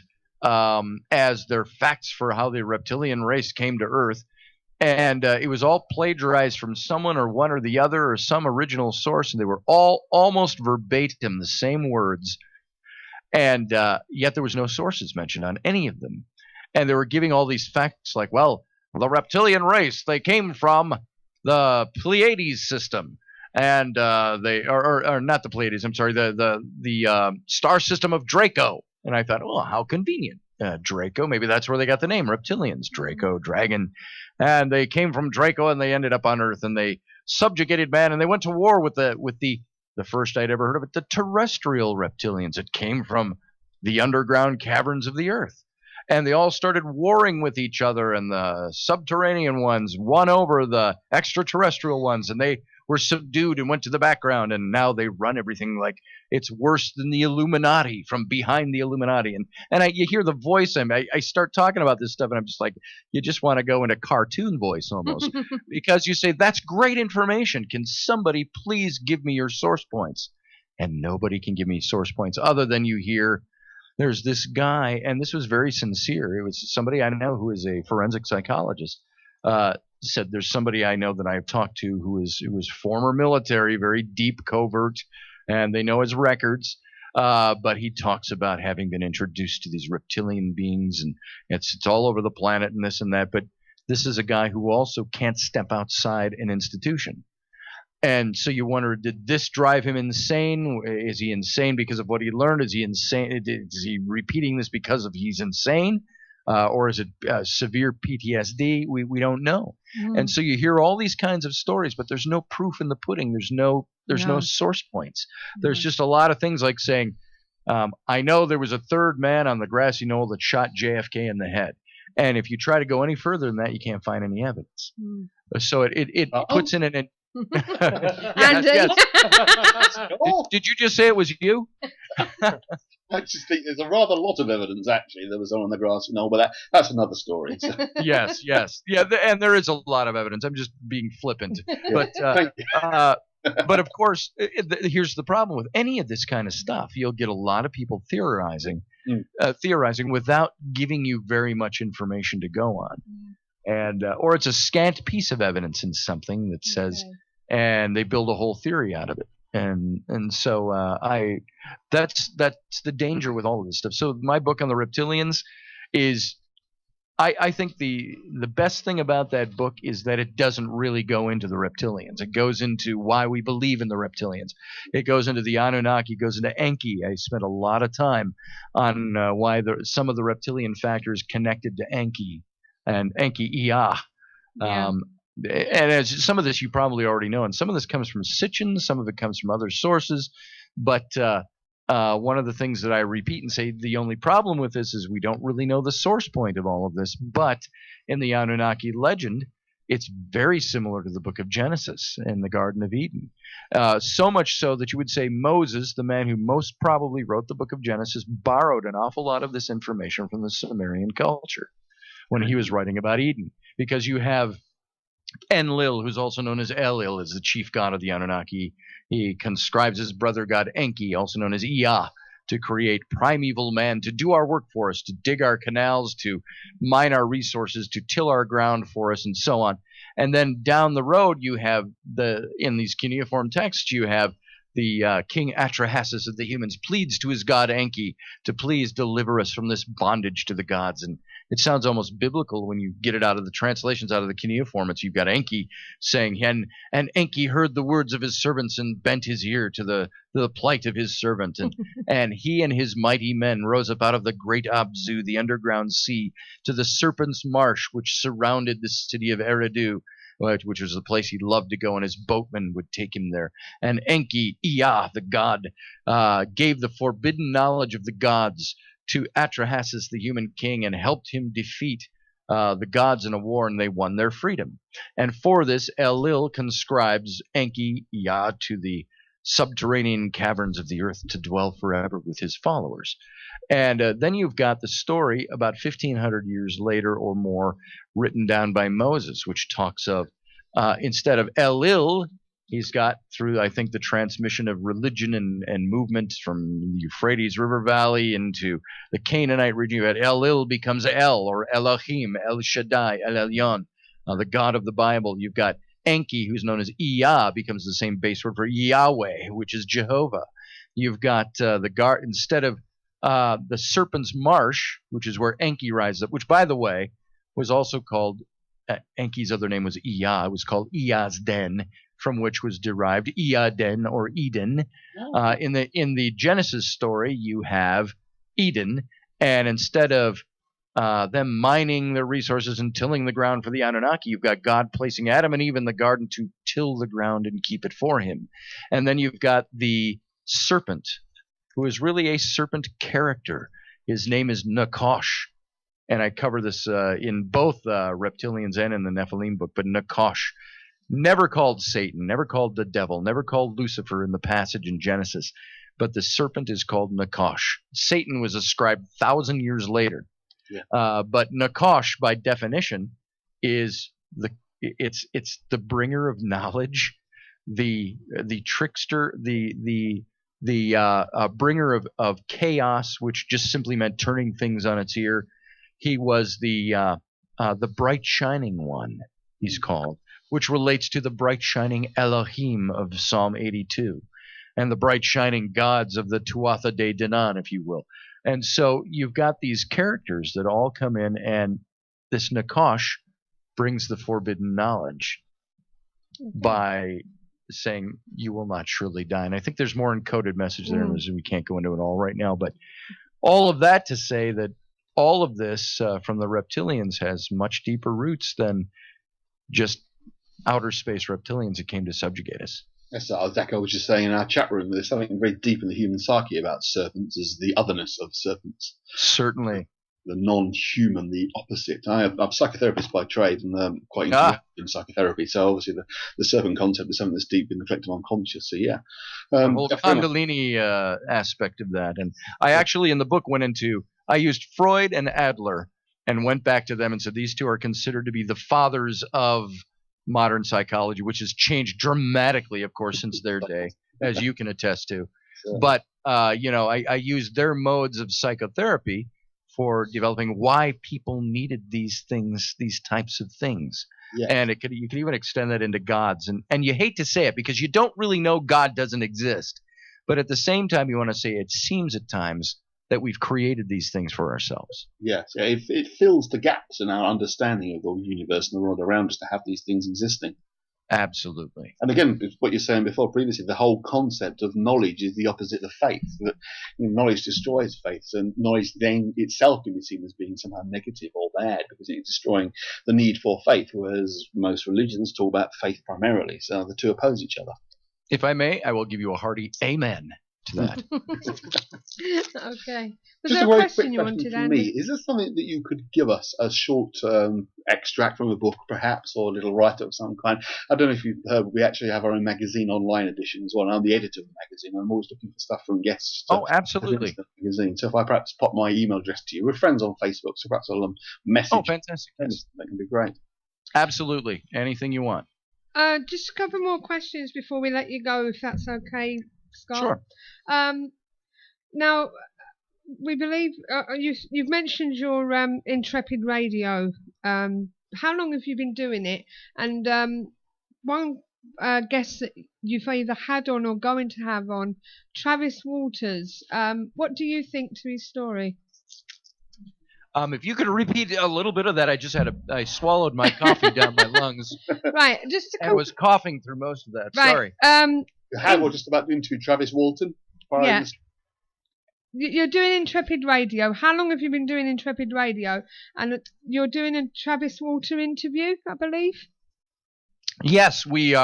G: as their facts for how the reptilian race came to Earth. And it was all plagiarized from someone or one or the other or some original source, and they were all almost verbatim, the same words. And yet there was no sources mentioned on any of them. And they were giving all these facts like, well, the reptilian race, they came from the Pleiades system. And they or not the Pleiades, I'm sorry, the star system of Draco. And I thought, oh, how convenient. Draco, maybe that's where they got the name, reptilians, Draco, dragon. And they came from Draco and they ended up on Earth and they subjugated man and they went to war with the first I'd ever heard of it, the terrestrial reptilians. It came from the underground caverns of the Earth. And they all started warring with each other, and the subterranean ones won over the extraterrestrial ones, and they were subdued and went to the background, and now they run everything like it's worse than the Illuminati from behind the Illuminati. And you hear the voice, I start talking about this stuff, and I'm just like, you just want to go into cartoon voice almost, because you say, that's great information. Can somebody please give me your source points? And nobody can give me source points other than you hear, there's this guy, and this was very sincere. It was somebody I know who is a forensic psychologist, said there's somebody I know that I've talked to who was former military, very deep covert, and they know his records. But he talks about having been introduced to these reptilian beings, and it's all over the planet and this and that. But this is a guy who also can't step outside an institution. And so you wonder, did this drive him insane? Is he insane because of what he learned? Is he insane? Is he repeating this because of he's insane? Or is it severe PTSD? We don't know. And so you hear all these kinds of stories, but there's no proof in the pudding. There's no source points. There's just a lot of things like saying, I know there was a third man on the grassy knoll that shot JFK in the head. And if you try to go any further than that, you can't find any evidence. So it puts in an yes. Did you just say it was you?
F: I just think there's a rather lot of evidence, actually. There was on the grassy knoll, but that's another story. So.
G: Yes. Yeah, and there is a lot of evidence. I'm just being flippant. But but of course, here's the problem with any of this kind of stuff. You'll get a lot of people theorizing without giving you very much information to go on. And or it's a scant piece of evidence in something that says, and they build a whole theory out of it. And so that's the danger with all of this stuff. So my book on the reptilians is, I think the best thing about that book is that it doesn't really go into the reptilians. It goes into why we believe in the reptilians. It goes into the Anunnaki, goes into Enki. I spent a lot of time on why some of the reptilian factors connected to Enki. And Enki Ea. And as some of this you probably already know, and some of this comes from Sitchin, some of it comes from other sources. But one of the things that I repeat and say, the only problem with this is we don't really know the source point of all of this. But in the Anunnaki legend, it's very similar to the book of Genesis and the Garden of Eden. So much so that you would say Moses, the man who most probably wrote the book of Genesis, borrowed an awful lot of this information from the Sumerian culture when he was writing about Eden, because you have Enlil, who's also known as Elil, is the chief god of the Anunnaki. He conscribes his brother god Enki, also known as Ea, to create primeval man, to do our work for us, to dig our canals, to mine our resources, to till our ground for us, and so on. And then down the road, you have in these cuneiform texts, you have the king Atrahasis of the humans pleads to his god Enki to please deliver us from this bondage to the gods. And it sounds almost biblical when you get it out of the translations, out of the cuneiform. You've got Enki saying, and Enki heard the words of his servants and bent his ear to the plight of his servant. And he and his mighty men rose up out of the great Abzu, the underground sea, to the serpent's marsh which surrounded the city of Eridu. which was the place he loved to go, and his boatman would take him there. And Enki, Ea, the god, gave the forbidden knowledge of the gods to Atrahasis, the human king, and helped him defeat the gods in a war, and they won their freedom. And for this, Enlil conscribes Enki, Ea, to the subterranean caverns of the earth to dwell forever with his followers. And then you've got the story about 1,500 years later or more, written down by Moses, which talks of, instead of Enlil, he's got, through, I think, the transmission of religion and movement from the Euphrates River Valley into the Canaanite region, you had Enlil becomes El, or Elohim, El Shaddai, El Elyon, the God of the Bible. You've got Enki, who's known as Ea, becomes the same base word for Yahweh, which is Jehovah. You've got instead of the Serpent's Marsh, which is where Enki rises up, which, by the way, was also called, Enki's other name was Ea. It was called Ea's Den, from which was derived Eden or Eden. In the Genesis story, you have Eden, and instead of them mining their resources and tilling the ground for the Anunnaki, you've got God placing Adam and Eve in the garden to till the ground and keep it for him. And then you've got the serpent, who is really a serpent character. His name is Nakash. And I cover this in both Reptilians and in the Nephilim book, but Nakash, never called Satan, never called the devil, never called Lucifer in the passage in Genesis, but the serpent is called Nakash. Satan was ascribed 1,000 years later. Yeah. But Nakash, by definition, is it's the bringer of knowledge, the trickster, the bringer of chaos, which just simply meant turning things on its ear. He was the bright shining one, he's called, which relates to the bright shining Elohim of Psalm 82, and the bright shining gods of the Tuatha De Danann, if you will. And so you've got these characters that all come in, and this Nakash brings the forbidden knowledge by saying, you will not surely die. And I think there's more encoded message there, and we can't go into it all right now. But all of that to say that all of this from the Reptilians has much deeper roots than just outer space reptilians that came to subjugate us.
F: Yes, Zach, I was just saying in our chat room, there's something very deep in the human psyche about serpents, is the otherness of serpents.
G: Certainly.
F: The non-human, the opposite. I'm a psychotherapist by trade and quite interested in psychotherapy, so obviously the serpent concept is something that's deep in the collective unconscious, so yeah.
G: The whole Kundalini aspect of that. And I actually, in the book, I used Freud and Adler and went back to them and said these two are considered to be the fathers of modern psychology, which has changed dramatically, of course, since their day, as you can attest to. Sure. But, I used their modes of psychotherapy for developing why people needed these things, these types of things. Yes. And you could even extend that into gods. And you hate to say it because you don't really know God doesn't exist. But at the same time, you want to say it seems at times that we've created these things for ourselves.
F: Yes, it fills the gaps in our understanding of the universe and the world around us to have these things existing.
G: Absolutely.
F: And again, what you're saying before previously, the whole concept of knowledge is the opposite of faith. That knowledge destroys faith, and knowledge then itself can be seen as being somehow negative or bad because it's destroying the need for faith, whereas most religions talk about faith primarily. So the two oppose each other.
G: If I may, I will give you a hearty amen to that.
B: Okay. Was there a question you wanted, Andy?
F: Is there something that you could give us, a short extract from a book, perhaps, or a little write-up of some kind? I don't know if you've heard, we actually have our own magazine online edition as well. I'm the editor of the magazine. I'm always looking for stuff from guests.
G: Absolutely.
F: Magazine. So if I perhaps pop my email address to you, we're friends on Facebook, so perhaps I'll message.
G: Oh, fantastic.
F: That can be great.
G: Absolutely. Anything you want.
B: Just a couple more questions before we let you go, if that's okay, Scott.
G: Sure.
B: Now, we believe you've mentioned your Intrepid radio. How long have you been doing it? And one guest that you've either had on or going to have on, Travis Walters. What do you think to his story?
G: If you could repeat a little bit of that, I swallowed my coffee down my lungs.
B: Right,
G: I was coughing through most of that.
B: Right,
G: sorry.
F: We're just about to interview Travis Walton.
B: Yeah. You're doing Intrepid Radio. How long have you been doing Intrepid Radio? And you're doing a Travis Walter interview, I believe?
G: Yes, we've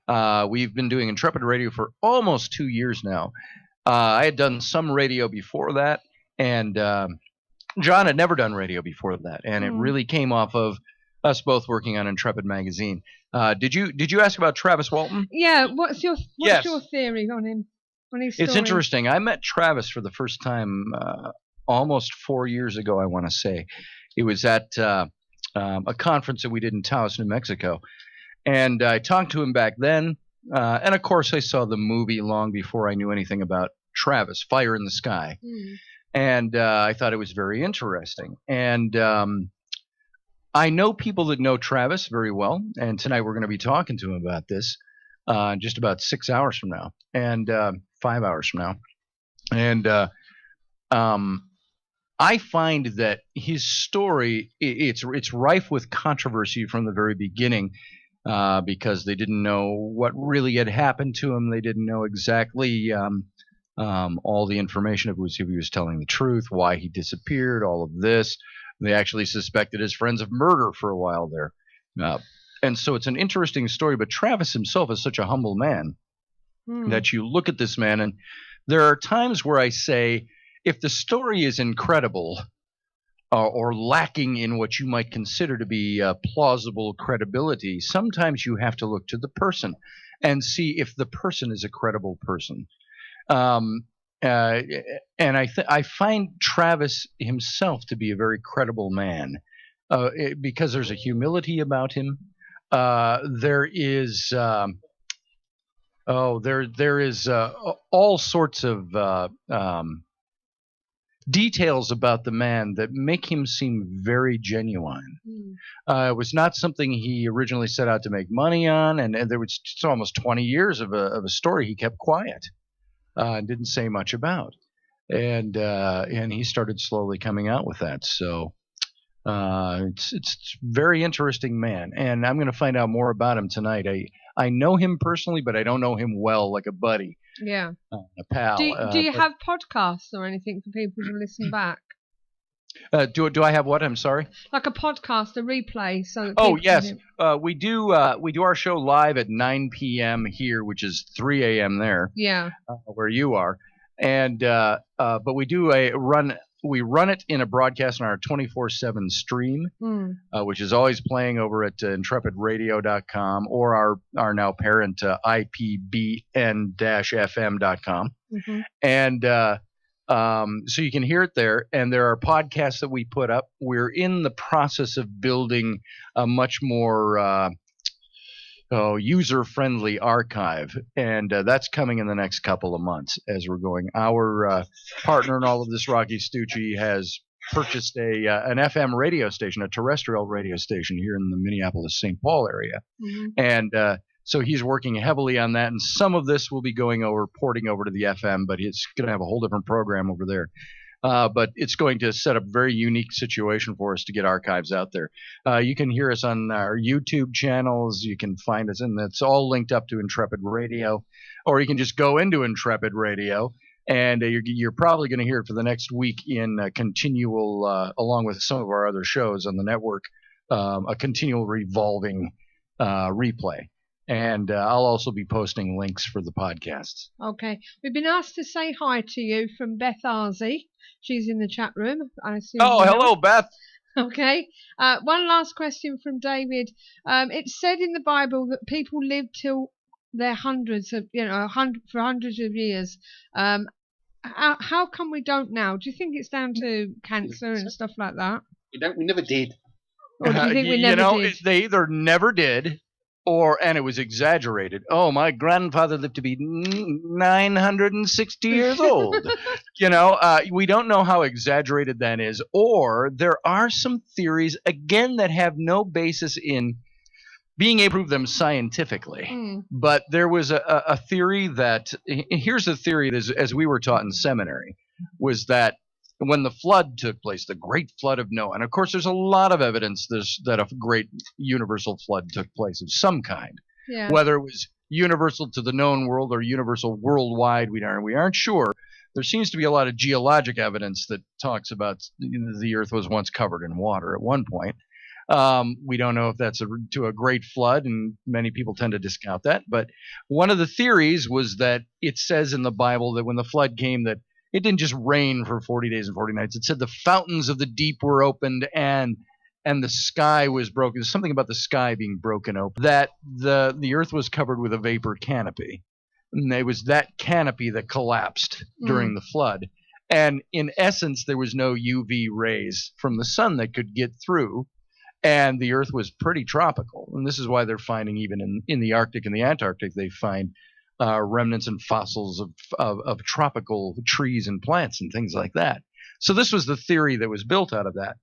G: been doing Intrepid Radio for almost 2 years now. I had done some radio before that, and John had never done radio before that, and it really came off of us both working on Intrepid magazine. Did you ask about Travis Walton?
B: Yeah. What's your
G: Yes.
B: theory on him? On his story?
G: It's interesting. I met Travis for the first time almost 4 years ago, I want to say. It was at a conference that we did in Taos, New Mexico. And I talked to him back then. And of course, I saw the movie long before I knew anything about Travis, Fire in the Sky. And I thought it was very interesting. And I know people that know Travis very well. And tonight we're going to be talking to him about this just about 6 hours from now and 5 hours from now. And I find that his story, it's rife with controversy from the very beginning. Because they didn't know what really had happened to him. They didn't know exactly all the information if he was telling the truth, why he disappeared, all of this. They actually suspected his friends of murder for a while there. And so it's an interesting story, but Travis himself is such a humble man that you look at this man, and there are times where I say, if the story is incredible, or lacking in what you might consider to be plausible credibility, sometimes you have to look to the person and see if the person is a credible person. And I find Travis himself to be a very credible man because there's a humility about him. There is all sorts of details about the man that make him seem very genuine. It was not something he originally set out to make money on, and there was just almost 20 years of a story he kept quiet and didn't say much about, and he started slowly coming out with that. So it's very interesting man, and I'm going to find out more about him tonight. I know him personally, but I don't know him well, like a buddy.
B: Yeah.
G: A pal.
B: Do you have podcasts or anything for people to listen back?
G: Do I have what? I'm sorry.
B: Like a podcast, a replay, so that
G: Oh
B: people
G: yes,
B: can...
G: we do our show live at 9 p.m. here, which is 3 a.m. there.
B: Yeah.
G: Where you are, and but we do we run it in a broadcast on our 24/7 stream, which is always playing over at intrepidradio.com or our now parent IPBN-FM.com. And so you can hear it there. And there are podcasts that we put up. We're in the process of building a much more user-friendly archive, and that's coming in the next couple of months as we're going. Our partner in all of this, Rocky Stucci, has purchased an FM radio station, a terrestrial radio station here in the Minneapolis-St. Paul area, and so he's working heavily on that, and some of this will be porting over to the FM, but it's going to have a whole different program over there. But it's going to set up a very unique situation for us to get archives out there. You can hear us on our YouTube channels. You can find us, and it's all linked up to Intrepid Radio. Or you can just go into Intrepid Radio, and you're probably going to hear it for the next week in continual, along with some of our other shows on the network, a continual revolving replay. And I'll also be posting links for the podcasts.
B: Okay. We've been asked to say hi to you from Beth Arzi. She's in the chat room. I assume.
G: Oh, hello, Beth.
B: Okay. One last question from David. It's said in the Bible that people live till they're hundreds of, for hundreds of years. How come we don't now? Do you think it's down to cancer and stuff like that?
F: We never did.
B: Or do you think we never did?
G: They either never did, and it was exaggerated. Oh, my grandfather lived to be 960 years old. We don't know how exaggerated that is. Or there are some theories, again, that have no basis in being able to prove them scientifically. But there was a theory that, here's a theory that, as we were taught in seminary, was that when the flood took place, the great flood of Noah, and of course there's a lot of evidence that a great universal flood took place of some kind.
B: Yeah.
G: Whether it was universal to the known world or universal worldwide, we aren't sure. There seems to be a lot of geologic evidence that talks about the earth was once covered in water at one point. We don't know if that's to a great flood, and many people tend to discount that. But one of the theories was that it says in the Bible that when the flood came, that it didn't just rain for 40 days and 40 nights. It said the fountains of the deep were opened and the sky was broken. There's something about the sky being broken open, that the earth was covered with a vapor canopy. And it was that canopy that collapsed during the flood. And in essence, there was no UV rays from the sun that could get through. And the earth was pretty tropical. And this is why they're finding, even in the Arctic and the Antarctic, they find remnants and fossils of tropical trees and plants and things like that. So this was the theory that was built out of that.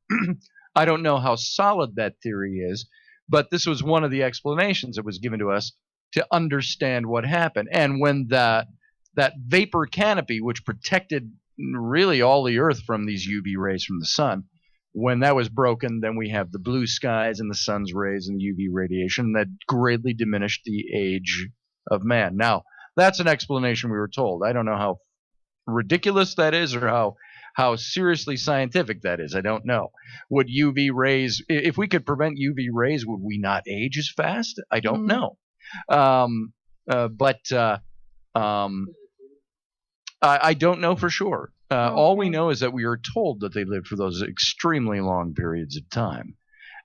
G: I don't know how solid that theory is, but this was one of the explanations that was given to us to understand what happened. And when that vapor canopy, which protected really all the earth from these UV rays from the sun, when that was broken, then we have the blue skies and the sun's rays and the UV radiation that greatly diminished the age of man. Now, that's an explanation we were told. I don't know how ridiculous that is or how seriously scientific that is. I don't know. Would UV rays, if we could prevent UV rays, would we not age as fast? I don't know. I don't know for sure. All we know is that we are told that they lived for those extremely long periods of time.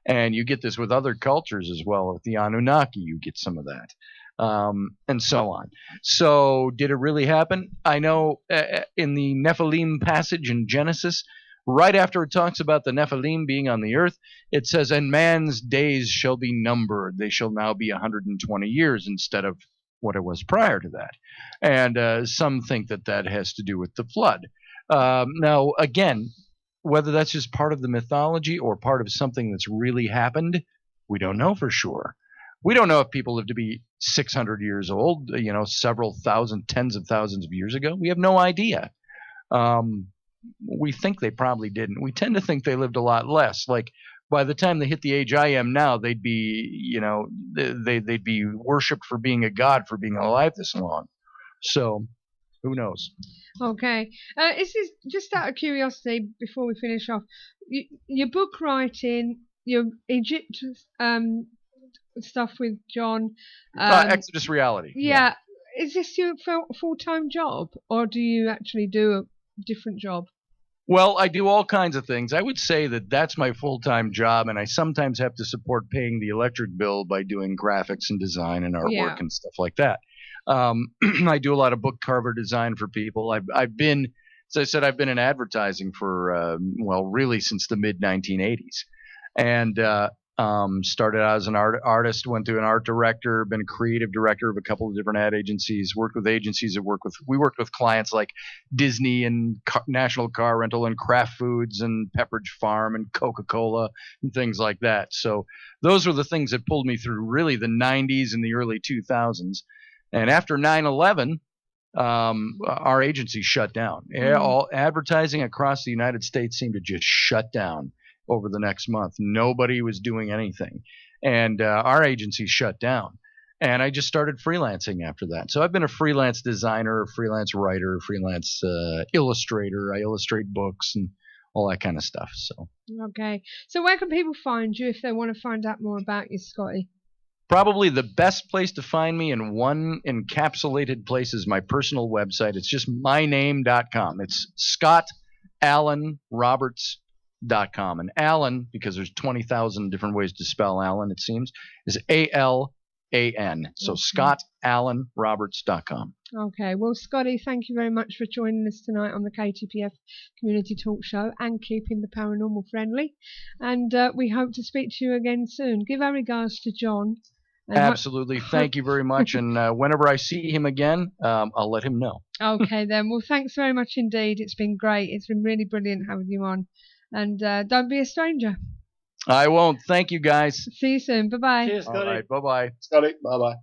G: And you get this with other cultures as well. With the Anunnaki, you get some of that. And so on. So did it really happen? I know in the Nephilim passage in Genesis, right after it talks about the Nephilim being on the earth, it says, and man's days shall be numbered. They shall now be 120 years instead of what it was prior to that. And some think that has to do with the flood. Now, again, whether that's just part of the mythology or part of something that's really happened, we don't know for sure. We don't know if people lived to be 600 years old, several thousand, tens of thousands of years ago. We have no idea. We think they probably didn't. We tend to think they lived a lot less. Like by the time they hit the age I am now, they'd be, they'd be worshipped for being a god, for being alive this long. So who knows?
B: Okay. Is this just out of curiosity before we finish off? Your book writing, your Egypt stuff with John.
G: Exodus Reality.
B: Yeah. Is this your full-time job, or do you actually do a different job?
G: Well, I do all kinds of things. I would say that that's my full-time job, and I sometimes have to support paying the electric bill by doing graphics and design and artwork and stuff like that. I do a lot of book cover design for people. I've been, as I said, I've been in advertising for, really since the mid-1980s. And started out as an artist, went to an art director, been a creative director of a couple of different ad agencies, worked with agencies that we worked with clients like Disney and National Car Rental and Kraft Foods and Pepperidge Farm and Coca-Cola and things like that. So those were the things that pulled me through really the 90s and the early 2000s. And after 9/11, our agency shut down. All advertising across the United States seemed to just shut down over the next month. Nobody was doing anything. And our agency shut down. And I just started freelancing after that. So I've been a freelance designer, a freelance writer, a freelance illustrator. I illustrate books and all that kind of stuff. So
B: okay. So where can people find you if they want to find out more about you, Scotty? Probably
G: the best place to find me in one encapsulated place is my personal website. It's just myname.com. It's ScottAllenRoberts.com. And Allen, because there's 20,000 different ways to spell Allen, it seems, is ALAN. So ScottAllenRoberts.com.
B: Okay. Well, Scotty, thank you very much for joining us tonight on the KTPF Community Talk Show and keeping the paranormal friendly. And we hope to speak to you again soon. Give our regards to John.
G: Absolutely. Thank you very much. And whenever I see him again, I'll let him know.
B: Okay, then. Well, thanks very much indeed. It's been great. It's been really brilliant having you on. And don't be a stranger.
G: I won't. Thank you, guys.
B: See you soon. Bye-bye.
C: Cheers, Scotty.
G: All right. Bye-bye.
F: Scotty, bye-bye.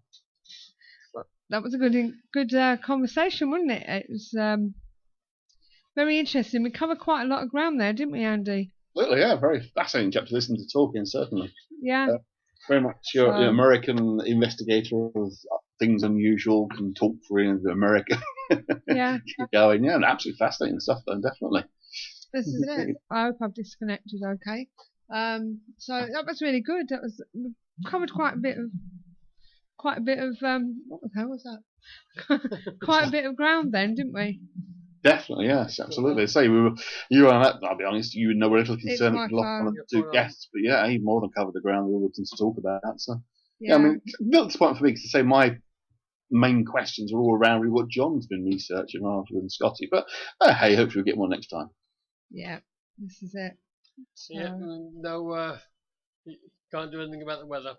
B: That was a good conversation, wasn't it? It was very interesting. We covered quite a lot of ground there, didn't we, Andy?
F: Absolutely, yeah. Very fascinating chapter to listen to talking, certainly.
B: Yeah.
F: Very much your American investigator of things unusual, can talk for America.
B: Yeah.
F: Keep going. Yeah, and absolutely fascinating stuff, though, definitely.
B: This is it. I hope I've disconnected okay. So that was really good. That was covered quite a bit of what the hell was that? Quite a bit of ground then, didn't we?
F: Definitely, yes, absolutely. Say you were on that. I'll be honest, you were a little
B: It's
F: concerned
B: my
F: if you lost one of the two guests, but yeah, he more than covered the ground we were looking to talk about. So yeah, I mean, not the point for me to say my main questions are all around what John's been researching rather than Scotty. But hey, hopefully we'll get one next time.
B: Yeah, this is it. So,
C: Yeah, no, you can't do anything about the weather.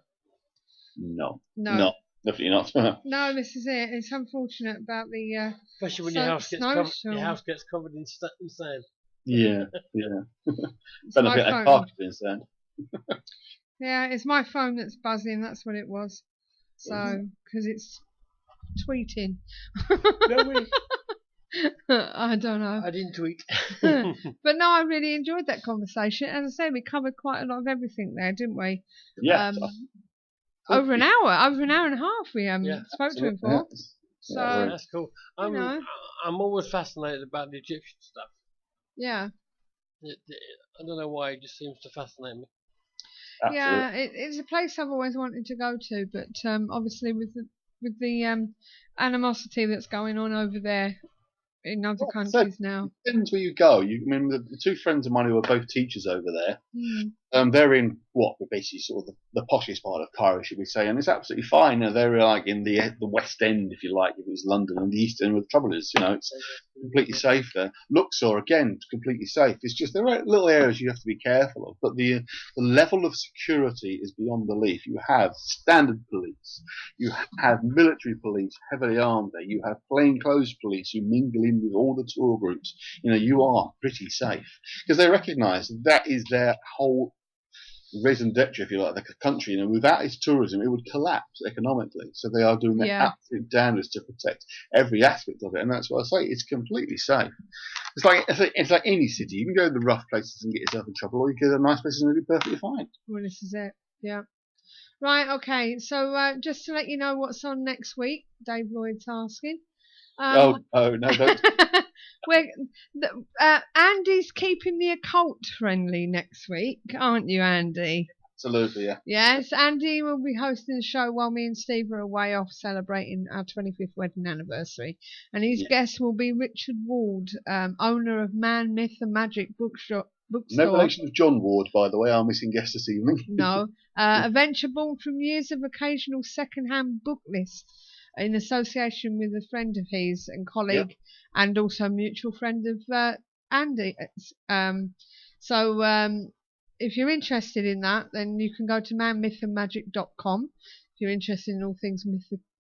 F: No, definitely not.
B: No, this is it. It's unfortunate about the
C: especially when your house gets covered in sand.
F: Yeah.
B: It's
F: Don't
B: my
F: think that
B: phone.
F: car could be in sand.
B: Yeah, it's my phone that's buzzing. That's what it was. So, because it's tweeting. I don't know.
C: I didn't tweet.
B: But no, I really enjoyed that conversation. As I say, we covered quite a lot of everything there, didn't we?
F: Yeah.
B: Over an hour and a half we spoke to him for. So
C: that's cool. I'm always fascinated about the Egyptian stuff.
B: Yeah.
C: I don't know why, it just seems to fascinate me.
F: Absolutely.
B: Yeah, it's a place I've always wanted to go to, but obviously with the animosity that's going on over there in other countries now.
F: Depends where you go. I mean, the two friends of mine who are both teachers over there, they're in basically sort of the poshest part of Cairo, should we say, and it's absolutely fine. They're like in the West End, if you like, if it was London, and the East End where the trouble is. It's completely safe there. Luxor, again, completely safe. It's just there are little areas you have to be careful of, but the level of security is beyond belief. You have standard police, you have military police, heavily armed there, you have plainclothes police who mingle in with all the tour groups. You are pretty safe because they recognise that is their whole raison d'etre, if you like, the country. Without its tourism, it would collapse economically. So they are doing their absolute damnedest to protect every aspect of it, and that's what I say. It's completely safe. It's like any city. You can go to the rough places and get yourself in trouble, or you go to the nice places and it'll be perfectly fine.
B: Well, this is it. Yeah. Right. Okay. So just to let you know what's on next week, Dave Lloyd's asking.
F: No, don't.
B: Andy's keeping the occult friendly next week, aren't you, Andy?
F: Absolutely, yeah.
B: Yes, Andy will be hosting the show while me and Steve are away off celebrating our 25th wedding anniversary. And his guest will be Richard Ward, owner of Man, Myth and Magic bookstore.
F: No relation of John Ward, by the way, our missing guest this evening.
B: No. A venture born from years of occasional second-hand book lists in association with a friend of his and colleague and also mutual friend of Andy. So if you're interested in that, then you can go to manmythandmagic.com if you're interested in all things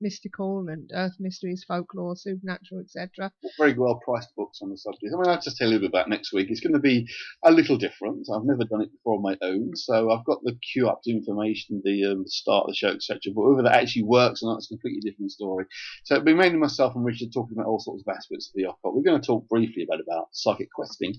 B: mystical and earth mysteries, folklore, supernatural, etc.
F: Very well priced books on the subject. I mean, I'll just tell you a bit about next week. It's going to be a little different. I've never done it before on my own, so I've got the queue up to information, the start of the show, etc. But whether that actually works or not, it's a completely different story. So it'll be mainly myself and Richard talking about all sorts of aspects of the occult. We're going to talk briefly about psychic questing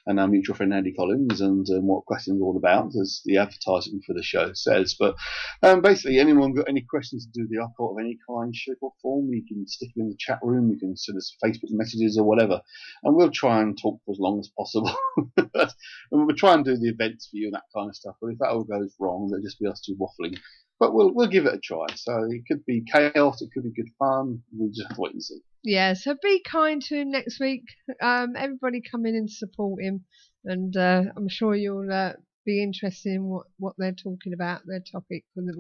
F: and our mutual friend Andy Collins and what questing is all about, as the advertising for the show says. But basically, anyone got any questions to do the occult of any kind, shape or form, you can stick them in the chat room, you can send us Facebook messages or whatever, and we'll try and talk for as long as possible. And we'll try and do the events for you and that kind of stuff, but if that all goes wrong, it'll just be us two waffling. But we'll give it a try. So it could be chaos, it could be good fun, we'll just have to wait and see.
B: Yeah, so be kind to him next week. Everybody come in and support him, and I'm sure you'll be interested in what they're talking about, their topic for the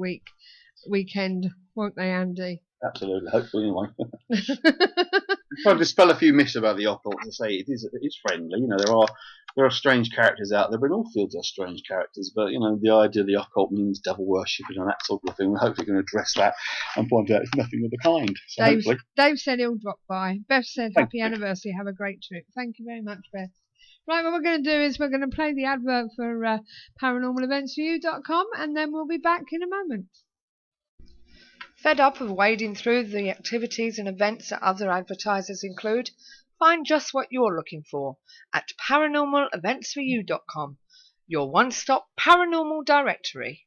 B: weekend, won't they, Andy?
F: Absolutely, hopefully anyway. Try to dispel a few myths about the occult. To say it is friendly. There are strange characters out there, but in all fields there are strange characters. But the idea of the occult means devil worshipping and that sort of thing. We're hopefully going to address that and point out it's nothing of the kind. So
B: Dave said he'll drop by. Beth said happy anniversary, have a great trip. Thank you very much, Beth. Right, what we're going to do is we're going to play the advert for ParanormalEventsForYou.com, and then we'll be back in a moment. Fed up of wading through the activities and events that other advertisers include? Find just what you're looking for at ParanormalEventsForYou.com, your one-stop paranormal directory.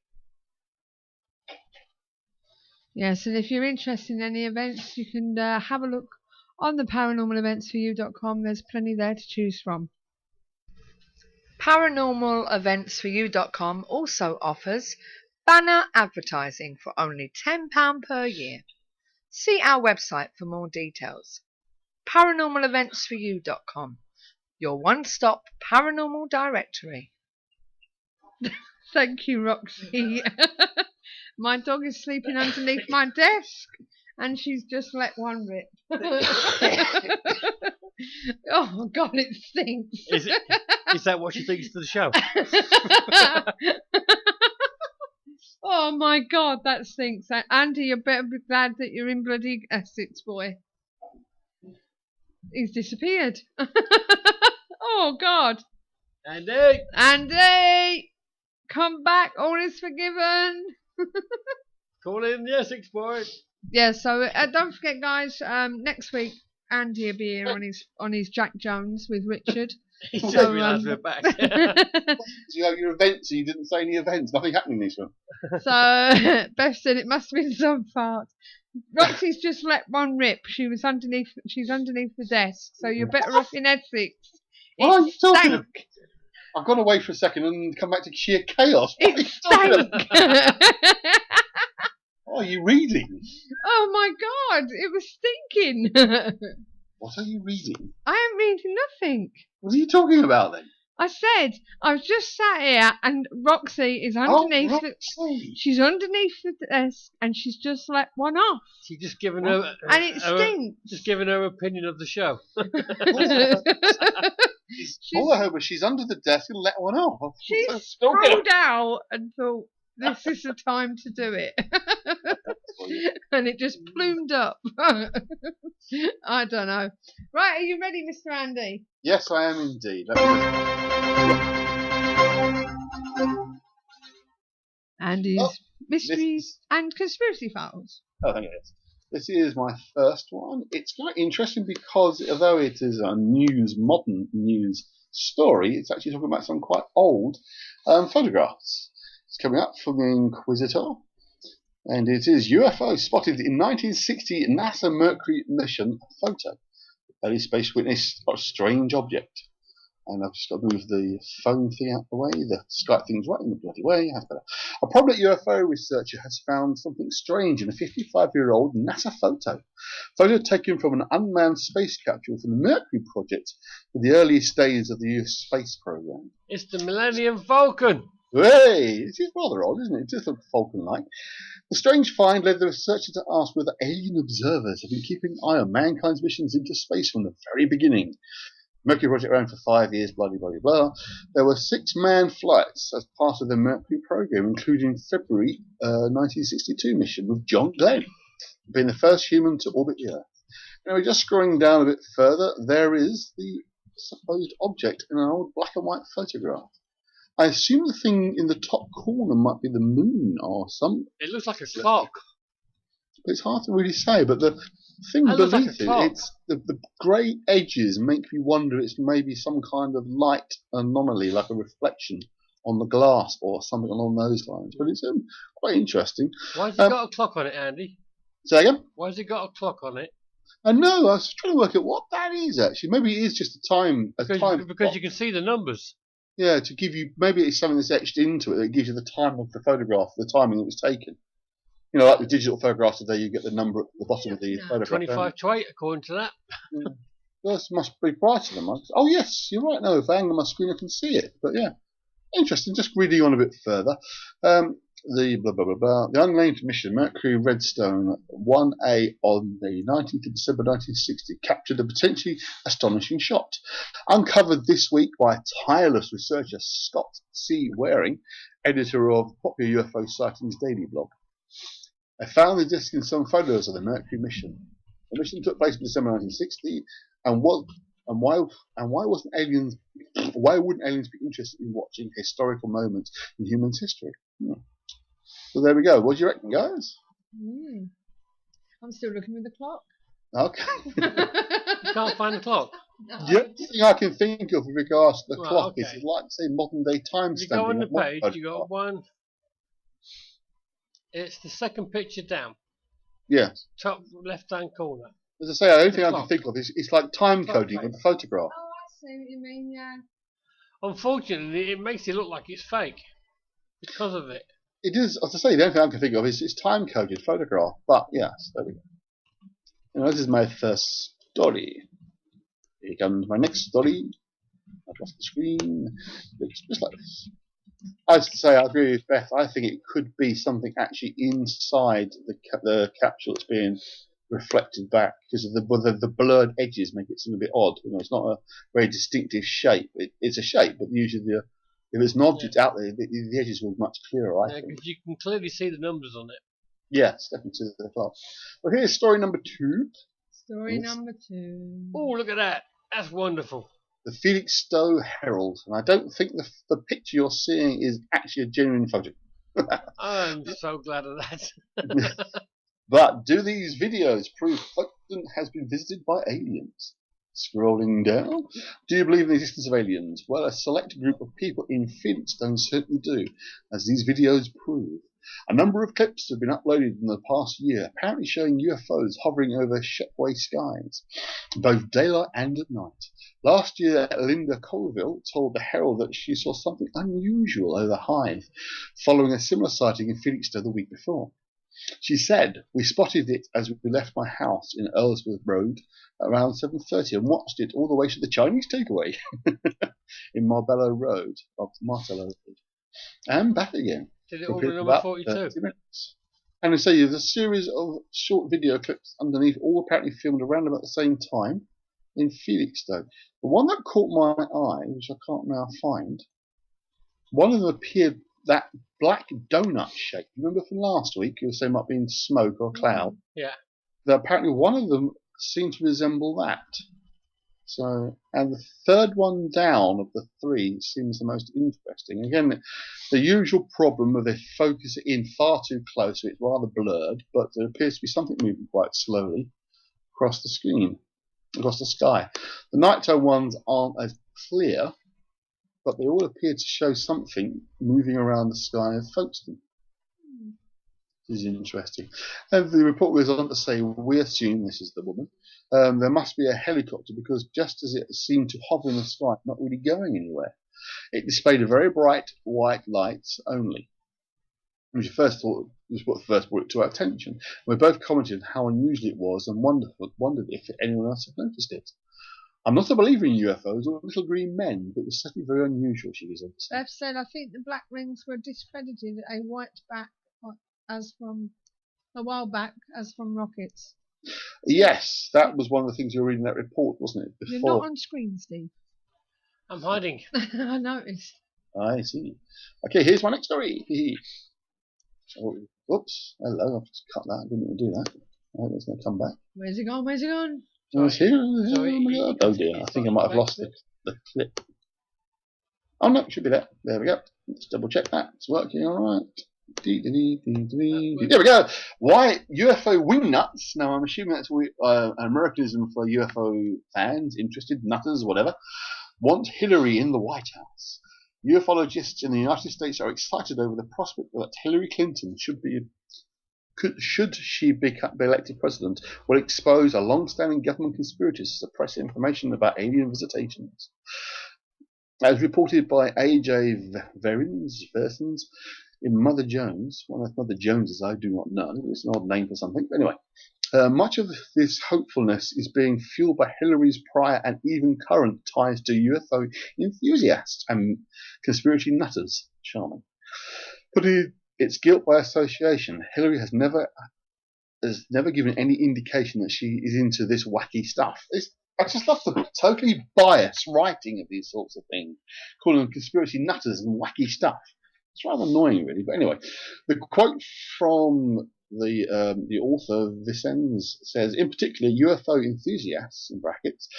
B: Yes, and if you're interested in any events, you can have a look on the ParanormalEventsForYou.com. There's plenty there to choose from. ParanormalEventsForYou.com also offers banner advertising for only £10 per year. See our website for more details. ParanormalEventsForYou.com, your one-stop paranormal directory. Thank you, Roxy. My dog is sleeping underneath my desk, and she's just let one rip. Oh God, it stinks.
C: Is that what she thinks to the show?
B: Oh my God, that stinks. Andy, you better be glad that you're in bloody Essex, boy. He's disappeared. Oh God. Andy, come back. All is forgiven.
C: Call in the Essex boy.
B: Yeah. So don't forget, guys. Next week, Andy will be here on his Jack Jones with Richard.
C: He's
B: So,
C: just realised we're back.
F: You have your events, and you didn't say any events. Nothing happening this one.
B: So Beth said it must have been some fart. Roxy's just let one rip. She's underneath the desk. So you're better off in Essex.
F: What are you talking
B: stank.
F: about? I've gone away for a second and come back to sheer chaos. What are
B: It
F: you talking
B: stank.
F: about? What are you reading?
B: Oh my God! It was stinking.
F: What are you reading?
B: I am reading nothing.
F: What are you talking about then?
B: I said I was just sat here, and Roxy is underneath.
F: Roxy.
B: She's underneath the desk, and she's just let one off,
C: She's just giving her,
B: and it stinks.
C: just giving her opinion of the show.
F: All I heard was she's under the desk and let one off.
B: She sprawled out and thought, this is the time to do it. And it just plumed up. I don't know. Right, are you ready, Mr. Andy?
F: Yes, I am indeed.
B: Andy's Mysteries and Conspiracy Files.
F: Oh, thank you. This is my first one. It's quite interesting because although it is a modern news story, it's actually talking about some quite old photographs. It's coming up from the Inquisitor, and it is UFO spotted in 1960 NASA Mercury mission photo. Early space witness got a strange object. And I've just got to move the phone thing out the way. The Skype thing's right in the bloody way. A prominent UFO researcher has found something strange in a 55-year-old NASA photo. Photo taken from an unmanned space capsule from the Mercury project in the earliest days of the US space program.
C: It's the Millennium Falcon.
F: Hey, it is rather odd, isn't it? It does look Falcon-like. The strange find led the researcher to ask whether alien observers have been keeping an eye on mankind's missions into space from the very beginning. Mercury project ran for 5 years, blah, blah, blah, blah. There were 6 manned flights as part of the Mercury program, including February 1962 mission with John Glenn being the first human to orbit the Earth. Now, we're just scrolling down a bit further. There is the supposed object in an old black and white photograph. I assume the thing in the top corner might be the moon or something.
C: It looks like a clock.
F: It's hard to really say, but the thing
C: That looks like
F: beneath
C: a clock.
F: it's the grey edges make me wonder it's maybe some kind of light anomaly, like a reflection on the glass or something along those lines. But it's quite interesting.
C: Why has it got a clock on it, Andy?
F: Say again?
C: Why has it got a clock on it?
F: I know. I was trying to work out what that is actually. Maybe it is just a time.
C: Because you can see the numbers.
F: Yeah, to give you, maybe it's something that's etched into it that gives you the time of the photograph, the timing it was taken. You know, like the digital photographs today, you get the number at the bottom of the photograph.
C: 25 to 8, according to that.
F: Yeah. This must be brighter than mine. Oh, yes, you're right. No, if I angle my screen, I can see it. But yeah, interesting. Just reading on a bit further. The blah, blah, blah, blah. The unnamed mission, Mercury Redstone 1A on the 19th of December 1960, captured a potentially astonishing shot. Uncovered this week by tireless researcher Scott C. Waring, editor of Popular UFO Sightings Daily blog. I found the disc in some photos of the Mercury mission. The mission took place in December 1960, and why wouldn't aliens be interested in watching historical moments in human history? So there we go. What do you reckon, guys?
B: I'm still looking at the clock.
F: Okay.
C: You can't find the clock.
B: No.
F: The only thing I can think of with regards to the
C: Right,
F: clock
C: okay.
F: is like, say, modern day time
C: You go on
F: stamping.
C: the page, you got one. It's the second picture down,
F: Yeah.
C: top left hand corner.
F: As I say, the only thing I can
C: clock.
F: think of is it's like time coding of the photograph.
B: Oh, I see what you mean, yeah.
C: Unfortunately, it makes it look like it's fake because of it.
F: It is, as I say, the only thing I can think of is it's time-coded photograph. But yes, there we go. This is my first story. Here comes my next story. I've lost the screen. Looks just like this. I have to say, I agree with Beth. I think it could be something actually inside the capsule that's being reflected back, because of the blurred edges make it seem a bit odd. It's not a very distinctive shape. It's a shape, but usually if it's an object out there, the edges will be much clearer. I think.
C: Because you can clearly see the numbers on it.
F: Yeah, step into the club. Well, here's story number 2.
B: Story number 2.
C: Oh, look at that. That's wonderful.
F: The Felixstowe Herald. And I don't think the picture you're seeing is actually a genuine photo.
C: I'm so glad of that.
F: But do these videos prove Folkestone has been visited by aliens? Scrolling down. Do you believe in the existence of aliens? Well, a select group of people in Felixstowe certainly do, as these videos prove. A number of clips have been uploaded in the past year, apparently showing UFOs hovering over Shepway skies, both daylight and at night. Last year, Linda Colville told the Herald that she saw something unusual over Hythe, following a similar sighting in Felixstowe the week before. She said, "We spotted it as we left my house in Earlsworth Road around 7:30 and watched it all the way to the Chinese takeaway in Martello Road, and back again."
C: Did it order number 42?
F: And they say there's a series of short video clips underneath, all apparently filmed around about the same time in Felixstowe. The one that caught my eye, which I can't now find, one of them appeared that black donut shape. Remember from last week, you were saying might be in smoke or cloud?
C: Yeah.
F: That apparently one of them seemed to resemble that. So, and the third one down of the 3 seems the most interesting. Again, the usual problem of they focus it in far too close, so it's rather blurred, but there appears to be something moving quite slowly across the screen, across the sky. The nighttime ones aren't as clear, but they all appear to show something moving around the sky of Folkestone. This is interesting. And the report goes on to say, we assume this is the woman. There must be a helicopter, because just as it seemed to hover in the sky, not really going anywhere, it displayed a very bright white lights only. Which was what first brought it to our attention. We both commented how unusual it was and wondered if anyone else had noticed it. I'm not a believer in UFOs or little green men, but it was certainly very unusual, she goes on to say.
B: Beth said, I think the black rings were discredited a white back as from a while back as from rockets.
F: Yes, that was one of the things you were reading in that report, wasn't it? Before.
B: You're not on screen, Steve.
C: I'm hiding.
B: I noticed.
F: I see. Okay, here's my next story. Oops, hello, I've just cut that. I didn't mean to do that. I think it's going to come back.
B: Where's it gone? Where's it gone?
F: Oh, it's here.
C: Sorry.
F: Oh my God. Oh dear, I think I might have lost the clip. Oh no, it should be there. There we go. Let's double check that. It's working all right. There we go. Why UFO wingnuts? Now I'm assuming that's an Americanism for UFO fans, interested, nutters, whatever. Want Hillary in the White House. Ufologists in the United States are excited over the prospect that Hillary Clinton should she be elected president, will expose a long-standing government conspiracy to suppress information about alien visitations. As reported by A.J. Versins in Mother Jones, one of Mother Joneses I do not know, it's an odd name for something, but anyway, much of this hopefulness is being fueled by Hillary's prior and even current ties to UFO enthusiasts and conspiracy nutters. Charming. But it's guilt by association. Hillary has never given any indication that she is into this wacky stuff. I just love the totally biased writing of these sorts of things, calling them conspiracy nutters and wacky stuff. It's rather annoying, really. But anyway, the quote from the author Vicens says, in particular, UFO enthusiasts, in brackets,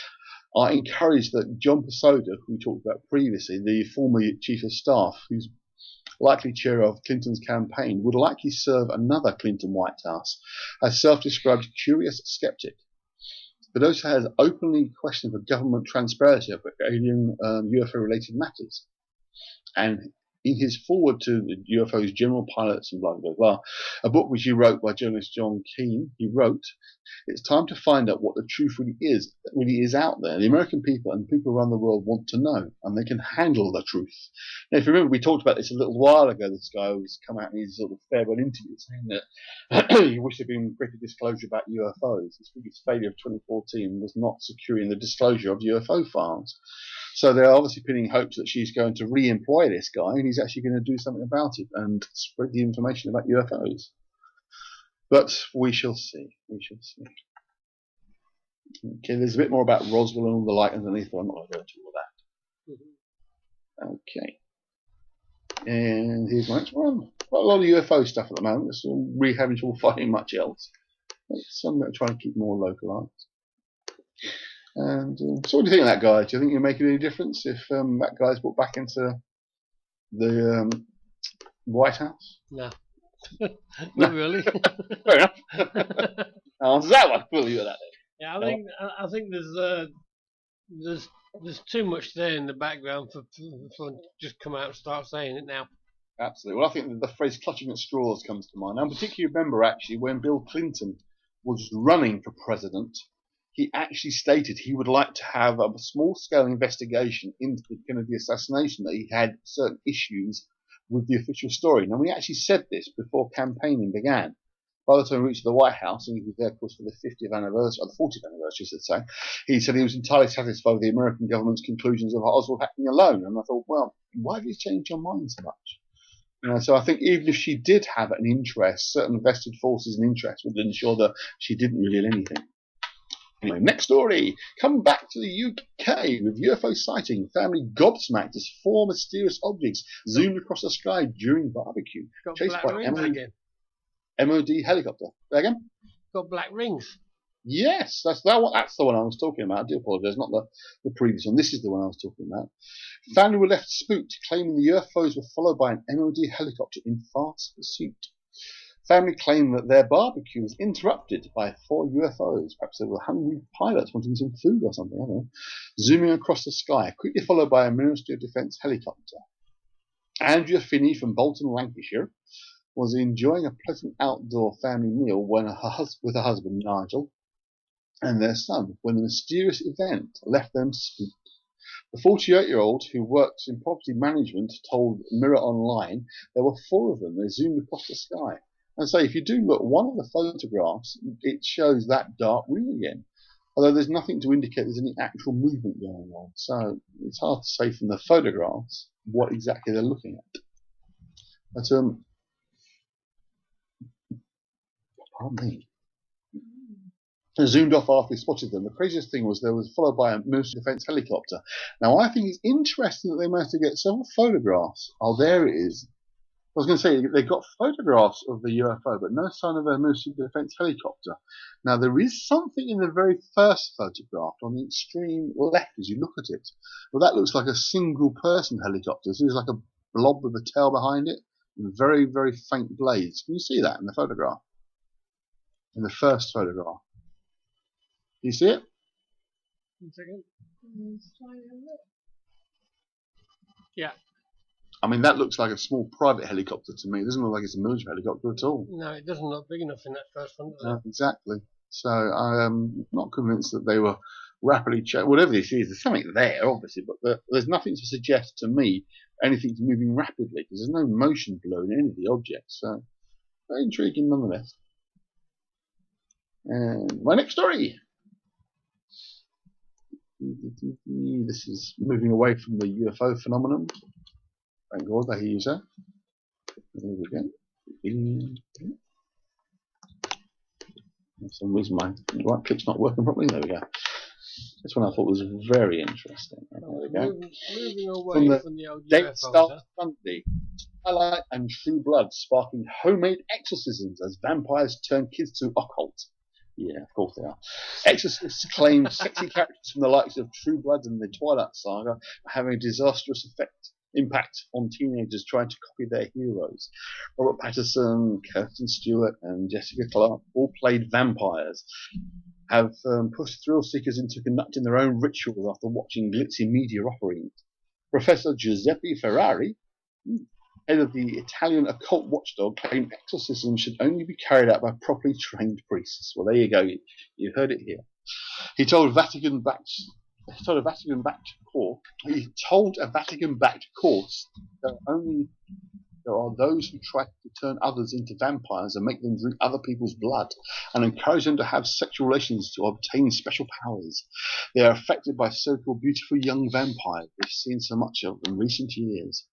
F: are encouraged that John Posoda, who we talked about previously, the former chief of staff, who's likely chair of Clinton's campaign, would likely serve another Clinton White House, as self-described curious skeptic. But also has openly questioned the government transparency of alien UFO-related matters. And in his foreword to the UFOs, General Pilots and blah, blah, blah, a book which he wrote by journalist John Keane, he wrote, "It's time to find out what the truth really is out there. The American people and people around the world want to know, and they can handle the truth." Now, if you remember, we talked about this a little while ago. This guy was come out in his sort of farewell interview saying that he wished there'd been greater disclosure about UFOs. His biggest failure of 2014 was not securing the disclosure of UFO files. So they're obviously pinning hopes that she's going to re-employ this guy and he's actually going to do something about it and spread the information about UFOs. But we shall see. We shall see. Okay, there's a bit more about Roswell and all the light underneath, but I'm not going to go into all that. Okay. And here's my next one. Quite a lot of UFO stuff at the moment. We haven't all finding much else. So I'm going to try and keep more localised. And so what do you think of that guy? Do you think you're making any difference if that guy's brought back into the White House?
C: No. Not really.
F: Fair enough. Answer that one. We'll leave it at that.
C: Yeah, I think there's too much there in the background for just come out and start saying it now.
F: Absolutely. Well, I think the phrase "clutching at straws" comes to mind. I particularly remember actually when Bill Clinton was running for president, he actually stated he would like to have a small-scale investigation into the Kennedy assassination, that he had certain issues with the official story. Now, we actually said this before campaigning began. By the time we reached the White House, and he was there, of course, for the 50th anniversary, or the 40th anniversary, I should say, he said he was entirely satisfied with the American government's conclusions of Oswald happening alone. And I thought, well, why have you changed your mind so much? So I think even if she did have an interest, certain vested forces and interests would ensure that she didn't reveal anything. Anyway, next story. Come back to the UK with UFO sighting. Family gobsmacked as 4 mysterious objects zoomed across the sky during barbecue.
C: Got
F: Chased
C: black
F: by
C: rings again.
F: MOD helicopter. Again?
C: Got black rings.
F: Yes, that's the one I was talking about. I do apologise, not the previous one. This is the one I was talking about. Family were left spooked, claiming the UFOs were followed by an MOD helicopter in fast pursuit. Family claimed that their barbecue was interrupted by 4 UFOs. Perhaps they were hungry pilots wanting some food or something, I don't know. Zooming across the sky, quickly followed by a Ministry of Defence helicopter. Andrea Finney from Bolton, Lancashire, was enjoying a pleasant outdoor family meal with her husband, Nigel, and their son, when a mysterious event left them spooked. The 48-year-old, who works in property management, told Mirror Online there were 4 of them. They zoomed across the sky. And so if you do look, one of the photographs, it shows that dark ring again, although there's nothing to indicate there's any actual movement going on. So it's hard to say from the photographs what exactly they're looking at. But, pardon me. They zoomed off after they spotted them. The craziest thing was they was followed by a Ministry of Defence helicopter. Now, I think it's interesting that they managed to get several photographs. Oh, there it is. I was going to say, they got photographs of the UFO, but no sign of a Ministry of Defence helicopter. Now, there is something in the very first photograph on the extreme left as you look at it. Well, that looks like a single-person helicopter. So there's like a blob with a tail behind it, and very, very faint blades. Can you see that in the photograph? In the first photograph. Do you see it?
C: 1 second. Yeah.
F: I mean, that looks like a small private helicopter to me. It doesn't look like it's a military helicopter at all.
C: No, it doesn't look big enough in that first one, does it?
F: No, exactly. So I'm not convinced that they were rapidly whatever this is, there's something there, obviously, but there's nothing to suggest to me anything's moving rapidly, because there's no motion below in any of the objects. So very intriguing nonetheless. And my next story. This is moving away from the UFO phenomenon. Thank God I hear you, sir. There we go. For some reason my right click's not working properly. There we go. This one I thought was very interesting. There we go.
C: Moving away from the old
F: Date
C: UFOs,
F: starts Sunday. Twilight and True Blood sparking homemade exorcisms as vampires turn kids to occult. Yeah, of course they are. Exorcists claim sexy characters from the likes of True Blood and the Twilight Saga are having a disastrous impact on teenagers trying to copy their heroes. Robert Pattinson, Kirsten Stewart, and Jessica Clarke, all played vampires, have pushed thrill seekers into conducting their own rituals after watching glitzy media offerings. Professor Giuseppe Ferrari, Head of the Italian occult watchdog claimed exorcism should only be carried out by properly trained priests. Well, there you go. You heard it here. He told a Vatican-backed court that only there are those who try to turn others into vampires and make them drink other people's blood and encourage them to have sexual relations to obtain special powers. They are affected by so-called beautiful young vampires we've seen so much of in recent years.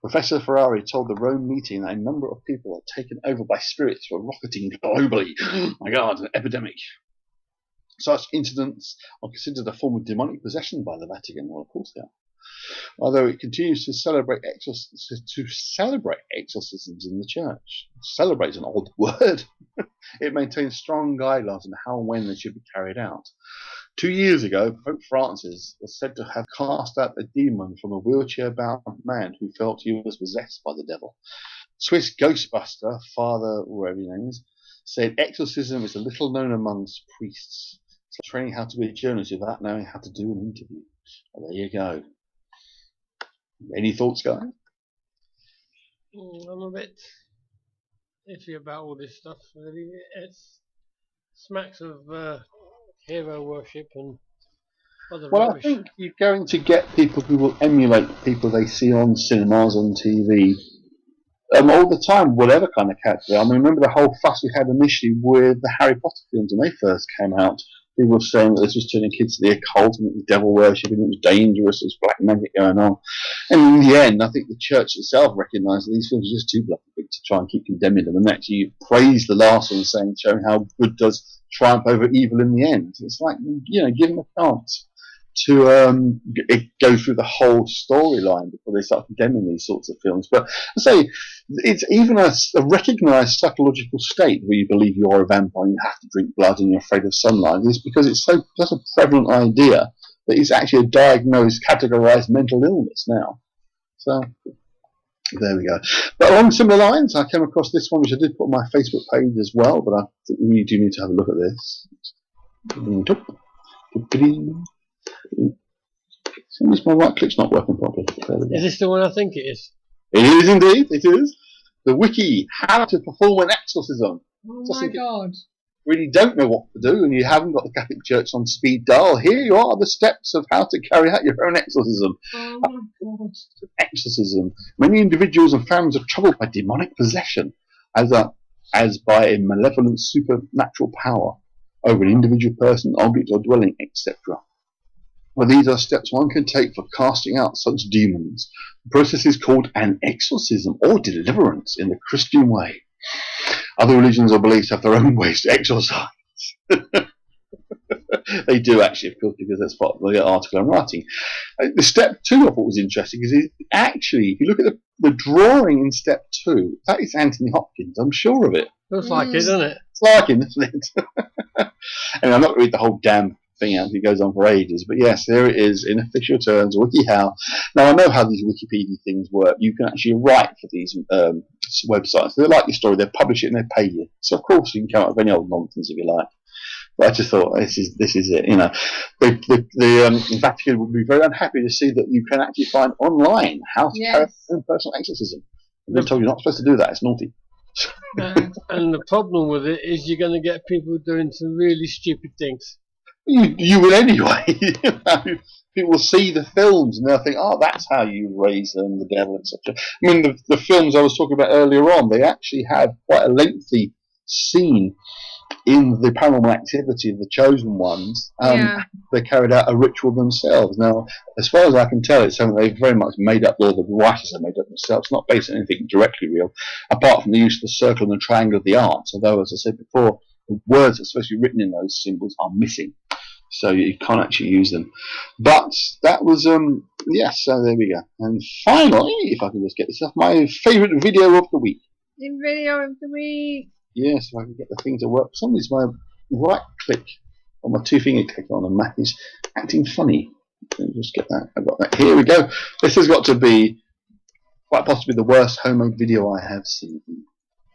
F: Professor Ferrari told the Rome meeting that a number of people are taken over by spirits who are rocketing globally. My God, an epidemic. Such incidents are considered a form of demonic possession by the Vatican. Well, of course they are. Although it continues to celebrate exorcisms in the church. Celebrate is an odd word. It maintains strong guidelines on how and when they should be carried out. 2 years ago, Pope Francis was said to have cast out a demon from a wheelchair-bound man who felt he was possessed by the devil. Swiss Ghostbuster, Father, whatever his name is, said exorcism is a little known amongst priests. It's like training how to be a journalist without knowing how to do an interview. Well, there you go. Any thoughts, guys?
C: I'm a bit iffy about all this stuff, really. It smacks of hero worship and other rubbish.
F: I think you're going to get people who will emulate people they see on cinemas, on TV, all the time, whatever kind of character they are. I mean, remember the whole fuss we had initially with the Harry Potter films when they first came out. People were saying that this was turning kids to the occult and it was devil worship and it was dangerous, there was black magic going on. And in the end, I think the church itself recognised that these films are just too bloody big to try and keep condemning them, and actually praised the last one, saying, showing how good does triumph over evil in the end. It's like, give them a chance to go through the whole storyline before they start condemning these sorts of films. But I say, it's even a recognised psychological state where you believe you're a vampire and you have to drink blood and you're afraid of sunlight. It's because it's such a prevalent idea that it's actually a diagnosed, categorised mental illness now. So there we go. But along similar lines, I came across this one, which I did put on my Facebook page as well, but I think we do need to have a look at this. My right click's not working properly.
C: Is this the one I think it is?
F: It is indeed, it is. The wiki, how to perform an exorcism.
B: Oh my God.
F: Really don't know what to do and you haven't got the Catholic Church on speed dial. Here you are, the steps of how to carry out your own exorcism.
B: Oh my God.
F: Exorcism. Many individuals and families are troubled by demonic possession as by a malevolent supernatural power over an individual person, object or dwelling, etc. Well, these are steps one can take for casting out such demons. The process is called an exorcism or deliverance in the Christian way. Other religions or beliefs have their own ways to exorcise. They do actually, of course, because that's part of the article I'm writing. The step 2 I thought was interesting because actually, if you look at the drawing in step 2, that is Anthony Hopkins, I'm sure of it.
C: Looks like it, doesn't it?
F: It's like him, isn't it? And I'm not going to read the whole damn thing out, it goes on for ages, but yes, there it is in official terms, WikiHow. Now I know how these Wikipedia things work. You can actually write for these websites. They like your story, they publish it and they pay you. So of course you can come up with any old nonsense if you like. But I just thought this is it. The Vatican would be very unhappy to see that you can actually find online how to carry out your own personal exorcism. And they're told you're not supposed to do that. It's naughty.
C: And the problem with it is you're going to get people doing some really stupid things.
F: You will anyway. People will see the films and they'll think, oh, that's how you raise them, the devil, etc. I mean, the films I was talking about earlier on, they actually have quite a lengthy scene in the Paranormal Activity of the Chosen Ones. They carried out a ritual themselves. Now, as far as I can tell, it's something they've very much made up, or the writers have made up themselves. It's not based on anything directly real, apart from the use of the circle and the triangle of the arts. Although, as I said before, the words that are supposed to be written in those symbols are missing, so you can't actually use them. But that was so there we go. And finally, if I can just get this off, my favourite video of the week.
B: The video of the week.
F: Yes, if I can get the thing to work. For some reason, my right click on my 2-finger click on the Mac is acting funny. Let me just get that. I got that. Here we go. This has got to be quite possibly the worst homemade video I have seen,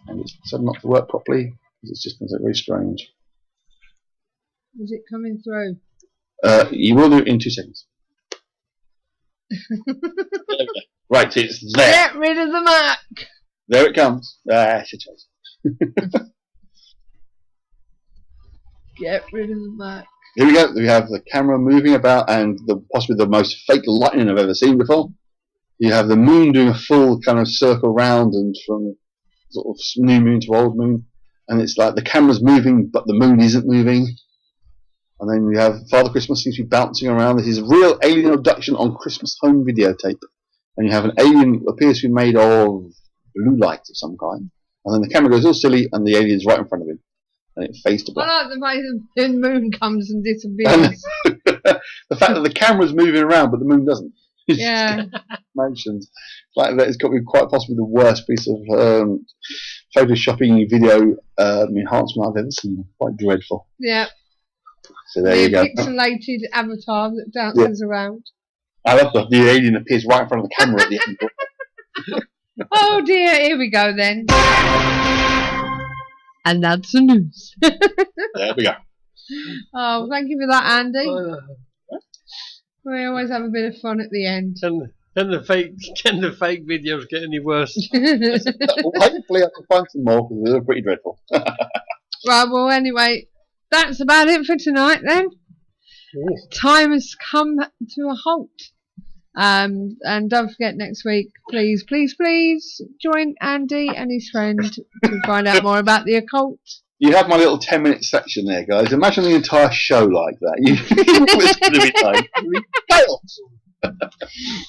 F: and it's decided not to work properly. It's just very strange.
B: Is it coming through?
F: You will do it in 2 seconds. There we go. Right, it's there.
B: Get rid of the Mac.
F: There it comes. Situation.
B: Get rid of the Mac.
F: Here we go. We have the camera moving about and possibly the most fake lightning I've ever seen before. You have the moon doing a full kind of circle round and from sort of new moon to old moon. And it's like the camera's moving, but the moon isn't moving. And then we have Father Christmas seems to be bouncing around. This is a real alien abduction on Christmas home videotape. And you have an alien that appears to be made of blue light of some kind. And then the camera goes all silly and the alien's right in front of him. And it fades to black.
B: I like the way the moon comes and disappears.
F: The fact that the camera's moving around but the moon doesn't.
B: Yeah.
F: Mentioned. Like that, it's got to be quite possibly the worst piece of photoshopping video enhancement I've ever seen. Quite dreadful.
B: Yeah.
F: So there you go.
B: Pixelated avatar that dances around.
F: I love the alien appears right in front of the camera at the end.
B: Oh dear, here we go then. And that's the news.
F: There we go.
B: Oh, thank you for that, Andy. We always have a bit of fun at the end.
C: Can the fake videos get any worse?
F: Hopefully I can find some more because they're pretty dreadful.
B: Right, well anyway, that's about it for tonight then.
C: Ooh.
B: Time has come to a halt. And don't forget next week, please join Andy and his friend to find out more about the occult.
F: You have my little 10-minute section there, guys. Imagine the entire show like that.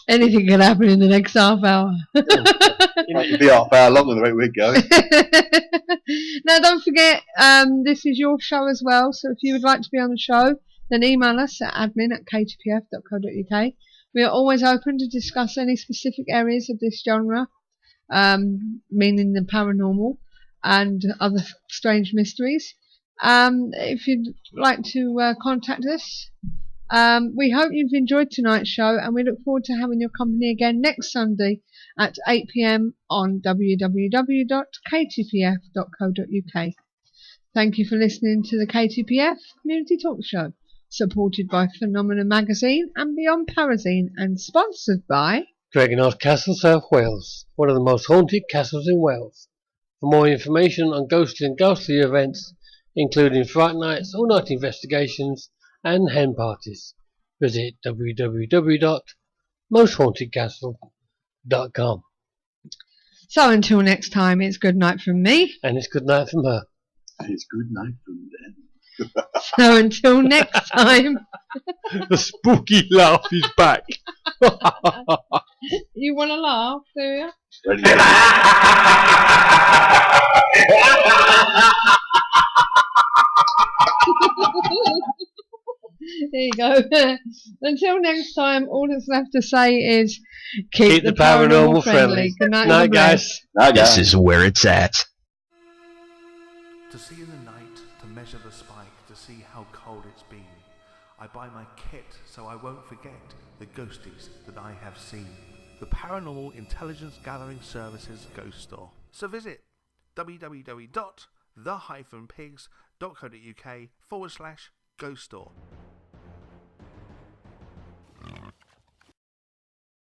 B: Anything can happen in the next half hour.
F: It'll be half hour longer the way we go.
B: Now, don't forget, this is your show as well. So if you would like to be on the show, then email us at admin@ktpf.co.uk. We are always open to discuss any specific areas of this genre, meaning the paranormal and other strange mysteries. If you'd like to contact us, we hope you've enjoyed tonight's show, and we look forward to having your company again next Sunday at 8 p.m. on www.ktpf.co.uk. Thank you for listening to the KTPF Community Talk Show, supported by Phenomena Magazine and Beyond Parazine, and sponsored by
C: Dragonhouse Castle, South Wales, one of the most haunted castles in Wales. For more information on ghostly and ghostly events, including fright nights, all-night investigations, and hen parties, visit www.mosthauntedcastle.com.
B: So until next time, it's good night from me.
C: And it's good night from her.
F: It's good night from them.
B: So until next time.
C: The spooky laugh is back.
B: You want to laugh, do you?
F: Ready?
B: There you go. Until next time, all that's left to say is keep the
C: paranormal
B: friendly. Good night,
C: Night, guys.
A: This is where it's at.
I: To see in the night, to measure the spike, to see how cold it's been. I buy my kit so I won't forget the ghosties that I have seen. The Paranormal Intelligence Gathering Services Ghost Store. So visit www.the-pigs.co.uk/ghost store.